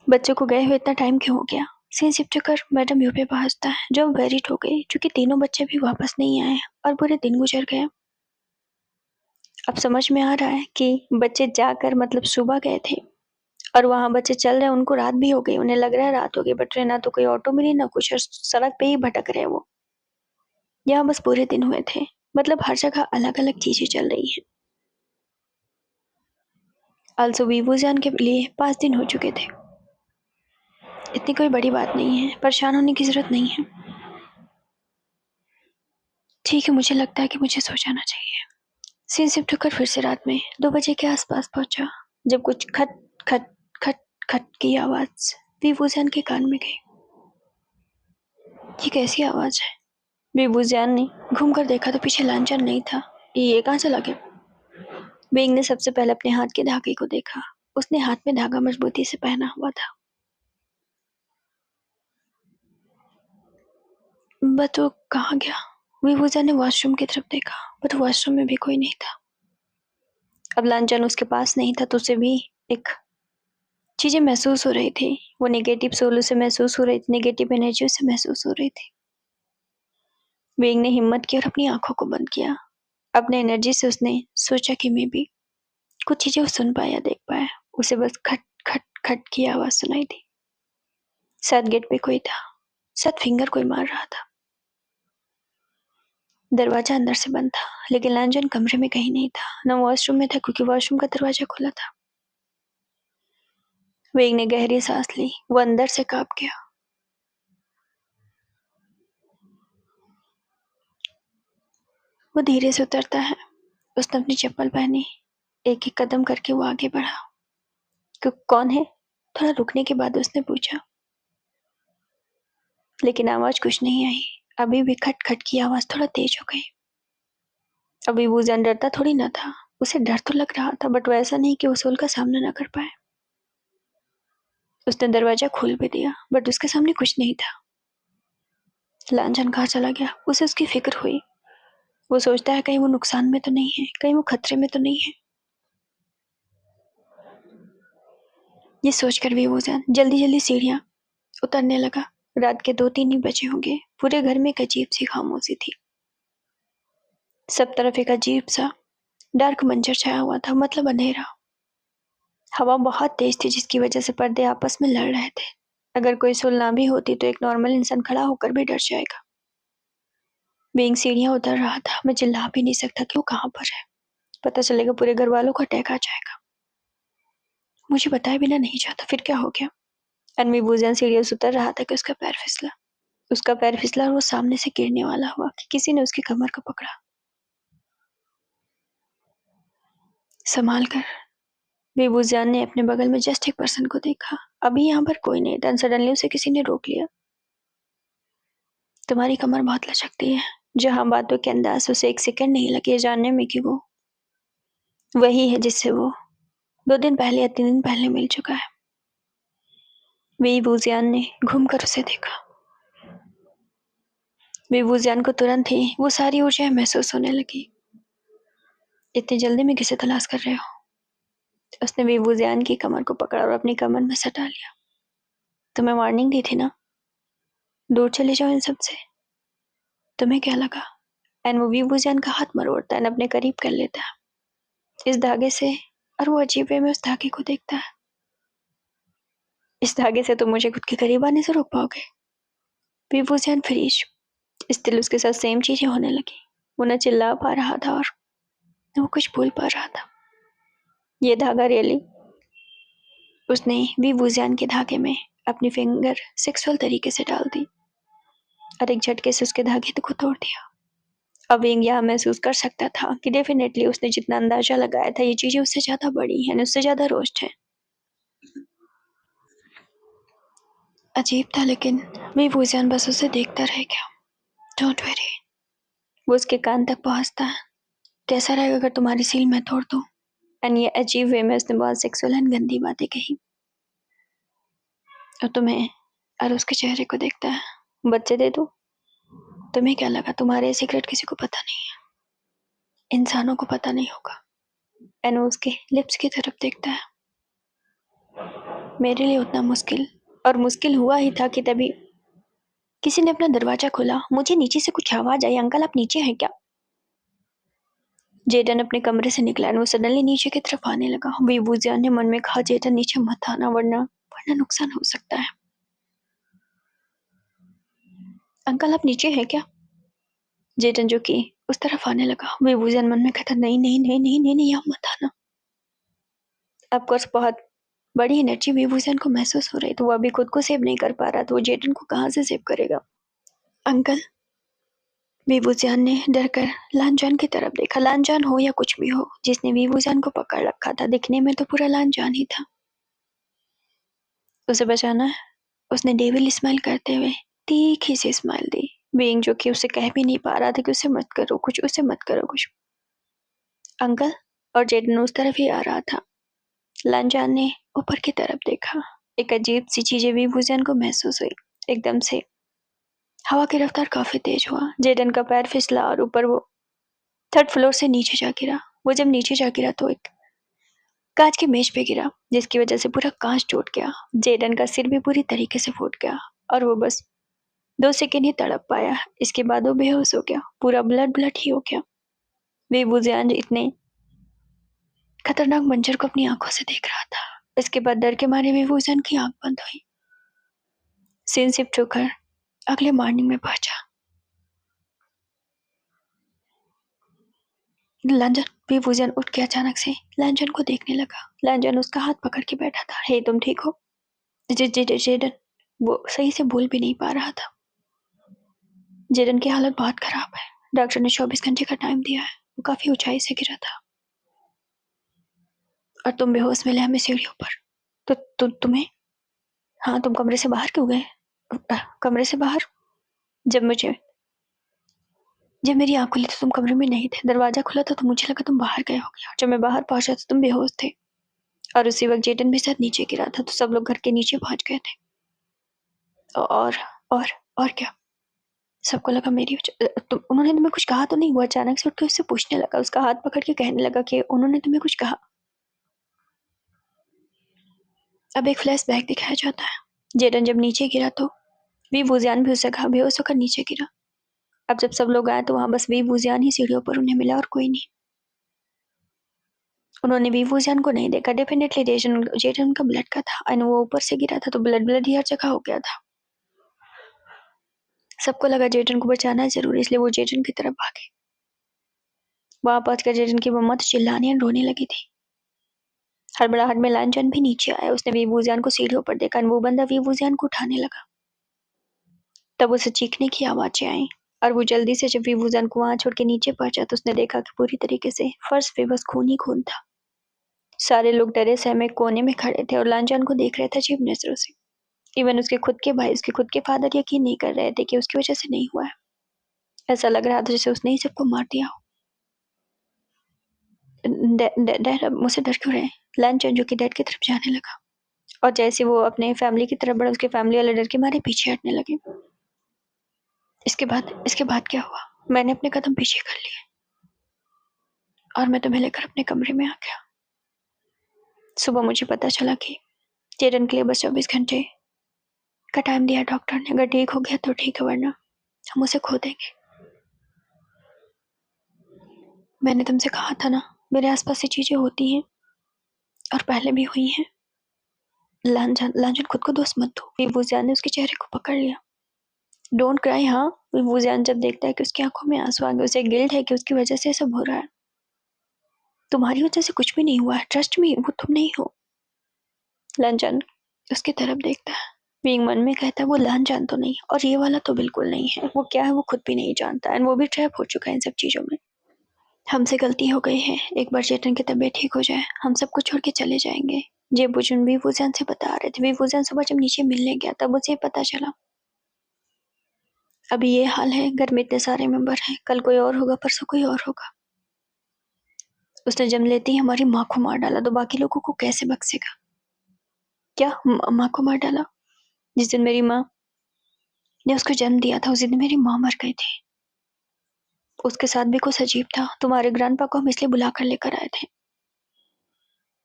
बच्चों को गए हुए इतना टाइम क्यों हो गया? सीन शिफ्ट कर मैडम यू पे पहुंचता है जो वेरिट हो गई क्योंकि तीनों बच्चे भी वापस नहीं आए और पूरे दिन गुजर गए। अब समझ में आ रहा है कि बच्चे जाकर मतलब सुबह गए थे और वहां बच्चे चल रहे हैं, उनको रात भी हो गई, उन्हें लग रहा है रात हो गई, बट ना तो कोई ऑटो मिली ना कुछ, और सड़क पे ही भटक रहे वो। यहाँ बस पूरे दिन हुए थे, मतलब हर जगह अलग अलग चीजें चल रही हैं। ऑल्सो वीवूजान के लिए 5 दिन हो चुके थे। इतनी कोई बड़ी बात नहीं है, परेशान होने की जरूरत नहीं है। ठीक है, मुझे लगता है कि मुझे सो जाना चाहिए। सीन शिफ्ट होकर फिर से रात में 2 बजे के आसपास पहुंचा जब कुछ खट खट खट खट की आवाज वीवूजान के कान में गई। ये कैसी आवाज है? वीवूजान ने घूमकर देखा तो पीछे लांचन नहीं था। ये कहाँ चला गया? बेंग ने सबसे पहले अपने हाथ के धागे को देखा। उसने हाथ में धागा मजबूती से पहना हुआ था। बट वो कहाँ गया? वीवूजान ने वॉशरूम की तरफ देखा, बट वॉशरूम में भी कोई नहीं था। अब लांचन उसके पास नहीं था तो उसे भी एक चीजें महसूस हो रही थी। वो नेगेटिव सोल उसे महसूस हो रही थी, नेगेटिव एनर्जी उसे महसूस हो रही थी। बेंग ने हिम्मत की और अपनी आंखों को बंद किया। अपने एनर्जी से उसने सोचा कि मैं भी कुछ चीजें वो सुन पाया, देख पाया। उसे बस खट खट खट की आवाज सुनाई दी। शायद गेट पे कोई था, शायद फिंगर कोई मार रहा था। दरवाजा अंदर से बंद था, लेकिन लांचन कमरे में कहीं नहीं था, न वॉशरूम में था क्योंकि वॉशरूम का दरवाजा खुला था। वेग ने गहरी सांस ली। वो अंदर से कांप गया। वो धीरे से उतरता है। उसने अपनी चप्पल पहनी। एक एक कदम करके वो आगे बढ़ा। कौन है? थोड़ा रुकने के बाद उसने पूछा, लेकिन आवाज कुछ नहीं आई। अभी भी खट खट की आवाज थोड़ा तेज हो गई। अभी वो डरता थोड़ी ना था। उसे डर तो लग रहा था, बट वैसा नहीं कि उस होल का सामना ना कर पाए। उसने दरवाजा खोल भी दिया, बट उसके सामने कुछ नहीं था। लांछन कहाँ चला गया, उसे उसकी फिक्र हुई। वो सोचता है कहीं वो नुकसान में तो नहीं है, कहीं वो खतरे में तो नहीं है। ये सोचकर भी वो जल्दी जल्दी सीढ़ियां उतरने लगा। रात के 2-3 ही बजे होंगे। पूरे घर में एक अजीब सी खामोशी थी। सब तरफ एक अजीब सा डार्क मंजर छाया हुआ था, मतलब अंधेरा। हवा बहुत तेज थी जिसकी वजह से पर्दे आपस में लड़ रहे थे। अगर कोई सुल ना भी होती तो एक नॉर्मल इंसान खड़ा होकर भी डर जाएगा। बीइंग सीढ़ियां उतर रहा था। मैं चिल्ला भी नहीं सकता कि वो कहाँ पर है। पता चलेगा पूरे घर वालों को अटैक आ जाएगा। मुझे बताए बिना नहीं जाता, फिर क्या हो गया? अनवी बुजान सीढ़ियों से उतर रहा था कि उसका पैर फिसला। उसका पैर फिसला और वो सामने से गिरने वाला हुआ कि किसी ने उसकी कमर को पकड़ा। संभाल कर। बेबूजान ने अपने बगल में जस्ट एक पर्सन को देखा। अभी यहाँ पर कोई नहीं था। सडनली उसे किसी ने रोक लिया। तुम्हारी कमर बहुत लचकती है। जहां बातों के अंदाज उसे एक सेकंड नहीं लगे जानने में कि वो वही है जिससे वो 2 दिन पहले या 3 दिन पहले मिल चुका है। बेबूजियान ने घूमकर उसे देखा। बेबूजियान को तुरंत ही वो सारी ऊर्जा महसूस होने लगी। इतनी जल्दी में किसे तलाश कर रहे हो? उसने बेबूजियान की कमर को पकड़ा और अपनी कमर में सटा लिया। तुम्हें वार्निंग दी थी ना, दूर चले जाओ इन सब से। तुम्हें क्या लगा? एंड वो बेबूजियान का हाथ मरोड़ता है, अपने करीब कर लेता है इस धागे से, और वो अजीब वे में उस धागे को देखता है। इस धागे से तुम मुझे खुद के करीब आने से रोक पाओगे? बेबूजियान फ्रीज। स्टिल उसके साथ सेम चीजें होने लगी। वो न चिल्ला पा रहा था और न वो कुछ बोल पा रहा था। ये धागा रियली। उसने बेबूजियान के धागे में अपनी फिंगर सेक्सुअल तरीके से डाल दी और एक झटके से उसके धागे को तोड़ दिया। अब विंग यह महसूस कर सकता था कि डेफिनेटली उसने जितना अंदाजा लगाया था ये चीजें उससे ज्यादा बड़ी हैं, उससे ज्यादा रोस्ट हैं। अजीब था, लेकिन बेबूजियान बस उसे देखता रह गया। Don't worry. वो उसके कान तक पहुंचता है। कैसा रहेगा अगर तुम्हारी सील मैं तोड़ दूं? एंड ये अजीब वे में उसने बहुत सेक्सुअल एंड गंदी बातें कही। और तुम्हें और उसके चेहरे को देखता है। बच्चे दे दो। तुम्हें क्या लगा तुम्हारे सीक्रेट किसी को पता नहीं है? इंसानों को पता नहीं होगा। एंड वो उसके लिप्स की तरफ देखता है। मेरे लिए उतना मुश्किल, और मुश्किल हुआ ही था कि तभी किसी ने अपना दरवाजा खोला। मुझे नीचे से कुछ आवाज आई। अंकल आप नीचे हैं क्या? जेडन अपने कमरे से निकला और वो सडनली नीचे की तरफ आने लगा। बेबूजियान ने मन में कहा, जेडन नीचे मत आना, वरना वरना नुकसान हो सकता है। अंकल आप नीचे हैं क्या? जेडन जो कि उस तरफ आने लगा। बेबूजियान मन में कहता, नहीं नहीं नहीं नहीं नहीं नहीं, यहाँ मत आना। ऑफकोर्स बहुत बड़ी एनर्जी बेबूजियान को महसूस हो रही, तो वो अभी खुद को सेव नहीं कर पा रहा, तो वो जेडन को कहाँ से सेव करेगा? अंकल। बेबूजियान ने डर कर लानजान की तरफ देखा। लानजान हो या कुछ भी हो, जिसने बेबूजियान को पकड़ रखा था, दिखने में तो पूरा लानजान ही था। उसे बचाना है। उसने डेविल स्माइल करते हुए तीखी सी स्माइल दी। बीइंग जो कि उसे कह भी नहीं पा रहा था कि उसे मत करो कुछ, उसे मत करो कुछ। अंकल। और जेडन उस तरफ ही आ रहा था। लानजान ने ऊपर की तरफ देखा। एक अजीब सी चीजें बेबूजियान को महसूस हुई। एकदम से हवा की रफ्तार काफी तेज हुआ। जेडन का पैर फिसला और ऊपर वो 3rd फ्लोर से नीचे जा गिरा। वो जब नीचे जा गिरा तो एक कांच की मेज पे गिरा, जिसकी वजह से पूरा कांच टूट गया। जेडन का सिर भी पूरी तरीके से फूट गया और वो बस 2 सेकेंड ही तड़प पाया। इसके बाद वो बेहोश हो गया। पूरा ब्लड ब्लड ही हो गया। बेबूजियान इतने खतरनाक मंजर को अपनी आंखों से देख रहा था। इसके बाद डर के मारे बेबूजियान की आंख बंद हुई। सीन शिफ्ट होकर अगले मॉर्निंग में पहुंचा। लांजन। बेबूजियान उठ के अचानक से लांजन को देखने लगा। लांजन उसका हाथ पकड़ के बैठा था। हे तुम ठीक हो? जेडन। वो सही से बोल भी नहीं पा रहा था। जेडन की हालत बहुत खराब है। डॉक्टर ने 24 घंटे का टाइम दिया है। वो काफी ऊंचाई से गिरा था और तुम बेहोश मिले हमें सीढ़ियों पर। तो तुम्हें, हाँ तुम कमरे से बाहर क्यों गए? कमरे से बाहर? जब मेरी आंख खुली तो तुम कमरे में नहीं थे। दरवाजा खुला था तो मुझे लगा तुम बाहर गए होगे, और जब मैं बाहर पहुंचा तो तुम बेहोश थे। और उसी वक्त जेडन भी साथ नीचे गिरा था, तो सब लोग घर के नीचे पहुंच गए थे। और और और क्या? सबको लगा मेरी उन्होंने तुम्हें कुछ कहा तो नहीं? वो अचानक से उठ के उससे पूछने लगा। उसका हाथ पकड़ के कहने लगा कि उन्होंने तुम्हें कुछ कहा। अब एक फ्लैशबैक दिखाया जाता है। जेडन जब नीचे गिरा तो बेबूजियान भी उस जगह बेहोश होकर नीचे गिरा। अब जब सब लोग आए तो वहां बस बेबूजियान ही सीढ़ियों पर उन्हें मिला और कोई नहीं। उन्होंने बेबूजियान को नहीं देखा। डेफिनेटली जेडन का ब्लड का था, और वो ऊपर से गिरा था तो ब्लड ब्लड ही हर जगह हो गया था। सबको लगा जेडन को बचाना है जरूर, इसलिए वो जेडन की तरफ भागे। वहां पहुंचकर जेडन की मम्मा तो चिल्लाने और रोने लगी थी। हड़बड़ाहट में लालचंद भी नीचे आया। उसने वीवूजियान को सीढ़ियों पर देखा। वो बंदा वीवूजियान को उठाने लगा। तब उसे चीखने की आवाजें आई और वो जल्दी से जब वीवूजियान को वहां छोड़ के नीचे पहुंचा तो उसने देखा कि पूरी तरीके से फर्श पे बस खून ही खून था। सारे लोग डरे सहमे कोने में खड़े थे और लालचंद को देख रहे थे अजीब नजरों से। इवन उसके खुद के भाई, उसके खुद के फादर यकीन नहीं कर रहे थे कि उसकी वजह से नहीं हुआ है। ऐसा लग रहा था जैसे उसने ही सबको मार दिया हो। डैड, अब मुझसे डर क्यों रहे? लालचंद जो कि डैड की तरफ जाने लगा और जैसे वो अपने फैमिली की तरफ बढ़ा, उसके फैमिली वाले डर के मारे पीछे हटने लगे। इसके बाद क्या हुआ? मैंने अपने कदम पीछे कर लिए और मैं तुम्हें लेकर अपने कमरे में आ गया। सुबह मुझे पता चला कि जेडन के लिए बस 24 घंटे का टाइम दिया डॉक्टर ने। अगर ठीक हो गया तो ठीक है, वरना हम उसे खो देंगे। मैंने तुमसे कहा था ना, मेरे आसपास ये चीजें होती हैं और पहले भी हुई हैं। लांजन खुद को दोस्त मत दो। वीवूजियान ने उसके चेहरे को पकड़ लिया। Don't cry. हाँ, वीवूजियान जब देखता है कि उसकी आंखों में आंसू आ गए, उसे गिल्ट है कि उसकी वजह से सब हो रहा है। तुम्हारी वजह से कुछ भी नहीं हुआ है, ट्रस्ट मी, वो तुम नहीं हो। लांजन उसकी तरफ देखता है। विंग मन में कहता है वो लांजन तो नहीं, और ये वाला तो बिल्कुल नहीं है। वो क्या है वो खुद भी नहीं जानता, एंड वो भी ट्रैप हो चुका है इन सब चीजों में। हमसे गलती हो गई है। एक बार चेतन की तबीयत ठीक हो जाए, हम सबको छोड़ के चले जाएंगे। ये बुजुन वीवूजियान से बता रहे थे। वीवूजियान सुबह जब नीचे मिलने गया तब उसे पता चला। अभी ये हाल है, घर में इतने सारे मेंबर हैं, कल कोई और होगा, परसों कोई और होगा। उसने जन्म लेते ही हमारी माँ को मार डाला, तो बाकी लोगों को कैसे बख्शेगा? क्या माँ को मार डाला? जिस दिन मेरी माँ ने उसको जन्म दिया था उसी दिन मेरी माँ मर गई थी। उसके साथ भी कुछ अजीब था। तुम्हारे ग्रैंडपा को हम इसलिए बुला कर लेकर आए थे,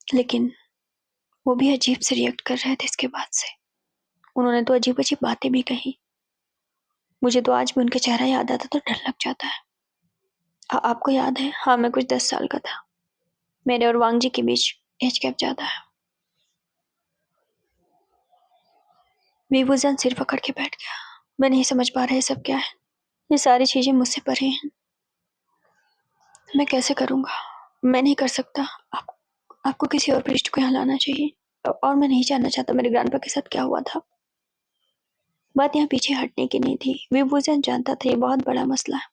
लेकिन वो भी अजीब से रिएक्ट कर रहे थे इसके बाद से। उन्होंने तो अजीब अजीब बातें भी कही। मुझे तो आज भी उनका चेहरा याद आता तो डर लग जाता है। आपको याद है? हाँ, मैं कुछ 10 साल का था। मेरे और वांग जी के बीच एज गैप ज्यादा है। वीवूजियान सिर पकड़ के बैठ गया। मैं नहीं समझ पा रहा है सब क्या है। ये सारी चीजें मुझसे परे हैं। मैं कैसे करूंगा? मैं नहीं कर सकता। आपको किसी और पृष्ठ को यहाँ लाना चाहिए। और मैं नहीं जानना चाहता मेरे ग्रैंडपा के साथ क्या हुआ था। बात यहाँ पीछे हटने की नहीं थी। वीवूजियान जानता था ये बहुत बड़ा मसला है।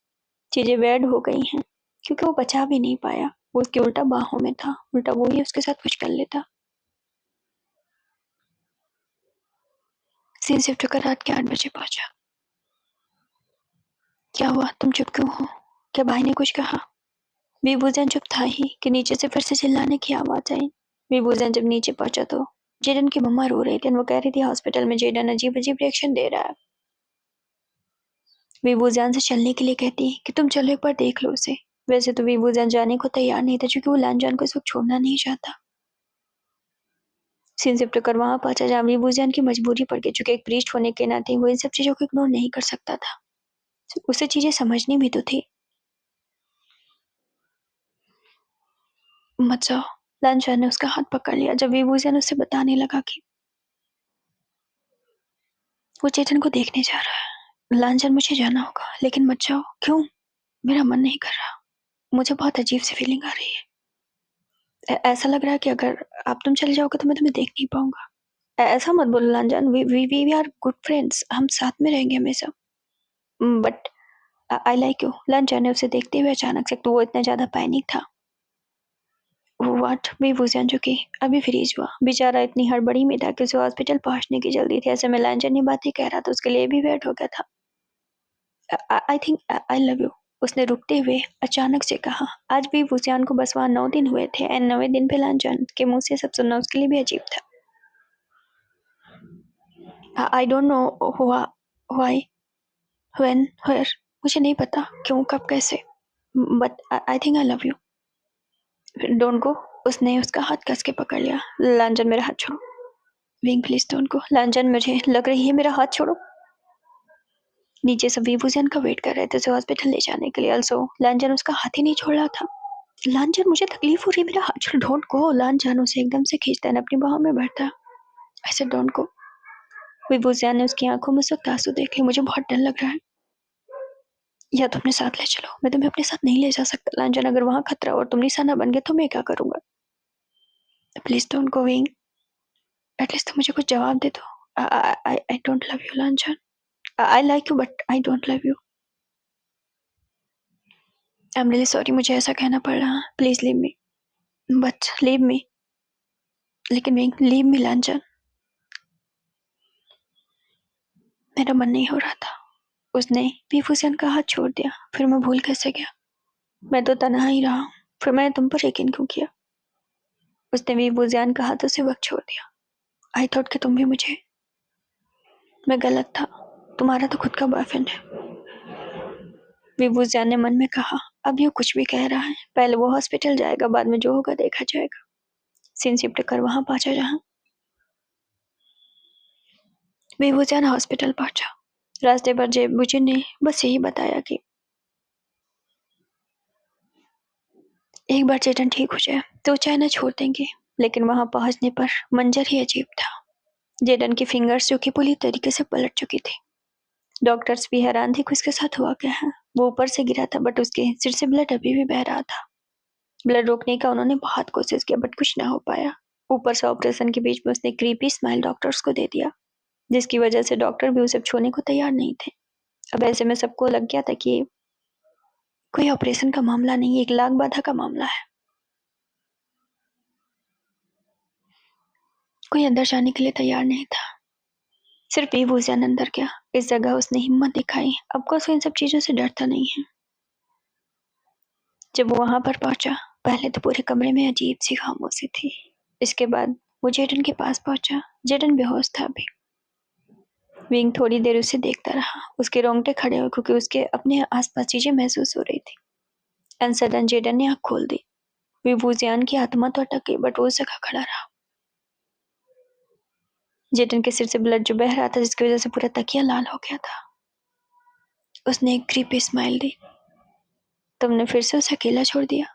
चीजें वेड हो गई हैं क्योंकि वो बचा भी नहीं पाया। वो उसके उल्टा बाहों में था। उल्टा वो ही उसके साथ कुछ कर लेता। सीन शिफ्ट होकर रात के 8 बजे पहुंचा। क्या हुआ? तुम चुप क्यों हो? क्या भाई ने कुछ कहा? वीवूजियान चुप था ही कि नीचे से फिर से चिल्लाने की आवाज आई। वीवूजियान जब नीचे पहुंचा तो जेडन की मम्मा रो रही थी। वो कह रही थी हॉस्पिटल में जेडन अजीब अजीब रिएक्शन दे रहा है। वीवूजियान से चलने के लिए कहती कि तुम चलो एक बार देख लो उसे। वैसे तो वीवूजियान जाने को तैयार नहीं था क्योंकि वो लांजान को इस वक्त छोड़ना नहीं चाहता। सीन शिफ्ट कर वहां पहुंचा जहाँ वीवूजियान की मजबूरी पड़ गई। चूंकि एक प्रीस्ट होने के नाते वो इन सब चीजों को इग्नोर नहीं कर सकता था। उसे चीजें समझनी भी तो थी। मत जाओ। लांजान ने उसका हाथ पकड़ लिया जब वीवूजियान उससे बताने लगा कि वो चेतन को देखने जा रहा है। लांजान, मुझे जाना होगा लेकिन मत जाओ। क्यों? मेरा मन नहीं कर रहा। मुझे बहुत अजीब सी फीलिंग आ रही है। ऐसा लग रहा है कि अगर आप तुम चले जाओगे तो मैं तुम्हें देख नहीं पाऊंगा। ऐसा मत बोलो Lan Zhan. We are good friends. हम साथ में रहेंगे हमेशा। But I like you. Lan Zhan ने उसे देखते हुए अचानक से, तो वो इतना ज्यादा पैनिक था। व्हाट? वीवूजियान झुकी। अभी फ्रीज हुआ। बेचारा इतनी हड़बड़ी में था कि उसे हॉस्पिटल पहुंचने की जल्दी थी। ऐसे में लांजान ये बातें कह रहा था, उसके लिए भी वेट हो गया था। आई थिंक आई लव यू, उसने रुकते हुए अचानक से कहा। आज भी वुजियान को बस वहां 9 दिन हुए थे एंड 9वें दिन पे लांजान के मुंह से सब सुनना उसके लिए भी अजीब था। I don't know why, when, where, मुझे नहीं पता क्यों, कब, कैसे, but I think I love you. Don't go. उसने उसका हाथ कस के पकड़ लिया। लांजान, मेरा हाथ छोड़ो। Wei Ying please don't go. Lan Zhan, मुझे लग रही है, मेरा हाथ छोड़ो। नीचे सब वीवूजियान का वेट कर रहे थे उसे हॉस्पिटल ले जाने के लिए। अल्सो लांजान उसका हाथ ही नहीं छोड़ रहा था। लांजान, मुझे तकलीफ हो रही है, मेरा हाथ छोड़। Don't go. लांजान उसे एकदम से खींचता है, अपनी बाहों में भरता। ऐसे डोंट गो। वीवूजियान ने उसकी आंखों में सख्त आंसू देखे। मुझे बहुत डर लग रहा है। या तो अपने साथ ले चलो। मैं तुम्हें अपने साथ नहीं ले जा सकता लांजन, अगर वहाँ खतरा और तुम निशाना बन गए तो मैं क्या करूँगा? Please don't go Wei Ying, at least तुम मुझे कुछ जवाब दे दो। I don't love you Lan Zhan, I like you but I don't love you. I am really sorry, मुझे ऐसा कहना पड़ रहा। Please leave me, but leave me. लेकिन विंग, लीव मी लांजन। मेरा मन नहीं हो रहा था। उसने पीफूसियन का हाथ छोड़ दिया। फिर मैं भूल कैसे गया? मैं तो तन्हा ही रहा हूँ, फिर मैंने तुम पर यकीन क्यों किया? उसने वीवूजियान का हाथ उसे वक्त छोड़ दिया। आई थॉट कि तुम भी मुझे। मैं गलत था, तुम्हारा तो खुद का बॉयफ्रेंड है। वीवूजियान ने मन में कहा, अब ये कुछ भी कह रहा है। पहले वो हॉस्पिटल जाएगा, बाद में जो होगा देखा जाएगा। सीन शिफ्ट कर वहां पहुंचा जहां वीवूजियान हॉस्पिटल पहुंचा। रास्ते पर जेबुजी ने बस यही बताया कि एक बार चेतन ठीक हो जाए तो चाइना छोड़ देंगे। लेकिन वहां पहुंचने पर मंजर ही अजीब था। जेडन की फिंगर्स जो कि पूरी तरीके से पलट चुकी थी। डॉक्टर्स भी हैरान थे कि उसके साथ हुआ क्या है। वो ऊपर से गिरा था बट उसके सिर से ब्लड अभी भी बह रहा था। ब्लड रोकने का उन्होंने बहुत कोशिश किया बट कुछ ना हो पाया। ऊपर से ऑपरेशन के बीच में उसने क्रीपी स्माइल डॉक्टर्स को दे दिया, जिसकी वजह से डॉक्टर भी उसे छूने को तैयार नहीं थे। अब ऐसे में सबको लग गया था कि कोई ऑपरेशन का मामला नहीं, एक लाख बाधा का मामला है। कोई अंदर जाने के लिए तैयार नहीं था। सिर्फ वीवूजियान अंदर गया। इस जगह उसने हिम्मत दिखाई। अब को इन सब चीजों से डरता नहीं है। जब वो वहां पर पहुंचा, पहले तो पूरे कमरे में अजीब सी खामोशी थी। इसके बाद वो जेडन के पास पहुंचा। जेडन बेहोश था अभी। विंग थोड़ी देर उसे देखता रहा। उसके रोंगटे खड़े हुए क्योंकि उसके अपने आसपास चीजें महसूस हो रही थी। एंड सडन जेडन ने आंख खोल दी। विभूजियान की आत्मा तो अटक गई बट वो उस जगह खड़ा रहा। जेडन के सिर से ब्लड जो बह रहा था, जिसकी वजह से पूरा तकिया लाल हो गया था। उसने एक क्रीपी स्माइल दी। तुमने फिर से उसे अकेला छोड़ दिया?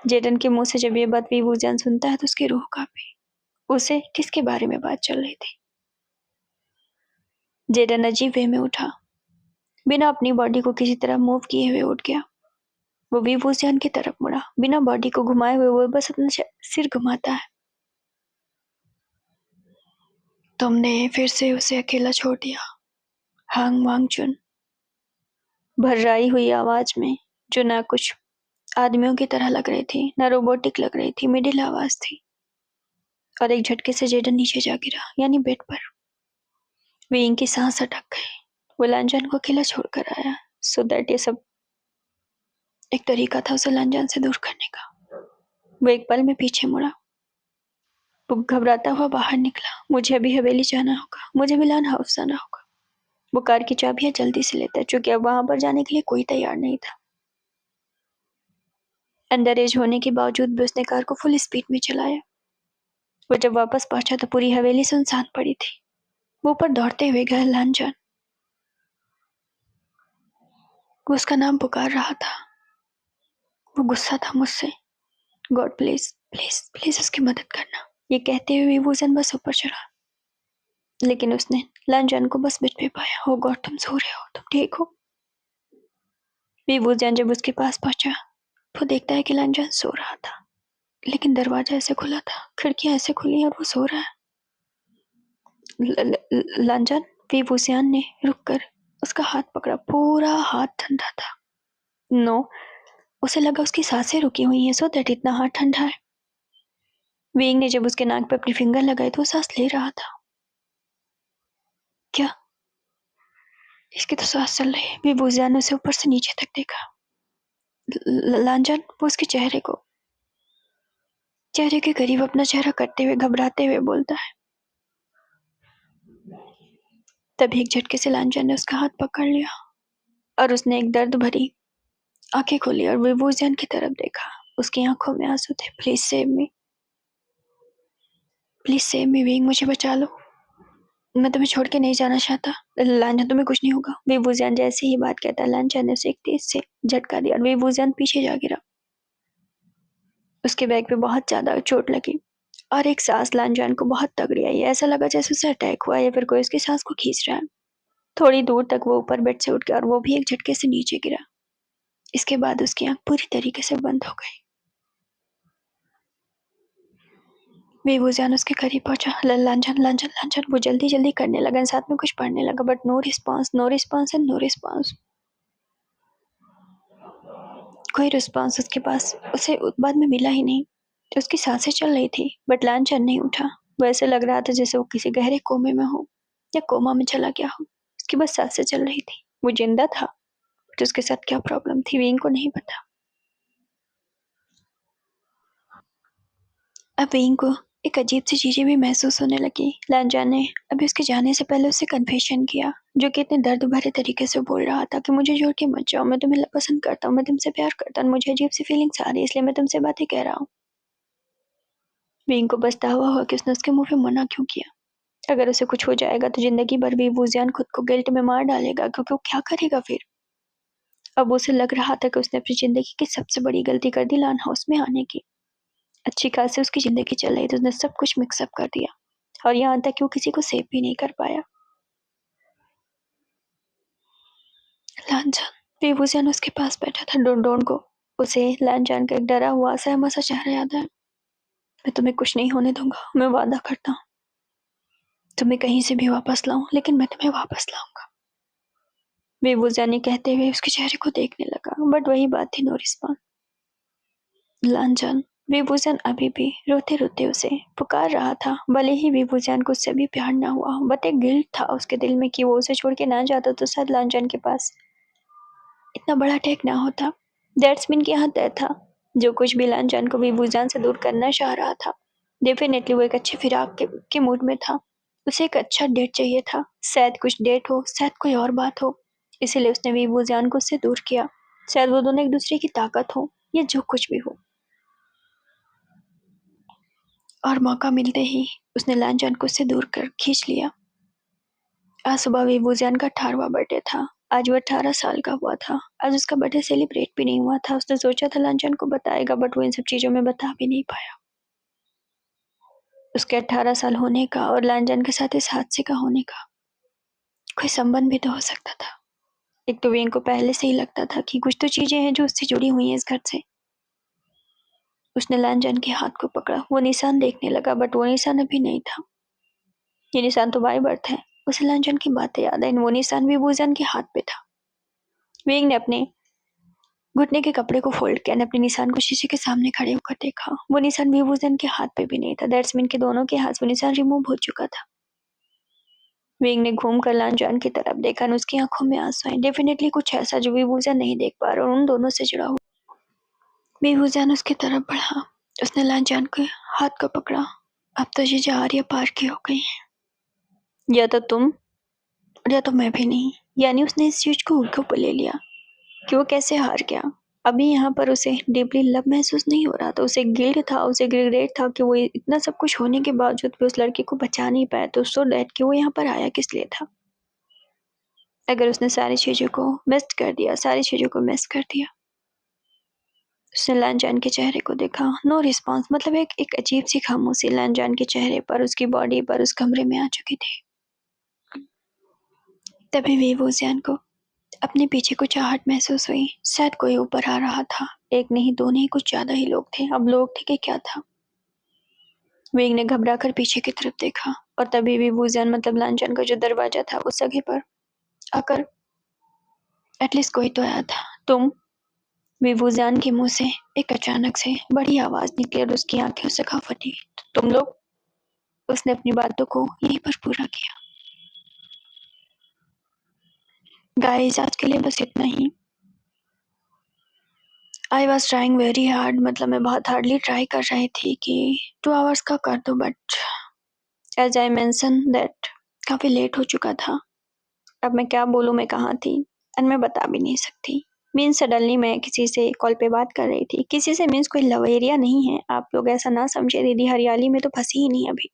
जेडन के मुंह से जब ये बात विभूजियान सुनता है तो उसकी रूह कांपी। उसे किसके बारे में बात चल रही थी? जेडन अजीब वे में उठा, बिना अपनी बॉडी को किसी तरह मूव किए हुए उठ गया। वो विभूजियान की तरफ मुड़ा। बिना बॉडी को घुमाए हुए वो बस अपना सिर घुमाता है। तुमने फिर से उसे अकेला छोड़ दिया? हांग वांग चुन, भर्राई हुई आवाज में, जो ना कुछ आदमियों की तरह लग रही थी ना रोबोटिक लग रही थी, मिडिल आवाज थी। और एक झटके से जेडन नीचे जा गिरा, यानी बेड पर। विंग की सांस अटक गई। वो लांजन को अकेला छोड़कर आया, सो दैट ये सब एक तरीका था उसे लांजन से दूर करने का। वो एक पल में पीछे मुड़ा। वो घबराता हुआ बाहर निकला। मुझे अभी हवेली जाना होगा, मुझे मिलान हाउस जाना होगा। वो कार की चाबियां जल्दी से लेता, चूंकि अब वहां पर जाने के लिए कोई तैयार नहीं था। अंडर एज होने के बावजूद भी उसने कार को फुल स्पीड में चलाया। वो जब वापस पहुंचा तो पूरी हवेली सुनसान पड़ी थी। वो ऊपर दौड़ते हुए गया लांजन। वो उसका नाम पुकार रहा था। वो गुस्सा था मुझसे। गॉड प्लीज प्लीज प्लीज उसकी मदद करना। ये कहते हुए विभूषण बस ऊपर चढ़ा, लेकिन उसने लांजन को बस बेड पे पाया। हो गॉड, तुम सो रहे हो, तुम ठीक हो? विभूषण जब उसके पास पहुंचा तो देखता है कि लांजन सो रहा था, लेकिन दरवाजा ऐसे खुला था, खिड़कियां ऐसे खुली और वो सो रहा है। लांजन, विभूषण ने रुककर उसका हाथ पकड़ा। पूरा हाथ ठंडा था। नो, उसे लगा उसकी सांसें रुकी हुई हैं, सो दैट इतना हाथ ठंडा है। विंग ने जब उसके नाक पे अपनी फिंगर लगाई तो वो सांस ले रहा था। क्या? इसकी तो सांस चल रही है। विभूषण ने उसे ऊपर से नीचे तक देखा। लांजन, वो उसके चेहरे के करीब अपना चेहरा करते हुए घबराते हुए बोलता है। तभी एक झटके से लांजन ने उसका हाथ पकड़ लिया और उसने एक दर्द भरी आंखें खोली और विभूषण की तरफ देखा। उसकी आंखों में आंसू थे। Please save me, please save me wing, मुझे बचा लो। मैं तुम्हें छोड़ के नहीं जाना चाहता। लांजन, तुम्हें कुछ नहीं होगा। विभूषण जैसे ही बात कहता, लांजन ने उसे एक तेज से झटका दिया और विभूषण पीछे जा गिरा। उसके बैग पे बहुत ज्यादा चोट लगी और एक सांस लांजन को बहुत तगड़ी आई। ऐसा लगा जैसे उसे अटैक हुआ या फिर कोई उसकी सांस को खींच रहा है। थोड़ी दूर तक वो ऊपर बेड से उठ गया और वो भी एक झटके से नीचे गिरा। इसके बाद उसकी आंख पूरी तरीके से बंद हो गई। बेवजह उसके करीब पहुंचा। लांछन लांछन लांछन वो जल्दी जल्दी करने लगा, साथ में कुछ पढ़ने लगा, but no response, no response and no response. कोई रिस्पॉन्स उसके पास उसे बाद में मिला ही नहीं। उसकी सांसें चल रही थी बट लांछन नहीं उठा। वैसे लग रहा था जैसे वो किसी गहरे कोमे में हो या कोमा में चला गया हो। उसकी बस सांसें चल रही थी। वो जिंदा था बट उसके साथ क्या प्रॉब्लम थी विंग को नहीं पता। अब विंग को एक अजीब सी चीजें भी महसूस होने लगी। लांछन ने अभी उसके जाने से पहले उससे कन्फेशन किया, जो कि इतने दर्द भरे तरीके से बोल रहा था कि मुझे छोड़ के मत जाओ, मैं तुम्हें पसंद करता हूँ, मैं तुमसे प्यार करता हूँ, मुझे अजीब सी फीलिंग्स आ रही है, इसलिए मैं तुमसे बातें कह रहा हूँ। विंग को पछतावा हुआ कि उसने उसके मुंह पे मना क्यों किया। अगर उसे कुछ हो जाएगा तो जिंदगी भर भी वूजियान खुद को गिल्ट में मार डालेगा, क्योंकि वो क्या करेगा फिर। अब उसे लग रहा था कि उसने अपनी जिंदगी की सबसे बड़ी गलती कर दी लान हाउस में आने की। अच्छी खासी उसकी जिंदगी चल रही थी, उसने सब कुछ मिक्सअप कर दिया और यहाँ तक कि वो किसी को सेव भी नहीं कर पाया। लांछन बेवूजियान उसके पास बैठा था। डोन को उसे लांछन का एक डरा हुआ असहमा सा चेहरा याद है। मैं तुम्हें कुछ नहीं होने दूंगा, मैं वादा करता हूँ। तुम्हें कहीं से भी वापस लाऊं, लेकिन मैं तुम्हें वापस लाऊंगा। बेवूजानी कहते हुए उसके चेहरे को देखने लगा, बट वही बात थी, नो रिस्पॉन्स। लांछन बेवूजान अभी भी रोते रोते उसे पुकार रहा था। भले ही बेवूजान को उससे भी प्यार ना हुआ, बट एक गिल्ट था उसके दिल में कि वो उसे छोड़ के ना जाता तो शायद लांछन के पास इतना बड़ा अटैक ना होता। दैट्स मीन कि यहाँ तय था जो कुछ भी लांछन को बेवूजान से दूर करना चाह रहा था। डेफिनेटली वो एक अच्छी फिराक के मूड में था। उसे एक अच्छा डेट चाहिए था, शायद कुछ डेट हो, शायद कोई और बात हो। इसीलिए उसने बेवूजान को उससे दूर किया। शायद वो दोनों एक दूसरे की ताकत हो या जो कुछ भी हो। और मौका मिलते ही उसने लांछन को उससे दूर कर खींच लिया। आज सुबह बेवूजान का 18वां बर्थडे था। आज वो 18 साल का हुआ था। आज उसका बर्थडे सेलिब्रेट भी नहीं हुआ था। उसने सोचा था लांछन को बताएगा, बट वो इन सब चीजों में बता भी नहीं पाया। उसके 18 साल होने का और लांछन के साथ इस हादसे का होने का कोई संबंध भी तो हो सकता था। एक तो वेन को पहले से ही लगता था कि कुछ तो चीजें हैं जो उससे जुड़ी हुई हैं इस घर से। उसने लांछन के हाथ को पकड़ा। वो निशान देखने लगा, बट वो निशान अभी नहीं था। ये निशान तो बाय बर्थ है। उसे लांछन की बातें याद आई। वो निशान भी वूजन के हाथ पे था। वेंग ने अपने घुटने के कपड़े को फोल्ड किया, ने अपने निशान को शीशे के सामने खड़े होकर देखा। वो निशान भी वूजन के हाथ पे भी नहीं था। दैट्स मीन के दोनों के हाथ वो निशान रिमूव हो चुका था। वेंग ने घूम कर लांछन की तरफ देखा। उसकी आंखों में आंसू आए। डेफिनेटली कुछ ऐसा जो बेवूजन नहीं देख पा रहा और उन दोनों से जुड़ा हुआ। बेवूजन उसकी तरफ बढ़ा। उसने लांछन के हाथ को पकड़ा। अब तो ये आर्या पार की हो गई है। या तो तुम या तो मैं भी नहीं। यानी उसने इस चीज को उनके ऊपर ले लिया कि वो कैसे हार गया। अभी यहाँ पर उसे डीपली लव महसूस नहीं हो रहा था। उसे गिल्ट था, उसे रिग्रेट था कि वो इतना सब कुछ होने के बावजूद भी उस लड़की को बचा नहीं पाया। तो सो दैट कि वो यहाँ पर आया किस लिए था। अगर उसने सारी चीजों को मिस कर दिया, सारी चीजों को मिस कर दिया। उसने लांछन के चेहरे को देखा। नो रिस्पॉन्स, मतलब एक अजीब सी खामोशी लांछन के चेहरे पर, उसकी बॉडी पर, उस कमरे में आ चुकी थी। तभी बेवूजियान को अपने पीछे कुछ आहट महसूस हुई। शायद कोई ऊपर आ रहा था। एक नहीं, दो नहीं, कुछ ज्यादा ही लोग थे। अब लोग थे कि क्या था। वेंग ने घबरा कर पीछे की तरफ देखा और तभी बेवूजियान मतलब लांछन का जो दरवाजा था उस जगह पर आकर एटलीस्ट कोई तो आया था। तुम। बेवूजियान के मुंह से एक अचानक से बड़ी आवाज निकली और उसकी आंखें उससे खा फटी। तुम लोग। उसने अपनी बातों को यहीं पर पूरा किया। गाइस आज के लिए बस इतना ही। I was trying very hard, मतलब मैं बहुत हार्डली ट्राई कर रही थी कि 2 आवर्स का कर दो, but as I mention that काफी लेट हो चुका था। अब मैं क्या बोलूँ, मैं कहाँ थी एंड मैं बता भी नहीं सकती। मीन्स सडनली मैं किसी से कॉल पे बात कर रही थी। किसी से मीन्स कोई लव एरिया नहीं है, आप लोग ऐसा ना समझे। दीदी हरियाली में तो फंसी ही नहीं अभी।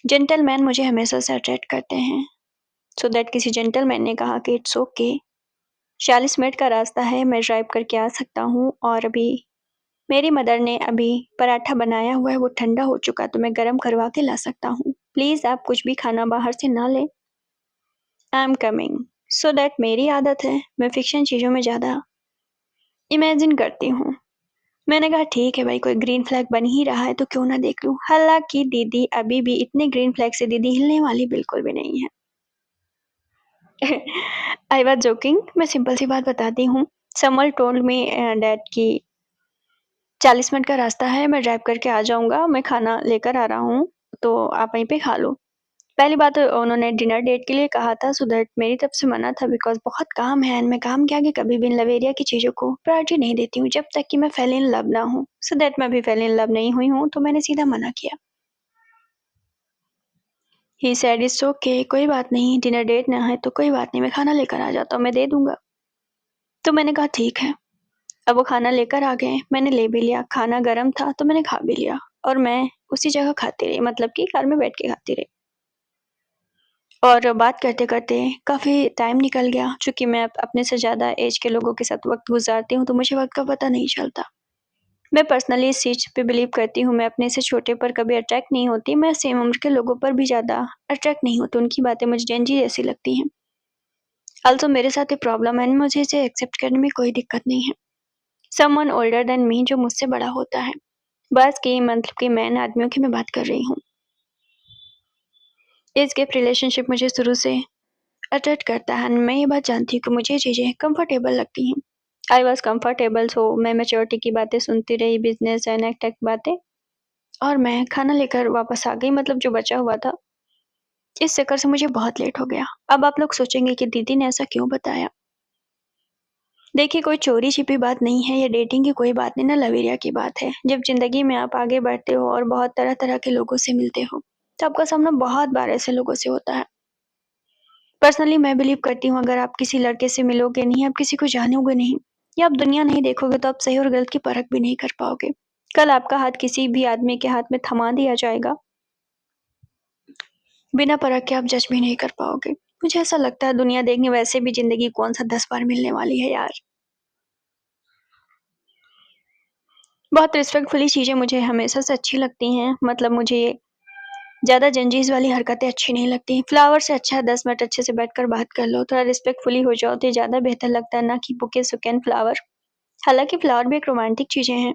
जेंटलमैन मुझे हमेशा से अट्रैक्ट करते हैं। सो दैट किसी जेंटलमैन ने कहा कि इट्स ओके, 40 मिनट का रास्ता है, मैं ड्राइव करके आ सकता हूँ। और अभी मेरी मदर ने अभी पराठा बनाया हुआ है, वो ठंडा हो चुका तो मैं गर्म करवा के ला सकता हूँ। प्लीज आप कुछ भी खाना बाहर से ना लें। I am coming. So that मेरी आदत है, मैं फ़िक्शन चीज़ों में ज़्यादा इमेजिन करती हूँ। मैंने कहा ठीक है भाई, कोई ग्रीन फ्लैग बन ही रहा है तो क्यों ना देख लूँ। हालाँकि दीदी अभी भी इतने ग्रीन फ्लैग से दीदी हिलने वाली बिल्कुल भी नहीं है। आई वाज़ जोकिंग, मैं सिंपल सी बात बताती हूँ। समवन टोल्ड मी दैट कि 40 मिनट का रास्ता है, मैं ड्राइव करके आ जाऊँगा, मैं खाना लेकर आ रहा हूँ, तो आप वहीं पे खा लो। पहली बात तो उन्होंने डिनर डेट के लिए कहा था, सो दैट मेरी तरफ से मना था बिकॉज़ बहुत काम है एंड मैं काम के आगे कभी भी इन लवेरिया की चीज़ों को प्रायोरिटी नहीं देती हूँ जब तक कि मैं फेल इन लव ना हूँ। सो दैट मैं अभी फेल इन लव नहीं हुई हूँ, तो मैंने सीधा मना किया। ही सेड इट्स ओके, कोई बात नहीं, डिनर डेट ना है तो कोई बात नहीं, मैं खाना लेकर आ जाता हूँ, मैं दे दूँगा। तो मैंने कहा ठीक है। अब वो खाना लेकर आ गए, मैंने ले भी लिया, खाना गरम था तो मैंने खा भी लिया और मैं उसी जगह खाती रही, मतलब कि कार में बैठ के खाती रही। और बात करते-करते काफ़ी टाइम निकल गया, चूँकि मैं अपने से ज़्यादा एज के लोगों के साथ वक़्त गुज़ारती हूँ, तो मुझे वक़्त का पता नहीं चलता। मैं पर्सनली इस चीज़ पे बिलीव करती हूँ, मैं अपने से छोटे पर कभी अट्रैक्ट नहीं होती, मैं सेम उम्र के लोगों पर भी ज़्यादा अट्रैक्ट नहीं होती, उनकी बातें मुझे जेनज़ी जैसी लगती हैं। ऑल्सो मेरे साथ ये प्रॉब्लम है एंड मुझे इसे एक्सेप्ट करने में कोई दिक्कत नहीं है। समवन ओल्डर देन मी, जो मुझसे बड़ा होता है। बस कि मतलब कि मैन आदमियों की मैं बात कर रही हूँ। एज गैप रिलेशनशिप मुझे शुरू से अट्रैक्ट करता है एंड मैं ये बात जानती हूँ कि मुझे ये चीज़ें कंफर्टेबल लगती हैं। आई वॉज़ कंफर्टेबल, सो मैं मैच्योरिटी की बातें सुनती रही, बिज़नेस एंड टेक बातें, और मैं खाना लेकर वापस आ गई, मतलब जो बचा हुआ था। इस चक्कर से मुझे बहुत लेट हो गया। अब आप लोग सोचेंगे कि दीदी ने ऐसा क्यों बताया? देखिए, कोई चोरी-छिपी बात नहीं है, ये डेटिंग की कोई बात नहीं, ना लवेरिया की बात है। जब ज़िंदगी में आप आगे बढ़ते हो और बहुत तरह-तरह के लोगों से मिलते हो, तो आपका सामना बहुत बार ऐसे लोगों से होता है। पर्सनली मैं बिलीव करती हूँ, अगर आप किसी लड़के से मिलोगे नहीं, आप किसी को जानोगे नहीं या आप दुनिया नहीं देखोगे, तो आप सही और गलत की परख भी नहीं कर पाओगे। कल आपका हाथ किसी भी आदमी के हाथ में थमा दिया जाएगा, बिना परख के आप जज भी नहीं कर पाओगे। मुझे ऐसा लगता है दुनिया देखने वैसे भी ज़िंदगी कौन-सा 10 बार मिलने वाली है यार। बहुत रिस्पेक्टफुली चीज़ें मुझे हमेशा से अच्छी लगती हैं, मतलब मुझे ज़्यादा जंजीस वाली हरकतें अच्छी नहीं लगती। फ्लावर से अच्छा है 10 मिनट अच्छे से बैठकर बात कर लो, थोड़ा रिस्पेक्टफुली हो जाओ तो ये ज़्यादा बेहतर लगता है, ना कि बुके-सुके एंड फ्लावर। हालाँकि फ्लावर भी एक रोमांटिक चीज़ें हैं,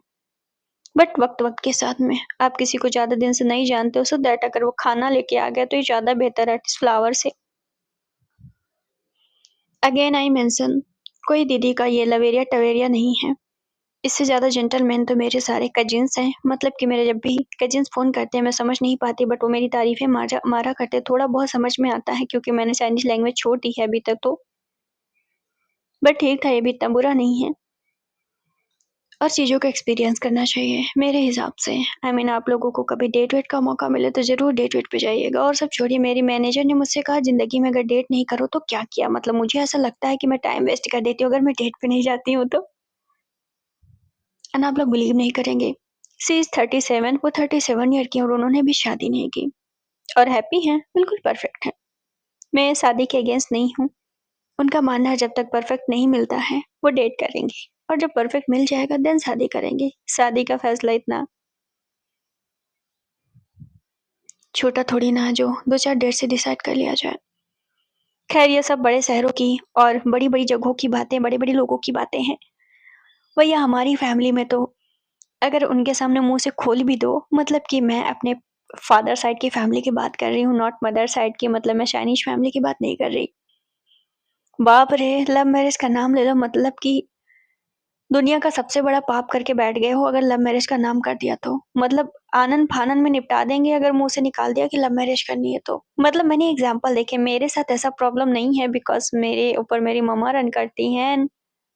बट वक़्त-वक़्त के साथ में। आप किसी को ज़्यादा दिन से नहीं जानते हो, सो दैट अगर वो खाना लेके आ गया तो ये ज़्यादा बेहतर है इस फ्लावर से। अगेन आई मेंशन, कोई दीदी का ये लवेरिया-टवेरिया नहीं है। इससे ज़्यादा जेंटलमैन तो मेरे सारे कज़िन्स हैं, मतलब कि मेरे जब भी कज़िन्स फ़ोन करते हैं, मैं समझ नहीं पाती बट वो मेरी तारीफ़ें मारा मारा करते हैं, थोड़ा बहुत समझ में आता है क्योंकि मैंने चाइनीज़ लैंग्वेज छोड़ दी है अभी तक तो। बट ठीक था, ये भी इतना बुरा नहीं है और चीज़ों को एक्सपीरियंस करना चाहिए मेरे हिसाब से। आई मीन आप लोगों को कभी डेट वेट का मौका मिले तो ज़रूर डेट वेट पे जाइएगा। और सब छोड़िए, मेरी मैनेजर ने मुझसे कहा ज़िंदगी में अगर डेट नहीं करो तो क्या किया? मतलब मुझे ऐसा लगता है कि मैं टाइम वेस्ट कर देती हूँ अगर मैं डेट पे नहीं जाती हूँ तो। एंड आप लोग बिलीव नहीं करेंगे, शी इज़ 37, वो 37 ईयर की हैं और उन्होंने भी शादी नहीं की और हैप्पी हैं, बिल्कुल परफेक्ट हैं। मैं शादी के अगेंस्ट नहीं हूँ, उनका मानना है जब तक परफेक्ट नहीं मिलता है, वो डेट करेंगे और जब परफेक्ट मिल जाएगा देन शादी करेंगे। शादी का फैसला इतना छोटा थोड़ी ना है जो 2-4 डेट से डिसाइड कर लिया जाए। खैर ये सब बड़े शहरों की और बड़ी-बड़ी जगहों की बातें, बड़े-बड़े लोगों की बातें हैं। भैया हमारी फैमिली में तो अगर उनके सामने मुँह से खोल भी दो, मतलब कि मैं अपने फादर साइड की फैमिली की बात कर रही हूँ, नॉट मदर साइड की, मतलब मैं चाइनीज़ फैमिली की बात नहीं कर रही। बाप रे! लव मैरिज का नाम ले लो, मतलब कि दुनिया का सबसे बड़ा पाप करके बैठ गए हो अगर लव मैरिज का नाम कर दिया तो। मतलब आनन-फानन में निपटा देंगे अगर मुँह से निकाल दिया कि लव मैरिज करनी है तो। मतलब मैंने एग्ज़ाम्पल देखे, मेरे साथ ऐसा प्रॉब्लम नहीं है बिकॉज़ मेरे ऊपर मेरी मम्मा रन करती हैं and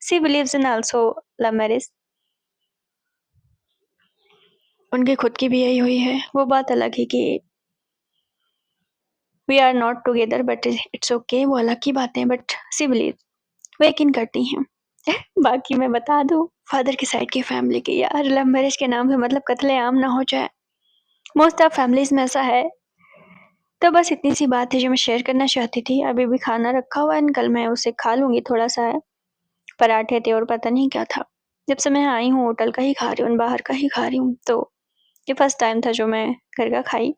she believes in also love marriage. उनकी खुद की भी यही हुई है। वो बात अलग है कि we are not together but it's okay, वो अलग की बात है, बट शी बिलीव, वो यकीन करती हैं। बाकी मैं बता दूँ, फादर की साइड की फैमिली की यार लव मैरिज के नाम पे मतलब कत्ले-आम ना हो जाए। मोस्ट ऑफ फैमिलीज़ में ऐसा है। तो बस इतनी सी बात है जो मैं शेयर करना चाहती थी। अभी भी खाना रखा हुआ है एंड कल मैं उसे खा लूँगी, थोड़ा-सा है। पराठे थे और पता नहीं क्या था। जब से मैं आई हूँ होटल का ही खा रही हूँ, बाहर का ही खा रही हूँ, तो ये फर्स्ट टाइम था जो मैं घर का खाई।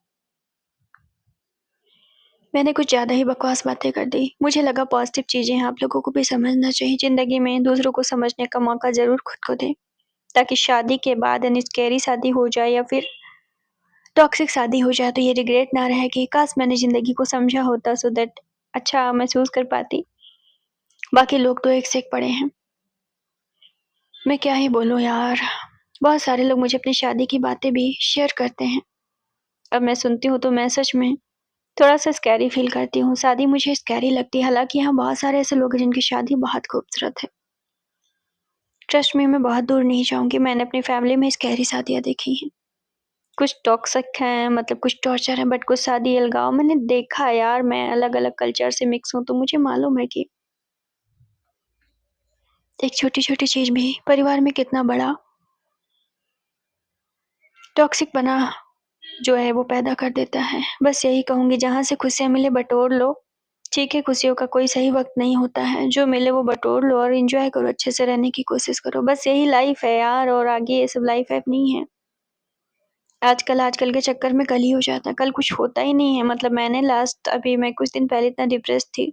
मैंने कुछ ज़्यादा ही बकवास बातें कर दी। मुझे लगा पॉजिटिव चीज़ें आप लोगों को भी समझना चाहिए। ज़िंदगी में दूसरों को समझने का मौका ज़रूर खुद को दें, ताकि शादी के बाद अनस्कैरी शादी हो जाए या फिर टॉक्सिक शादी हो जाए तो ये रिग्रेट ना रहे कि काश मैंने ज़िंदगी को समझा होता, सो दैट अच्छा महसूस कर पाती। बाकी लोग तो एक से एक पड़े हैं। मैं क्या ही बोलूँ यार। बहुत सारे लोग मुझे अपनी शादी की बातें भी शेयर करते हैं। अब मैं सुनती हूँ तो मैं सच में थोड़ा-सा स्कैरी फ़ील करती हूँ। शादी मुझे स्कैरी लगती है, हालाँकि यहाँ बहुत सारे ऐसे लोग हैं जिनकी शादी बहुत खूबसूरत है। ट्रस्ट मी, मैं बहुत दूर नहीं जाऊँगी, मैंने अपनी फैमिली में स्कैरी शादियाँ देखी हैं। कुछ टॉक्सिक हैं, मतलब कुछ टॉर्चर है, बट कुछ शादी अलगाव मैंने देखा है यार। मैं अलग-अलग कल्चर से मिक्स हूँ, तो मुझे मालूम है कि एक छोटी-छोटी चीज़ भी परिवार में कितना बड़ा टॉक्सिक बना जो है वो पैदा कर देता है। बस यही कहूँगी, जहाँ से खुशियाँ मिले बटोर लो। ठीक है, खुशियों का कोई सही वक़्त नहीं होता है, जो मिले वो बटोर लो और एन्जॉय करो, अच्छे से रहने की कोशिश करो। बस यही लाइफ़ है यार, और आगे ये सब लाइफ़ वाइफ़ नहीं है। आजकल के चक्कर में कल ही हो जाता है, कल कुछ होता ही नहीं है। मतलब मैं कुछ दिन पहले इतना डिप्रेस्ड थी,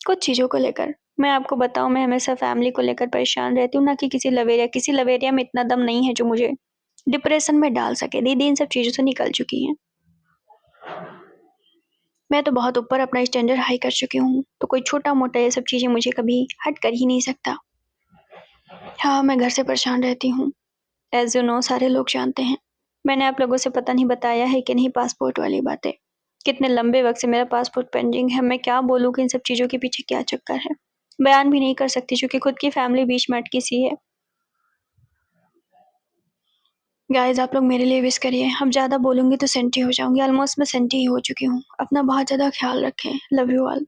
कुछ चीज़ों को लेकर। मैं आपको बताऊँ, मैं हमेशा फैमिली को लेकर परेशान रहती हूँ, ना कि किसी लवेरिया में इतना दम नहीं है जो मुझे डिप्रेशन में डाल सके। दीदी इन सब चीज़ों से निकल चुकी हैं। मैं तो बहुत ऊपर अपना स्टैंडर्ड हाई कर चुकी हूँ, तो कोई छोटा-मोटा ये सब चीज़ें मुझे कभी हर्ट कर ही नहीं सकता। हाँ, मैं घर से परेशान रहती हूँ। ऐज़ यू नो, सारे लोग जानते हैं। मैंने आप लोगों से पता नहीं बताया है कि नहीं पासपोर्ट वाली बातें। कितने लंबे वक़्त से मेरा पासपोर्ट पेंडिंग है। मैं क्या बोलूँ कि इन सब चीज़ों के पीछे क्या चक्कर है। बयान भी नहीं कर सकती क्योंकि खुद की फैमिली बीच में अटकी सी है। गाइज़ आप लोग मेरे लिए विश करिए। अब ज़्यादा बोलूँगी तो सेंटी हो जाऊँगी। ऑलमोस्ट मैं सेंटी ही हो चुकी हूँ। अपना बहुत ज़्यादा ख़्याल रखें। Love you all.